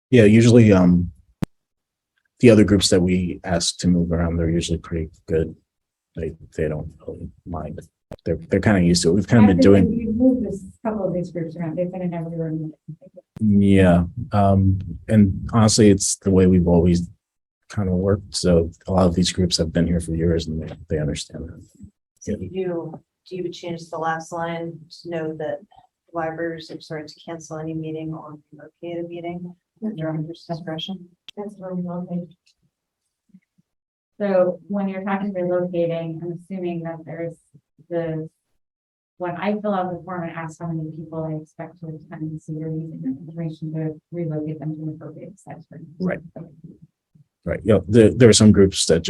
yeah, usually, the other groups that we ask to move around, they're usually pretty good. They don't really mind. They're kind of used to it. We've kind of been doing, You've moved this couple of these groups around. They've been in every room. yeah. And honestly, it's the way we've always kind of worked. So a lot of these groups have been here for years and they understand that. So do you change the last line to know that libraries are starting to cancel any meeting or relocate a meeting during their discretion? That's where we locate. So when you're talking relocating, I'm assuming that there's the when I fill out the form and ask how many people I expect to attend and see your using the information to relocate them to an appropriate size. Right. Right, yeah, there are some groups that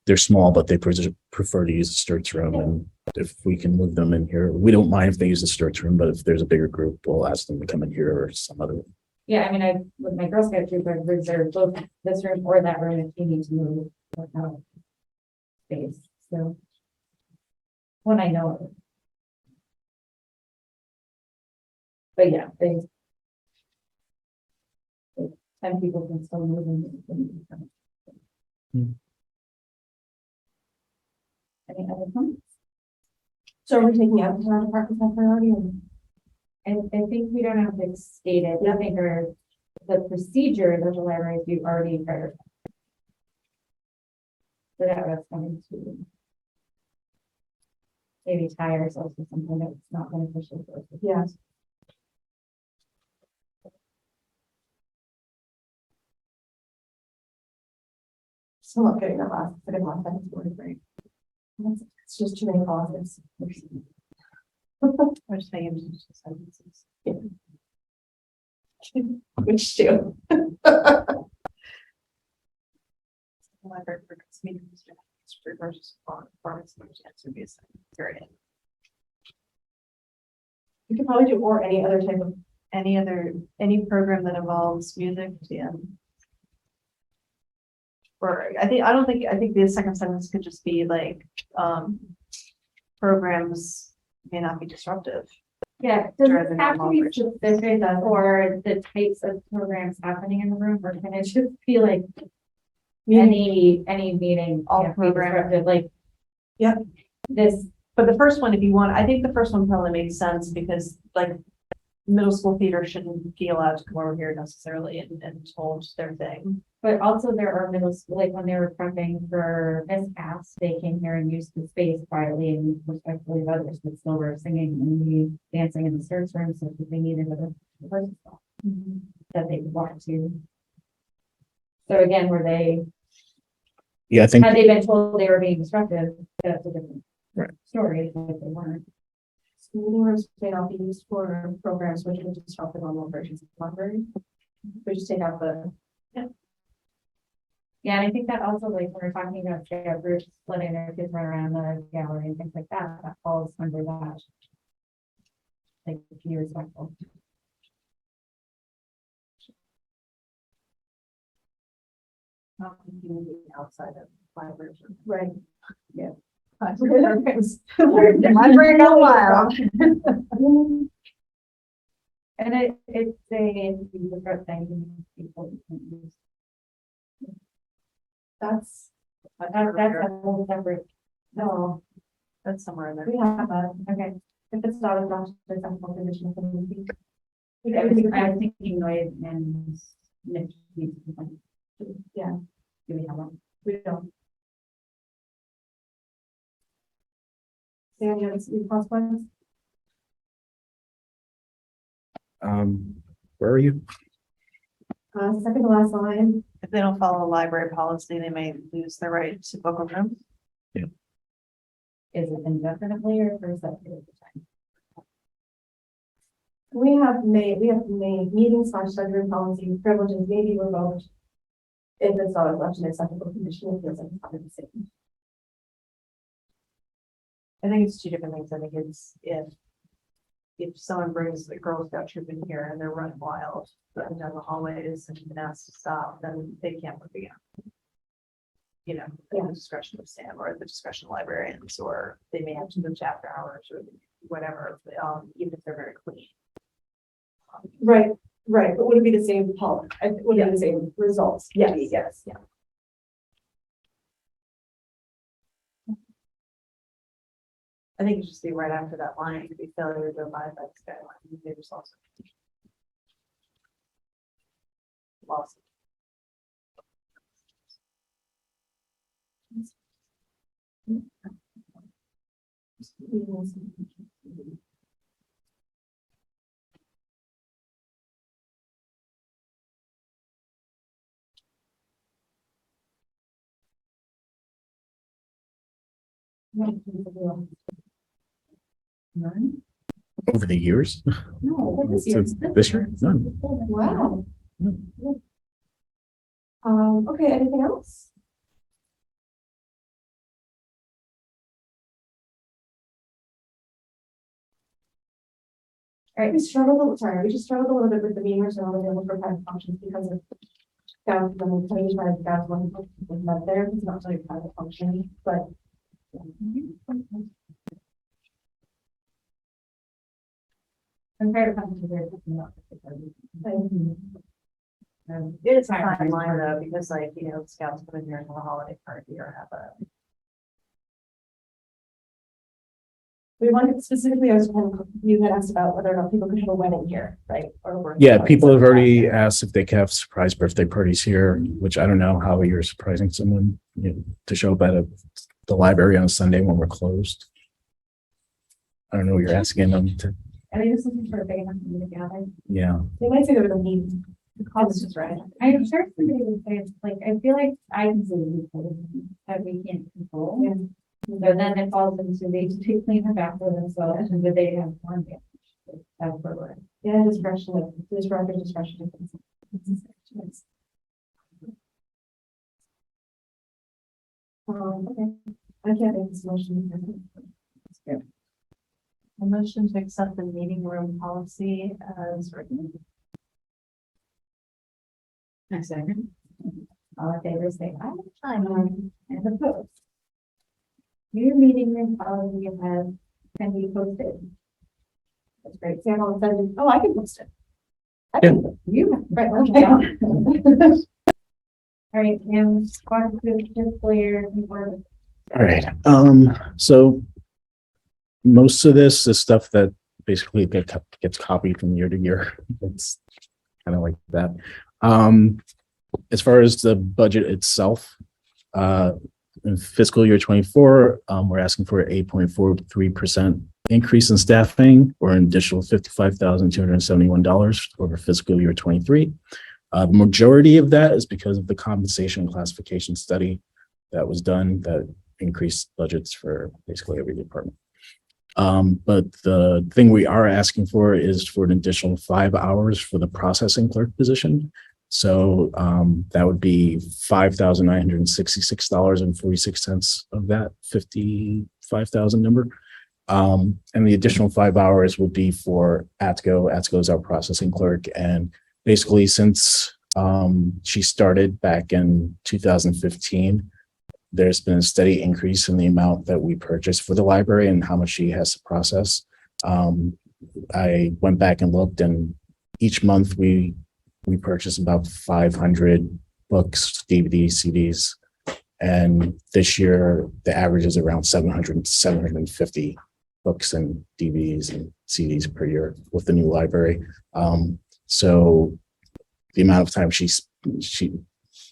they're small, but they prefer to use the Sturts room, and if we can move them in here, we don't mind if they use the Sturts room, but if there's a bigger group, we'll ask them to come in here or some other. Yeah, I mean, with my Girl Scout troop, I've reserved both this room or that room if you need to move without space, so. When I know it. But yeah, 10 people can still move in. Any other comments? So are we taking out the town department as priority? And I think we don't have to state it, I think the procedure that the libraries do already prior. So that was coming to. Maybe tie ourselves to something that's not beneficial for us. Yes. Still not getting that last, second last sentence word right. It's just too many clauses. Or just make it into sentences. Which two? Library for meetings, versus performance, answer be assigned. Period. You could probably do or any other type of, Any program that involves music, yeah. Or I think the second sentence could just be like, programs may not be disruptive. Yeah, does During it the have to be normal specific for the types of programs happening in the room, or can it just be like any meeting? All can't be program. disruptive, like. Yep. This, But the first one, if you want, I think the first one probably makes sense because like middle school theater shouldn't be allowed to come over here necessarily and told their thing. but also there are middle school, like when they were prepping for miscast, they came here and used the space quietly and respectfully of others, but still were singing and we dancing in the search room, so if they needed a person spot that they could walk to. So again, were they, Yeah, I think, had they been told they were being disruptive, that's a different Right. story, but if they weren't. meeting rooms may not be used for programs which would disrupt the normal versions of the library. We just take out the, Yeah, and I think that also, like, when we're talking about shared groups, letting their kids run around the gallery and things like that, that falls under that. Like, be respectful. Not community outside of libraries. right. Yeah. Library got wild. And it's a different thing. People can use. That's, That's a whole separate. no, That's somewhere in there. we have that. Okay. If it's not as much, there's some condition. I was thinking noise and. mixed use. Yeah. Do we have one? We don't. Sam, you have any consequences? where are you? Second to last line, If they don't follow library policy, they may lose their right to book a room. Is it indefinitely or for a set period of time? we have made meeting / study room policy privileges may be revoked. If it's not left in acceptable condition, it feels like it's not the same. I think it's two different things. I think it's if someone brings a Girl Scout troop in here and they're running wild, running down the hallways and been asked to stop, then they can't work again. You know, at the discretion of Sam or at the discretion of librarians, or they may have to do chapter hours or whatever, even if they're very clean. Right, but would it be the same policy? Would it be the same results? Yes. Yes. Yeah. I think it should just be right after that line, it could be failure to abide by this guideline. They just also. Lawsuit. None? over the years. No, This year. This year, none. Wow. Hmm. Okay, anything else? All right, we just struggled a little bit with the meeting, so I'm available for private functions because of down when we pay by that's one was not there, it's not really private function, but. I'm tired of having to do It is a fine line though, because like, scouts come in here and have a holiday party or have a. We wanted specifically, you had asked about whether or not people could have a wedding here, right? Or Yeah, people have already asked if they can have surprise birthday parties here, which I don't know how you're surprising someone, to show up at the library on a Sunday when we're closed. I don't know what you're asking them to. Are they just looking for a big enough meeting together? Yeah. They might say they're gonna need, the cost is right. I'm sure somebody would say, it's like, I feel like I can say that we can't control. Yeah. So then it falls into they to clean the back for themselves, and they have one damage. That's where we're at. Yeah, discretion, discretion. Okay, I can't make this motion. A motion to accept the meeting room policy as written. A second. All in favor, say aye. Aye. And opposed. New meeting room policy can be posted. That's great. Sam all of a sudden, oh, I can post it. You, Right, okay. okay. All right, Sam, squad to fiscal year report. All right. So most of this is stuff that basically gets copied from year to year. It's kind of like that. As far as the budget itself, in fiscal year 24, we're asking for an 8.43% increase in staffing, or an additional $55,271 over fiscal year 23. The majority of that is because of the compensation and classification study that was done that increased budgets for basically every department. But the thing we are asking for is for an additional 5 hours for the processing clerk position. So that would be $5,966.46 of that 55,000 number. And the additional 5 hours would be for ATCO. ATCO is our processing clerk. And basically, since she started back in 2015, there's been a steady increase in the amount that we purchase for the library and how much she has to process. I went back and looked, and each month we purchase about 500 books, DVDs, CDs. And this year, the average is around 750 books and DVDs and CDs per year with the new library. So the amount of time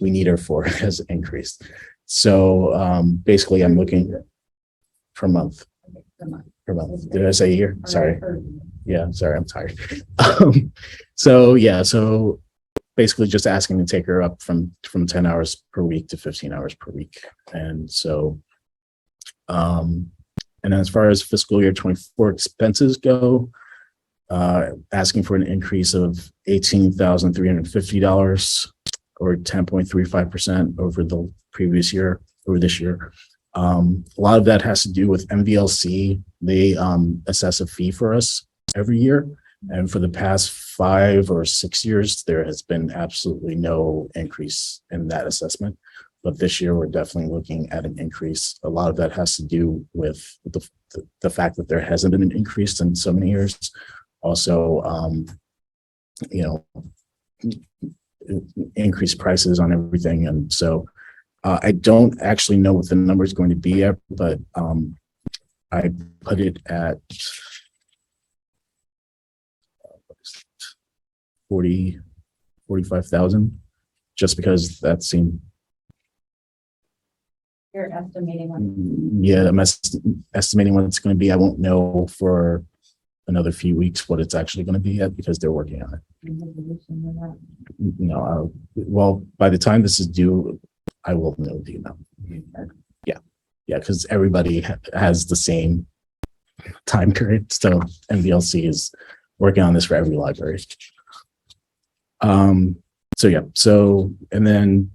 we need her for has increased. So basically, I'm looking per month. Per month. Did I say a year? Sorry. Yeah, sorry, I'm tired. So basically just asking to take her up from 10 hours per week to 15 hours per week. And so, and as far as fiscal year 24 expenses go, asking for an increase of $18,350 or 10.35% over the previous year, over this year. A lot of that has to do with MVLC. They assess a fee for us every year. And for the past 5 or 6 years, there has been absolutely no increase in that assessment. But this year, we're definitely looking at an increase. A lot of that has to do with the fact that there hasn't been an increase in so many years. Also, increased prices on everything. And so I don't actually know what the number is going to be at, but I put it at 45,000, just because that seemed. You're estimating what Yeah, I'm estimating what it's going to be. I won't know for another few weeks what it's actually going to be at, because they're working on it. No, well, by the time this is due, I will know the amount. Yeah, because everybody has the same time period. So MBLC is working on this for every library. So yeah, so, and then,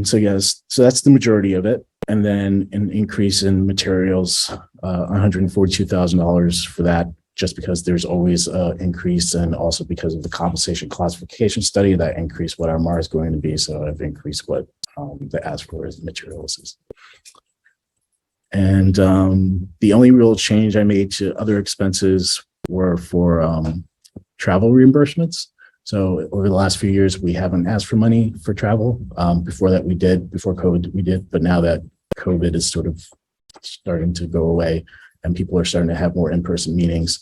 so yes, so that's the majority of it. And then an increase in materials, $142,000 for that, just because there's always an increase, and also because of the compensation classification study that increased what our MAR is going to be. So I've increased what the ask for is materials is. And the only real change I made to other expenses were for travel reimbursements. So over the last few years, we haven't asked for money for travel. Before that, we did. Before COVID, we did. But now that COVID is sort of starting to go away and people are starting to have more in-person meetings,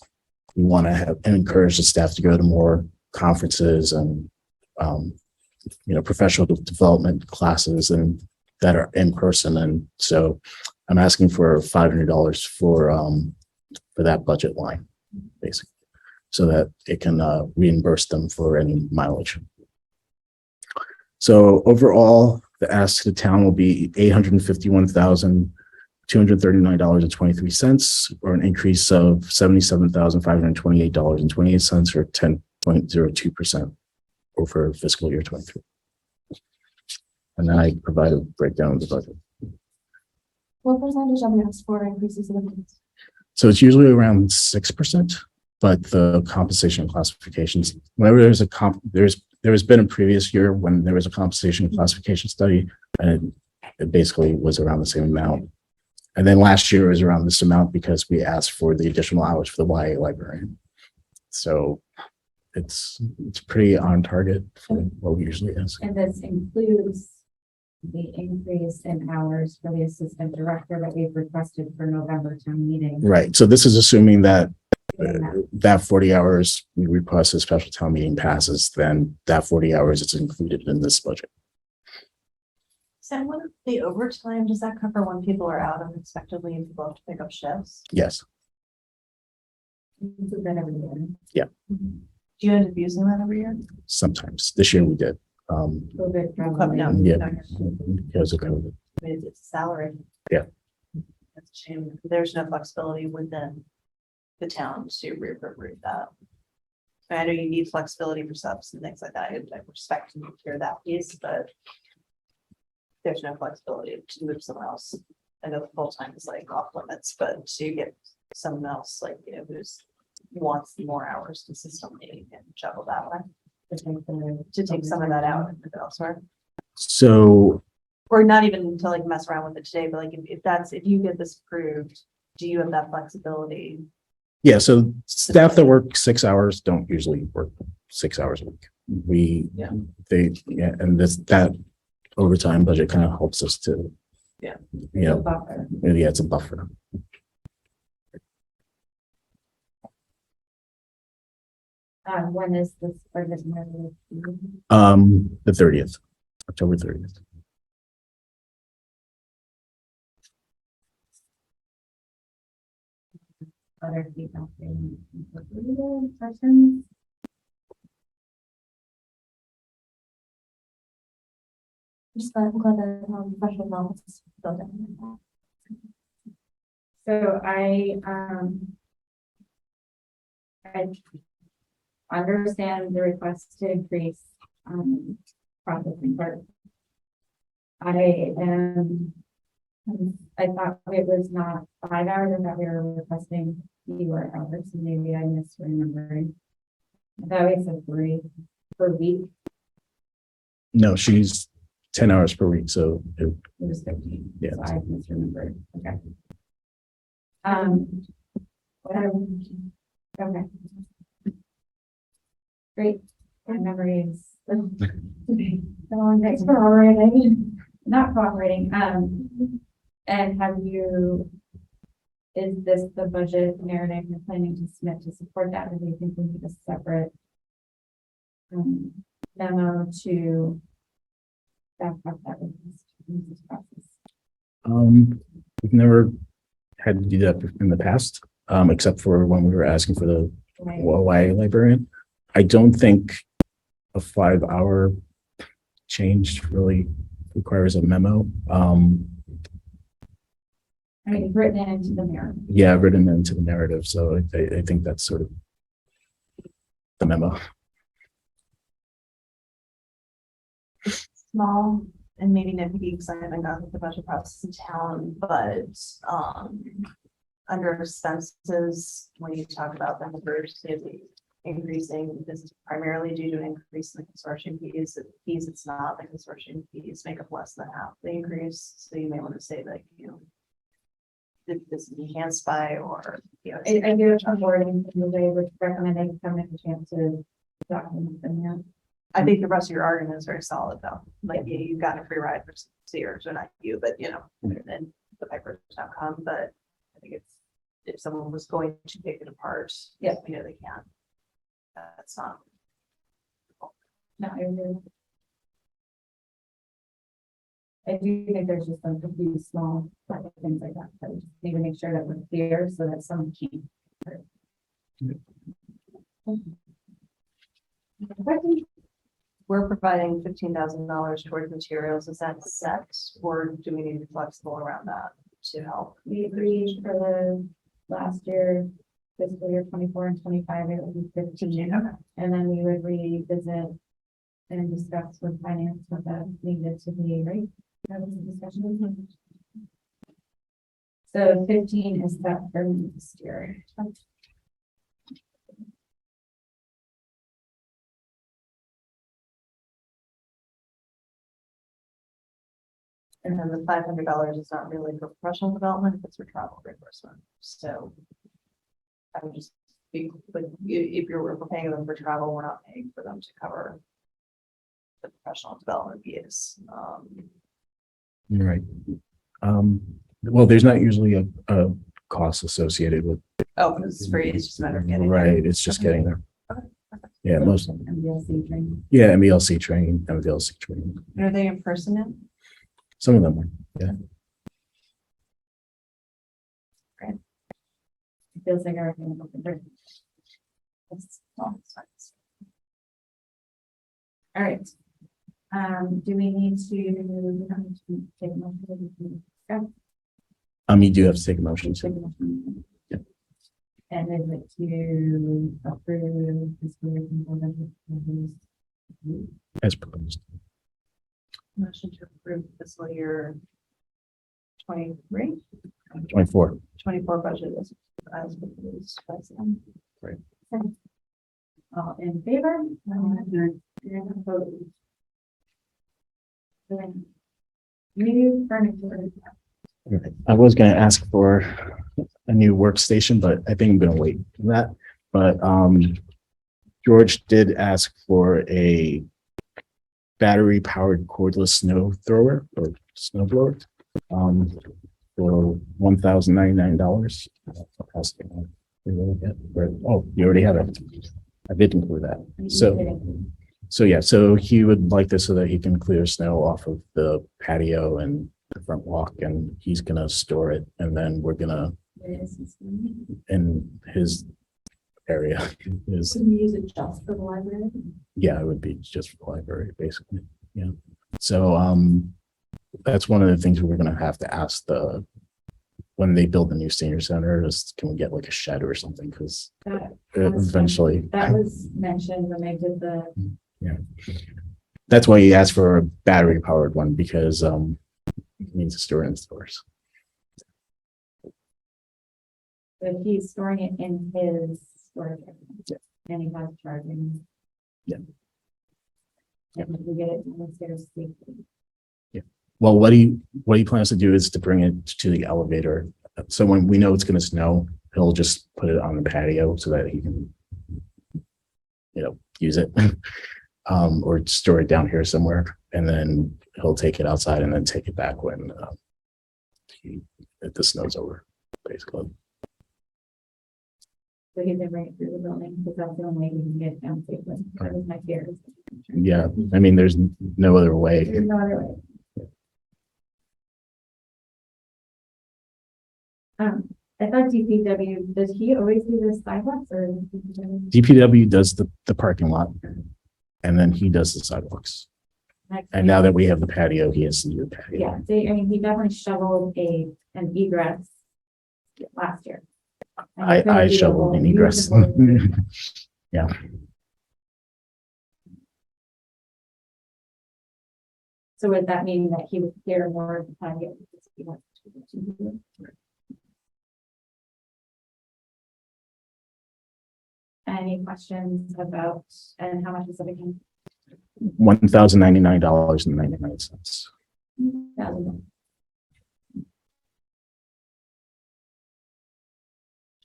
we want to have and encourage the staff to go to more conferences and professional development classes and that are in person. And so I'm asking for $500 for that budget line, basically, so that it can reimburse them for any mileage. So overall, the ask to the town will be $851,239.23, or an increase of $77,528.28, or 10.02% over fiscal year 23. And then I provide a breakdown of the budget. What percentage of the ask for increases in the So it's usually around 6%, but the compensation classifications, whenever there's a there has been a previous year when there was a compensation classification study, and it basically was around the same amount. And then last year was around this amount because we asked for the additional hours for the YA librarian. So it's pretty on target for what we usually ask. And this includes the increase in hours for the assistant director that we've requested for November town meeting. Right. So this is assuming that that 40 hours we request a special town meeting passes, then that 40 hours is included in this budget. So what if the overtime, does that cover when people are out unexpectedly and people have to pick up shifts? Yes. Include that every year. Do you end up using that every year? Sometimes. This year we did. COVID Come probably. down. Yeah. Because of COVID. I mean, it's a salary. Yeah. That's a shame. There's no flexibility within the town to reappropriate that. I know you need flexibility for subs and things like that. I respect and hear that piece, but there's no flexibility to move someone else. I know full time is like off limits, but to get someone else like, who's wants more hours consistently and juggle that way. To take some of that out and put it elsewhere. So Or not even to like mess around with it today, but like if you get this approved, do you have that flexibility? yeah, so staff that work 6 hours don't usually work 6 hours a week. And that overtime budget kind of helps us to, Buffer. yeah, it's a buffer. When is this? The 30th, October 30th. Other feedback. Questions? just glad that professional development is built in. So I understand the request to increase, processing part. I thought it was not 5 hours, I thought we were requesting fewer hours, so maybe I misremembering. I thought we said 3 per week, No, she's 10 hours per week, so it was 13. Yeah. So I misremembered, okay. Whatever. Okay. Great, my memory is. Thanks for cooperating, not cooperating, and have you, is this the budget narrative you're planning to submit to support that, or do you think we need a separate memo to back up that this process? we've never had to do that in the past, except for when we were asking for the Right. YA librarian. I don't think a 5-hour change really requires a memo. I mean, written into the mirror. Yeah, written into the narrative. So I think that's sort of the memo. Small and maybe nitpicky because I haven't gone through the budget process in town, but under expenses, when you talk about the numbers, increasing, this is primarily due to an increase in the consortium fees. It's not the consortium fees make up less than half the increase. So you may want to say that, this is enhanced by, or, I do a wording in the way which recommending come in a chance to document them here. I think the rest of your argument is very solid though. Like you've got a free ride for 6 years, or not you, but and the Piper's not come, but I think it's, if someone was going to pick it apart, Yeah. they can. That's not. No, I agree. I do think there's just some a few small things like that, but we just need to make sure that we're clear so that someone can. We're providing $15,000 towards materials. Is that set, or do we need to be flexible around that to help? We agreed for the last year, fiscal year 24 and 25, it would be 15. Okay. And then we would revisit and discuss with finance what that needed to be, right? That was the discussion. So 15 is set for next year. And then the $500 is not really for professional development, it's for travel reimbursement. So I would just be, like, if we're paying them for travel, we're not paying for them to cover the professional development fees. Right. Well, there's not usually a cost associated with. Oh, because it's free, it's just a matter of getting. Right, it's just getting there. Yeah, most of them. MBLC training. Yeah, MBLC training, MBLC training. Are they in person now? Some of them are, yeah. It feels like everything is open. Great. All right. Do we need to take a motion? You do have to take a motion Take a to, motion. Yeah. And is it to approve this year's as proposed. Motion to approve fiscal year 23, 24. 24 budget as proposed by Sam. all in favor? And opposed? New furniture. I was gonna ask for a new workstation, but I think I'm gonna wait for that. But George did ask for a battery powered cordless snow thrower or snow blower for $1,099. Oh, you already have it. I did include that. So yeah, so he would like this so that he can clear snow off of the patio and the front walk, and he's gonna store it, and then we're gonna in his area is, Can you use it just for the library? yeah, it would be just for the library, basically. Yeah. So that's one of the things we're gonna have to ask when they build the new senior center is, can we get like a shed or something? Because eventually. That was mentioned when they did the. Yeah. That's why he asked for a battery powered one, because he needs to store it in stores. But he's storing it in his storage. Yeah. And he has charging. Yeah. And we get it downstairs safely. Well, what he plans to do is to bring it to the elevator. So when we know it's going to snow, he'll just put it on the patio so that he can, use it, or store it down here somewhere, and then he'll take it outside and then take it back when the snow's over, basically. So he can bring it through the building because that's the only way we can get it down safely. That was my fear. Yeah, I mean, there's no other way. There's no other way. I thought DPW, does he always do the sidewalks or? DPW does the parking lot, and then he does the sidewalks. And now that we have the patio, he has to do the patio. Yeah, he definitely shoveled an egress last year. I shoveled in egress. Yeah. So would that mean that he would clear more of the time? Any questions about, and how much is it again? $1,099.99.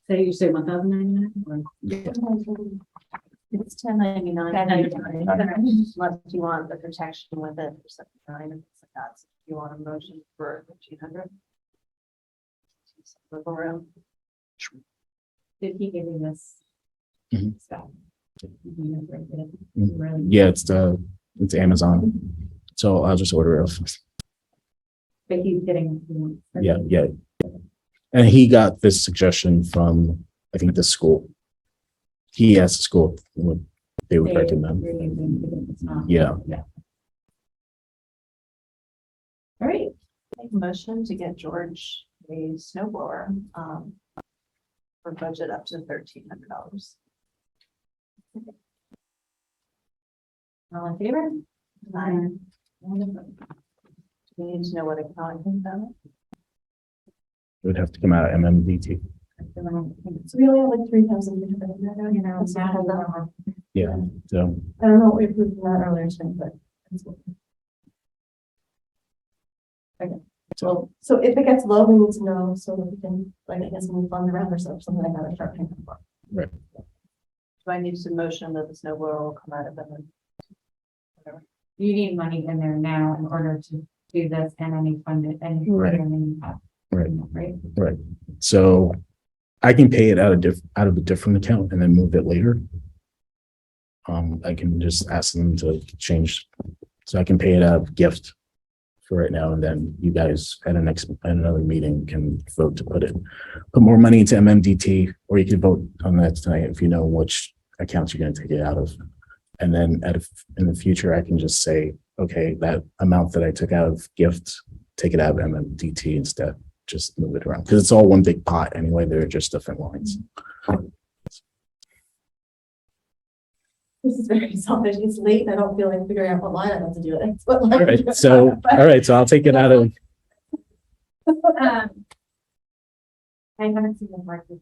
So you say 1,099? Yeah. It's 1099. 1099. Unless you want the protection with it for 79 and things like that. So if you want a motion for 1,500. Wiggle room. Did he give you this? Mhm. Stuff? Yeah, it's Amazon. So I'll just order it. But he's getting. Yeah, yeah. And he got this suggestion from, I think, the school. He asked the school what they would recommend. Yeah. All right, Make a motion to get George a snow blower, for budget up to $1,300. all in favor? Aye. Wonderful. We need to know what account is on it. It would have to come out of MMDT. So we only have like 3,000. You know, That's not enough. Yeah, so I don't know what we approved from that earlier tonight, but. that's what- Well, so if it gets low, we need to know so that we can, like, I guess, move funds around or something like that, or start paying for. Do I need to motion that the snow blower will come out of it? You need money in there now in order to do this and any funded, and. Right. and, Right. Right, So I can pay it out of a different account and then move it later. I can just ask them to change, so I can pay it out of gift for right now, and then you guys at another meeting can vote to put more money into MMDT, or you can vote on that tonight if you know which accounts you're going to take it out of. And then in the future, I can just say, okay, that amount that I took out of gift, take it out of MMDT instead. Just move it around because it's all one big pot anyway. They're just different lines. This is very selfish. It's late. And I don't feel like figuring out what line I have to do it. All right, so I'll take it out of. I haven't seen the market.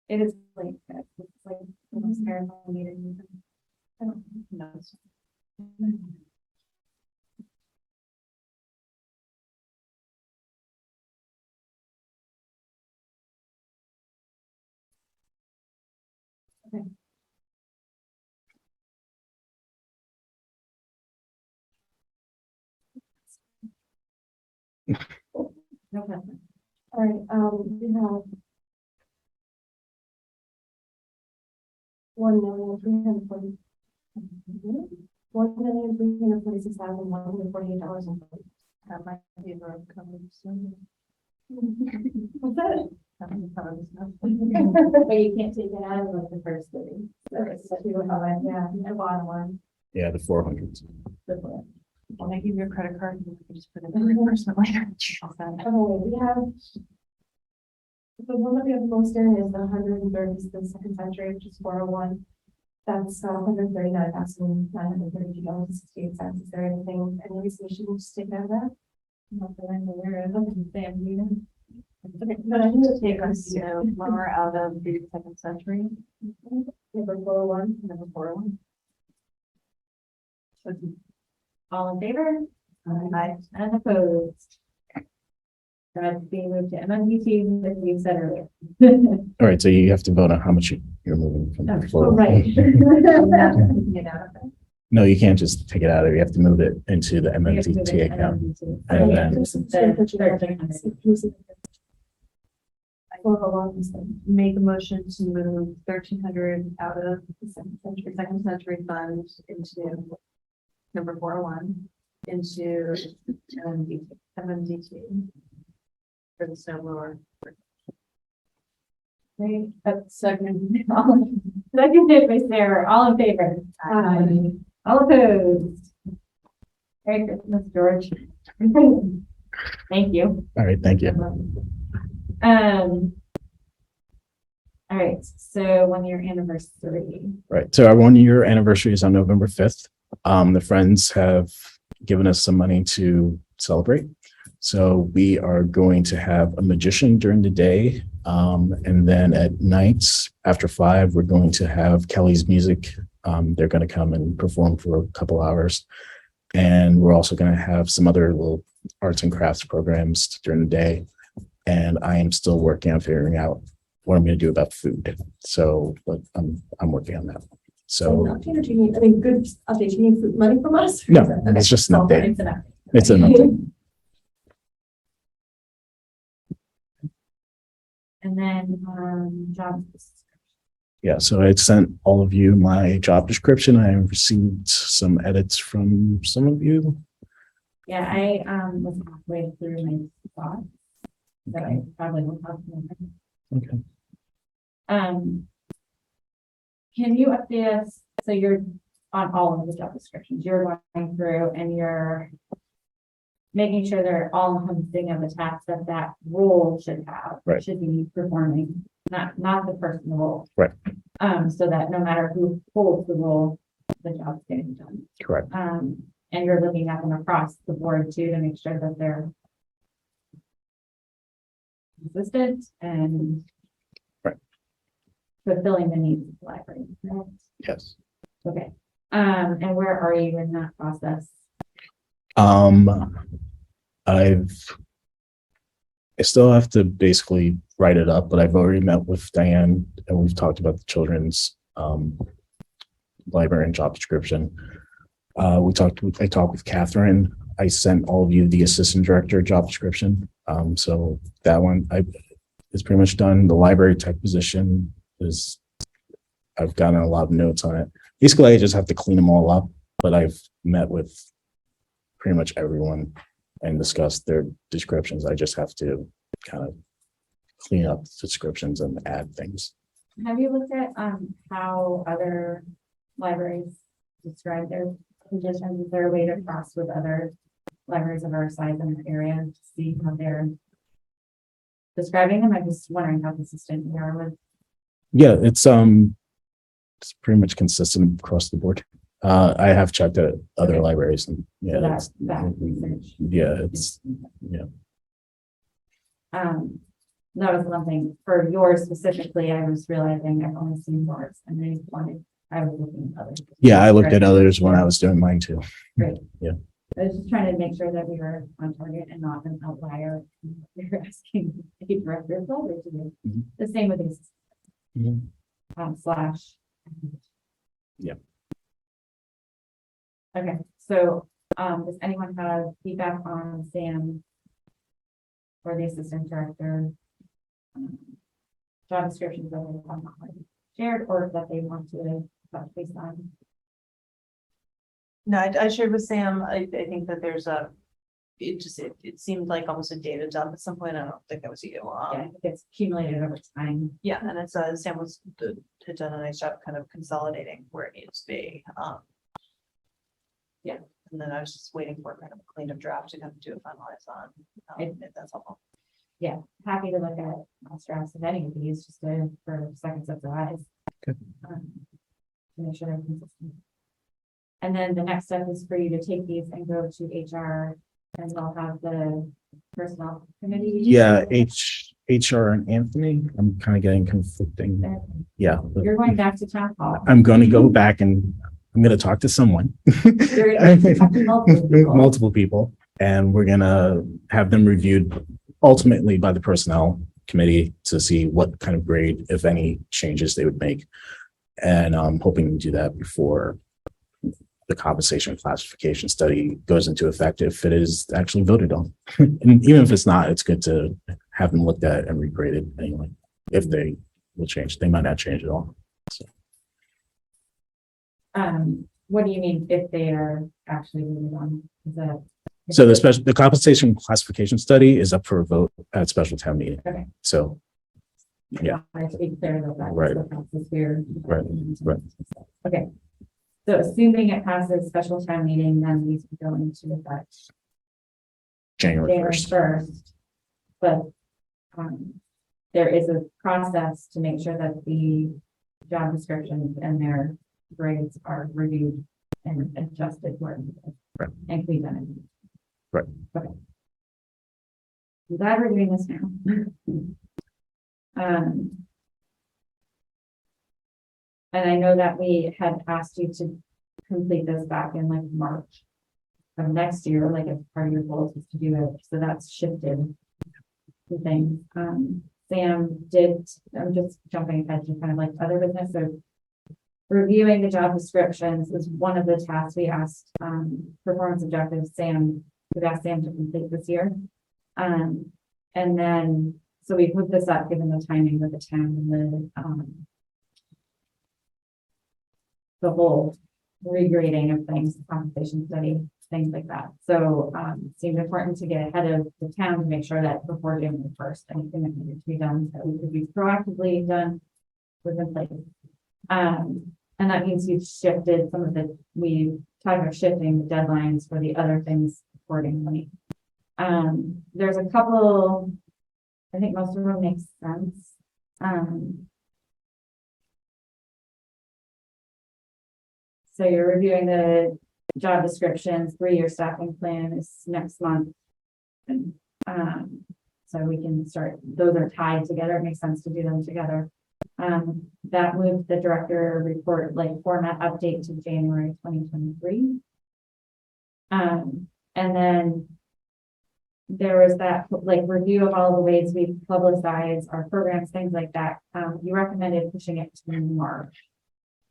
It is late, guys. It's like almost marathon meeting. I don't know. Okay. No problem. All right, we have 1,340,000. $1,346,148. That might be a road coming soon. What's that? But you can't take it out of like the first thing. So it's like, yeah, the bottom one. Yeah, the 400s. When I give you a credit card, you can just put in the reimbursement later. Okay, we have. The one that we have most in is the 130th, the second century, which is 401. That's $139,932.68. Is there anything, any reason we shouldn't just take out of that? Not that I'm aware of, Sam, you know? Okay, but I need to Take a snow blower out of the second century. number 401. Number 401. All in favor? Aye. And opposed? That's being moved to MMDT, as we said earlier. All right, so you have to vote on how much you're moving from the floor. Right. No, you can't just take it out of. You have to move it into the MMDT account. And then, Make a motion to move 1,300 out of the second century fund into number 401 into MMDT for the snow blower. Great, second. Seconded by Sarah, all in favor? Aye. All opposed? Merry Christmas, George. Thank you. All right, thank you. All right, so 1 year anniversary. Right. So our 1 year anniversary is on November 5th. The Friends have given us some money to celebrate. So we are going to have a magician during the day. And then at nights after 5, we're going to have Kelly's Music. They're going to come and perform for a couple hours. And we're also going to have some other little arts and crafts programs during the day. And I am still working on figuring out what I'm going to do about food. So, but I'm working on that. So Update, or do you need, I mean, good update, do you need food money from us? no, Okay. it's just an So, update. it's an update. It's an update. And then, job. Yeah, so I sent all of you my job description. I received some edits from some of you. Yeah, I, was halfway through my thoughts. That I probably will talk about. Okay. Can you update us? So you're on all of the job descriptions, you're going through and you're making sure they're all encompassing of the tasks that that role should have. Right. Should be performing, not the person role. Right. So that no matter who holds the role, the job's getting done. Correct. And you're looking at them across the board too, to make sure that they're consistent and right, fulfilling the needs of the library. Correct? Yes. Okay. And where are you in that process? I still have to basically write it up, but I've already met with Diane and we've talked about the children's library and job description. I talked with Catherine. I sent all of you the assistant director job description. So that one is pretty much done. The library tech position is, I've gotten a lot of notes on it. Basically, I just have to clean them all up, but I've met with pretty much everyone and discussed their descriptions. I just have to kind of clean up the descriptions and add things. Have you looked at how other libraries describe their positions? Is there a way to cross with other libraries of our size in the area to see how they're describing them? I'm just wondering how consistent we are with. Yeah, it's pretty much consistent across the board. I have checked at other libraries and yeah, that research. Yeah, it's yeah. That was one thing for yours specifically. I was realizing I've only seen yours and I was looking at others. Yeah, I looked at others when I was doing mine too. Great. Yeah. I was just trying to make sure that we were on target and not an outlier. We were asking the director of library to do Mhm. the same with these slash. Yeah. Okay, so does anyone have feedback on Sam or the assistant director? Job descriptions that they have not already shared or that they want to touch base on? No, I shared with Sam, I think that there's it seemed like almost a data dump at some point. I don't think that was you. Yeah, it's accumulated over time. Yeah, and it's Sam had done a nice job kind of consolidating where it needs to be. Yeah, and then I was just waiting for kind of a cleaned up draft to kind of do a finalize on, if that's helpful. Yeah, happy to look at drafts of any of these just for second sets of eyes. Good. To make sure they're consistent. And then the next step is for you to take these and go to HR and they'll have the personnel committee. Yeah, HR and Anthony. I'm kind of getting conflicting. Yeah. but You're going back to town hall. I'm going to go back and I'm going to talk to someone. You're gonna talk to multiple people. Multiple people, and we're going to have them reviewed ultimately by the personnel committee to see what kind of grade, if any, changes they would make. And I'm hoping to do that before the compensation classification study goes into effect, if it is actually voted on. And even if it's not, it's good to have them looked at and regraded anyway. If they will change, they might not change at all. So. What do you mean if they are actually moving on? Is that? So the compensation classification study is up for a vote at special town meeting. Okay. So Yeah. Wanted to be clear that that was Right. the process here. Right. Okay. So assuming it passes special town meeting, then these would go into effect January January 1st. 1st. But there is a process to make sure that the job descriptions and their grades are reviewed and adjusted where needed. Right. And can be done. Right. Okay. I'm glad we're doing this now. And I know that we had asked you to complete this back in like March of next year, like as part of your goals is to do it, so that's shifted the things. Sam did, I'm just jumping ahead to kind of like other business, so reviewing the job descriptions is one of the tasks we asked, performance objectives, we've asked Sam to complete this year. And then, so we put this up, given the timing of the town and the whole regrading of things, compensation study, things like that. So, it seemed important to get ahead of the town to make sure that before January 1st, anything that needed to be done, that we could be proactively done was in place. And that means we've shifted we talked about shifting the deadlines for the other things accordingly. There's a couple, I think most of them make sense. So you're reviewing the job descriptions, 3-year staffing plan is next month. And, so we can start, those are tied together. It makes sense to do them together. That moved the director report, like format update to January 2023. And then there was that like review of all the ways we publicize our programs, things like that. You recommended pushing it to March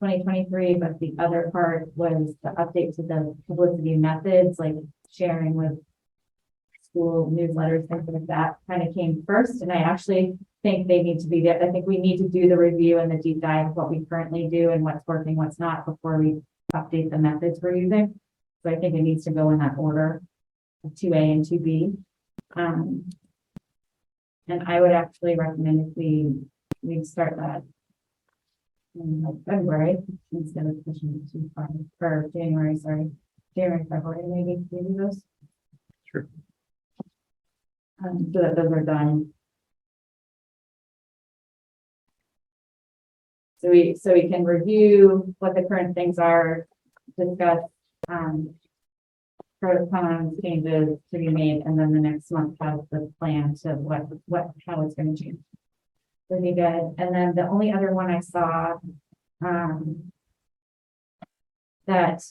2023, but the other part was the update to the publicity methods, like sharing with school newsletters, things like that kind of came first. And I actually think they need to be there. I think we need to do the review and the deep dive of what we currently do and what's working, what's not before we update the methods we're using. So I think it needs to go in that order of 2A and 2B. And I would actually recommend if we'd start that in like February instead of pushing it too far, or January, February, maybe those. Sure. So that those are done. So we can review what the current things are, discuss protocols, changes to be made, and then the next month have the plan to how it's going to change. Really good. And then the only other one I saw that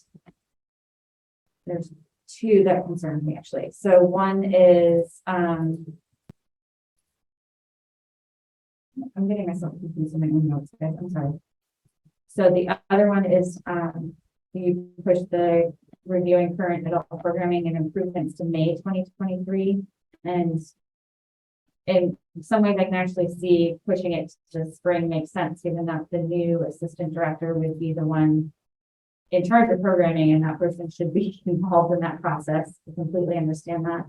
there's two that concern me actually. So one is I'm getting myself confused in my own notes, guys. I'm sorry. So the other one is you push the reviewing current adult programming and improvements to May 2023. And in some ways I can actually see pushing it to spring makes sense, given that the new assistant director would be the one in charge of programming and that person should be involved in that process. I completely understand that.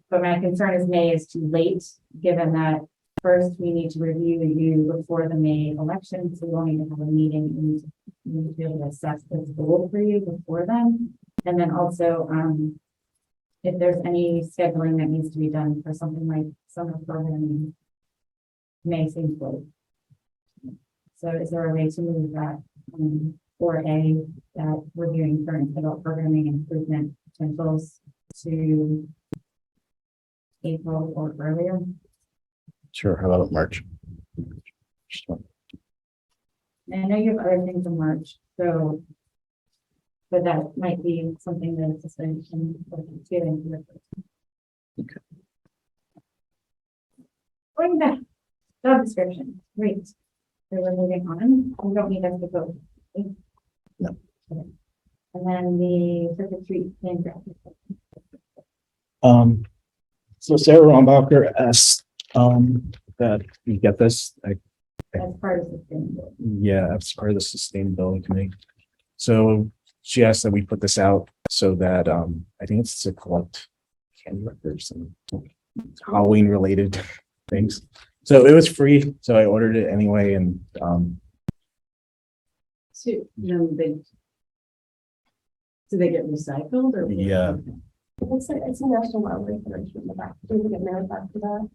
But my concern is May is too late, given that first we need to review you before the May election. So we'll need to have a meeting and we need to be able to assess this goal for you before then. And then also, if there's any scheduling that needs to be done for something like summer programming, May seems late. So is there a way to move that or that reviewing current adult programming improvement potentials to April or earlier? Sure. How about March? And I know you have other things in March, so but that might be something that the can get into the Okay. Going back, job description, great. So we're moving on. We don't need us to go. No. Okay. And then the circuit treat and graphic. So Sarah Rombacher asked that we get this. As part of sustainability. Yeah, as part of the sustainability committee. So she asked that we put this out so that I think it's to collect candy wrappers and Halloween related things. So it was free, so I ordered it anyway, and So, do they get recycled or? yeah, It's a national library federation in the back. Do we get mailed back to that?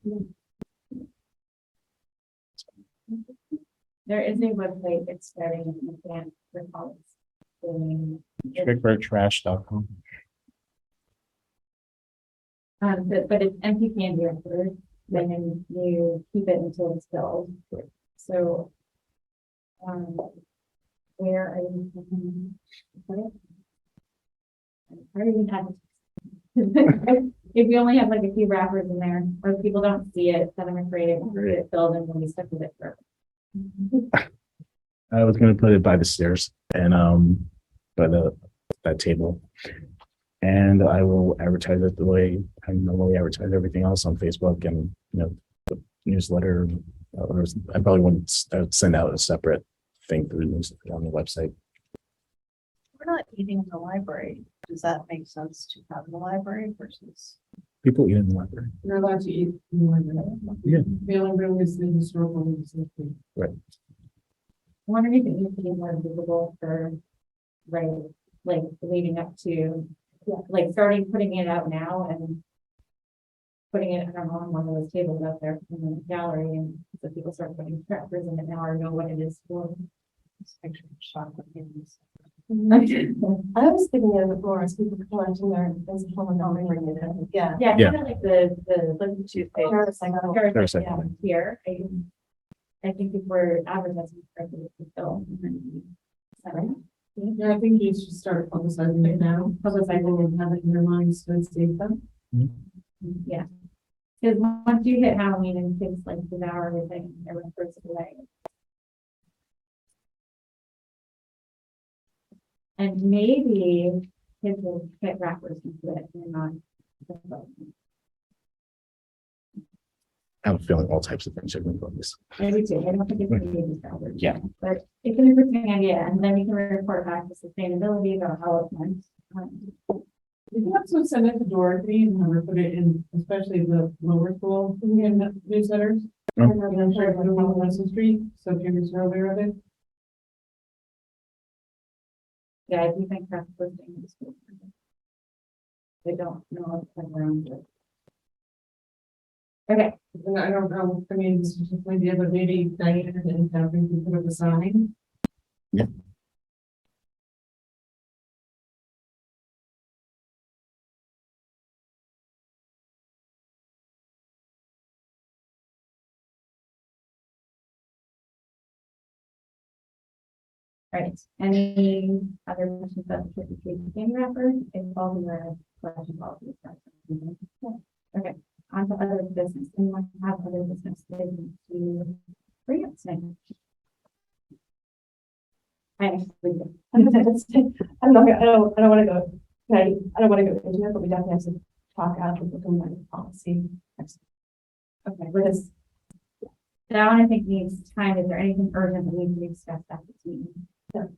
There is a website that's starting in the plan for college. trickbirdtrash.com. But it's empty candy record, then you keep it until it's filled. So, where are you? Put it? I even have. If you only have like a few wrappers in there, or if people don't see it, then I'm afraid it will get filled and we'll be stuck with it forever. I was gonna put it by the stairs and by that table. And I will advertise it the way I normally advertise everything else on Facebook and, the newsletter. Or I probably wouldn't send out a separate thing through the newsletter on the website. We're not eating in the library. Does that make sense to have in the library versus? People eat in the library. You're allowed to eat more than that. Yeah. The only room is the historical room. I'm wondering if it needs to be more visible for, right, like leading up to, like starting putting it out now and putting it, I don't know, on one of those tables out there in the gallery, and so people start putting trackers in it now or know what it is for. This picture of chocolate candies. I was thinking of it more as people collecting their things at home and not bringing it in. Yeah. Yeah, Yeah. kind of like the Toothpaste. Motorcycle. parasite Parasite. here. I think if we're advertising correctly, it's still. Is that right? Yeah, I think you should start publicizing it now. Publicizing and have it in your minds to save them. Yeah. Because once you hit Halloween and kids like devour everything, everyone throws it away. And maybe kids will get wrappers into it and not. I have a feeling all types of things are going to go this. Maybe too. I don't think it's gonna be discovered. Yeah. But it can be a interesting idea, and then we can report back to sustainability about how it went. You can also send it to Dorothy and have her put it in, especially the lower school in the newsletters. Oh. And I'm sure everyone on Wilson Street, so parents are aware of it. Yeah, I do think that's listing in the school. They don't know if they're around it. Okay, And I don't know, I mean, this is just an idea, but maybe Diane and Catherine can put up a sign. Yeah. right. Any other questions about the trick or treat candy wrapper? If all of your questions, all of your okay, on to other business. Anyone have other business they need to bring up tonight? I actually do. I'm not gonna, I don't wanna go, I don't wanna go into it, but we definitely have to talk after the combined policy. Okay, with this. That one I think needs time. Is there anything urgent that we need to discuss at this meeting? No.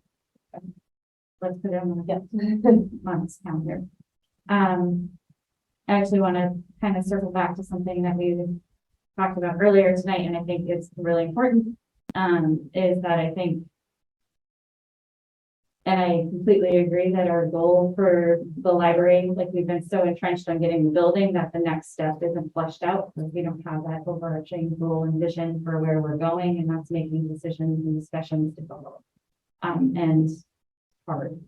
Okay. Let's put it on the month's calendar. I actually want to kind of circle back to something that we talked about earlier tonight, and I think it's really important. Is that I think, and I completely agree that our goal for the library, like we've been so entrenched on getting the building, that the next step isn't fleshed out because we don't have that overarching goal and vision for where we're going, and that's making decisions and discussions difficult. And hard.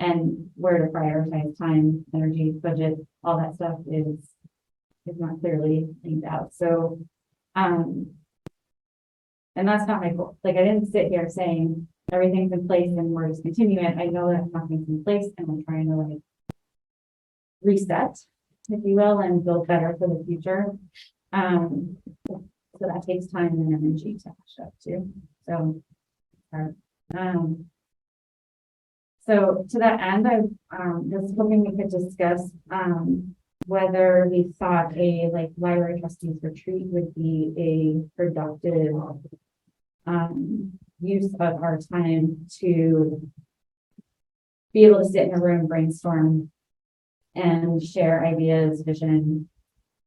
And where to prioritize time, energy, budget, all that stuff is not clearly laid out. So, and that's not my goal. Like I didn't sit here saying everything's in place and we're just continuing it. I know that nothing's in place and I'm trying to like reset, if you will, and build better for the future. So that takes time and energy to catch up to. So to that end, I was hoping we could discuss whether we thought a like library trustees retreat would be a productive use of our time to be able to sit in a room, brainstorm, and share ideas, vision,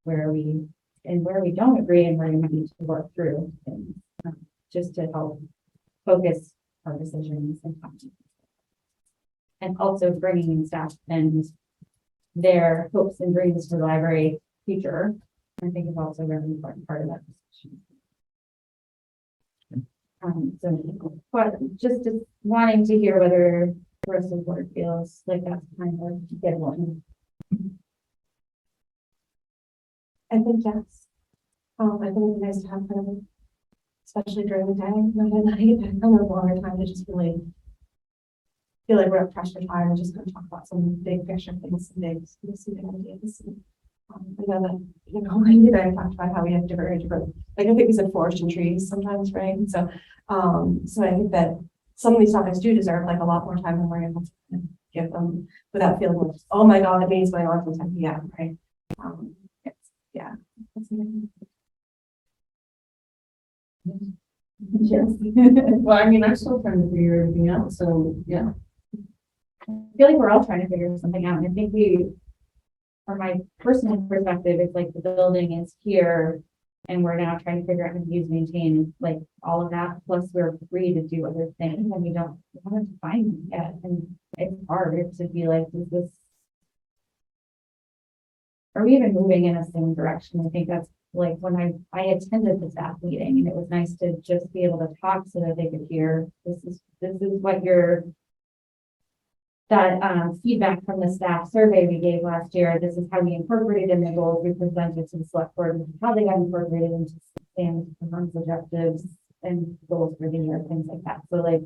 where we and where we don't agree and where we need to work through, and just to help focus our decisions and talk to. And also bringing in staff and their hopes and dreams for the library future, I think is also a very important part of that discussion. So, but just wanting to hear whether the rest of the board feels like that's kind of a good one. I think yes. I think it's nice to have kind of, especially during the day, not at night, kind of a longer time to just really feel like we're at fresh time and just kind of talk about some big picture things, some big ideas. And, I know that, you know, when you guys talked about how we have different, like I think we said forest and trees sometimes, right? And so, so I think that some of these topics do deserve like a lot more time than we're able to give them without feeling like, oh my God, that means going on till 10 p.m., right? Yeah. Yes. Well, I mean, I'm still trying to figure everything out, so, yeah. I feel like we're all trying to figure something out. And I think from my personal perspective, it's like the building is here and we're now trying to figure out how to use, maintain, like all of that. Plus we're free to do other things and we haven't defined them yet. And it's hard to be like, is this, are we even moving in a same direction? I think that's like when I attended the staff meeting and it was nice to just be able to talk so that they could hear, this is what that feedback from the staff survey we gave last year. This is how we incorporated in the goals we presented to the select board, and how they got incorporated into and performance objectives and goals for the year, things like that. So like,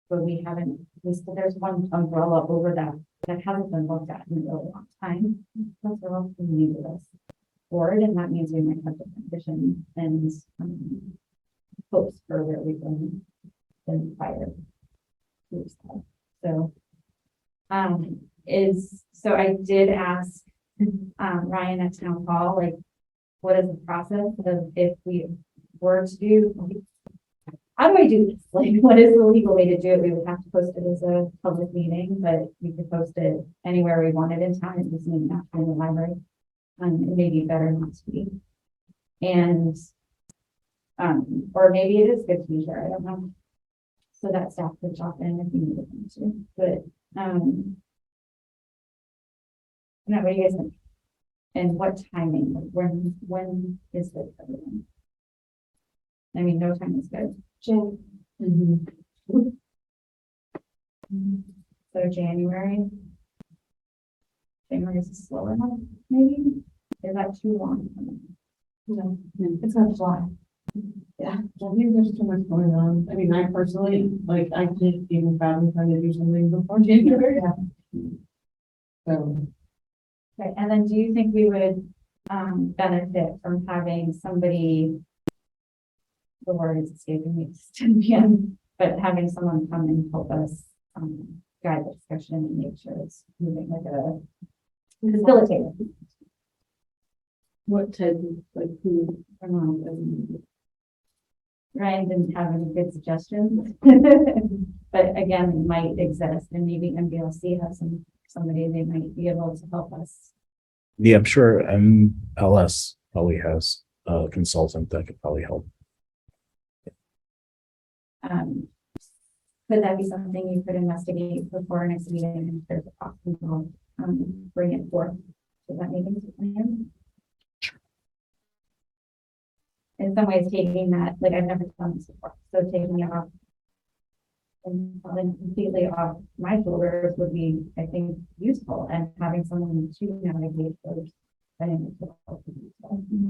but we haven't, there's one umbrella over that hasn't been looked at in a really long time. That's a lot new to this board, and that means we might have different vision and hopes for where we've been prior to stuff. So so I did ask Ryan at town hall, like, what is the process of if we were to do, how do I do this? Like, what is the legal way to do it? We would have to post it as a public meeting, but we could post it anywhere we wanted in town. It just means not in the library. It may be better not to be. And or maybe it is good to be here. I don't know. So that staff could drop in if you needed them to. But no, what do you guys think? And what timing? Like when is good for everyone? I mean, no time is good. June. So January. January is slow enough, maybe? Is that too long? No, it's gonna fly. Yeah, I think there's too much going on. I mean, I personally, like, I can't even fathom trying to do something before January. So. Okay, and then do you think we would benefit from having somebody, the word is escaping me, it's 10 p.m., but having someone come and help us guide the discussion and make sure it's moving like a facilitator? What type of, like, who, I don't know. Ryan didn't have any good suggestions, but again, it might exist, and maybe MBLC has somebody they might be able to help us. Yeah, I'm sure MLS probably has a consultant that could probably help. Could that be something you could investigate before next meeting, if there's a cost involved, bring it forth to that meeting to plan? In some ways, taking that, like I've never done this before, so taking it off and then completely off my shoulders would be, I think, useful, and having someone to navigate those dynamics.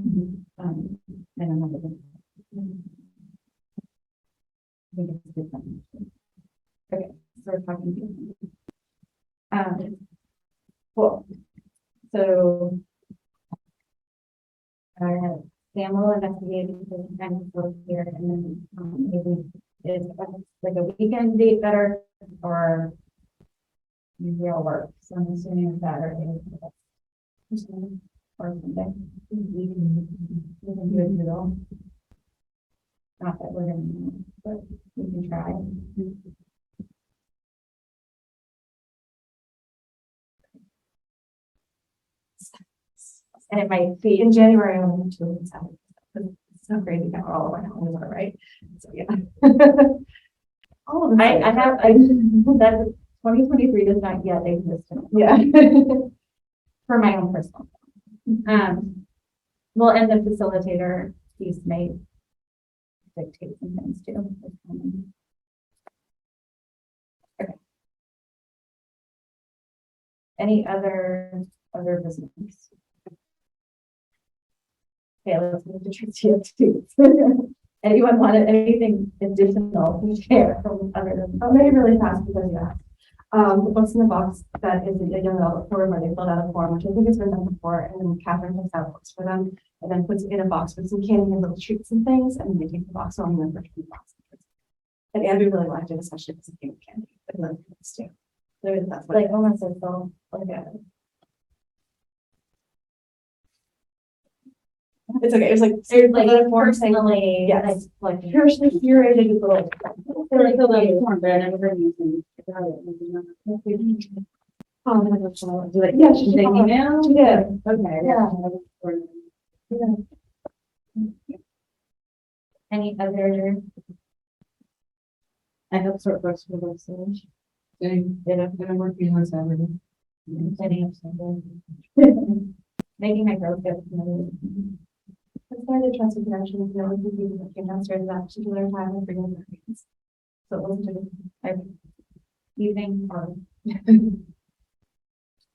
And another thing. I think it's a good thing. Okay, so we're talking. Cool. So Sam will investigate the kind of work here, and then maybe is like a weekend date better or real work. So I'm assuming Saturday or Sunday. We can do it middle. Not that we're gonna know, but we can try. And it might be, In January, I'm going to do it. It's not crazy how all of our calendars are, right? So, yeah. All of I have, that 2023 does not yet exist. Yeah. For my own personal. Well, and the facilitator piece may dictate some things too. Okay. Any other business? Okay, let's move to trustee updates. Anyone wanted anything additional to share from other than? I'll make it really fast because you asked. The books in the box, that is a young adult program where they filled out a form, which I think has been done before, and then Catherine takes out books for them, and then puts it in a box with some candy and little treats and things, and then they take the box home and then put it in the box. And Abby really liked it, especially because it came with candy, but then it's too. So that's what Like almost as though, like, it's okay. It was like there's like a form saying, personally, yes, like personally curated little. They're like the little form, but I never heard anything about it. Oh, Do they, yeah, do they email? Yeah. Okay. Yeah. any other, I hope sort books for those things. Then I'm working on Saturday. making my growth good. That's why the trustee connection is the only people that came downstairs at that particular time and bring their meetings. So it wasn't Evening or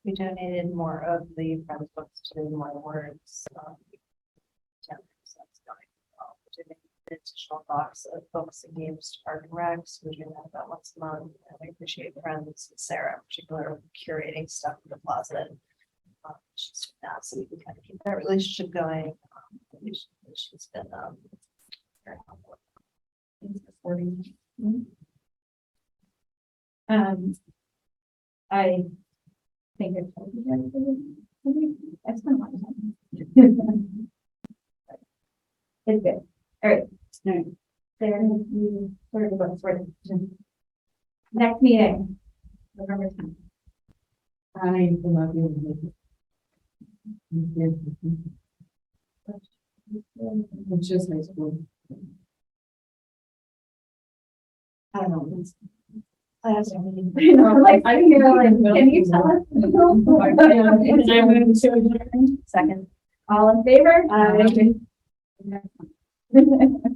We donated more of the Friends books to My Words. 10% going. We donated an additional box of books and games to Park and Recs. We do that about once a month. And we appreciate Friends and Sarah, in particular, curating stuff in the closet. She's that, so we can kind of keep that relationship going. She's been very helpful. I think it's. I spent a lot of time. It's good. All right. There, you sort of the books right. Next meeting, November 10th. I will not be able to make it. It's just high school. I don't know. I have some meeting. Like, I feel like, can you tell us? I move to adjourn. Second. All in favor? Aye.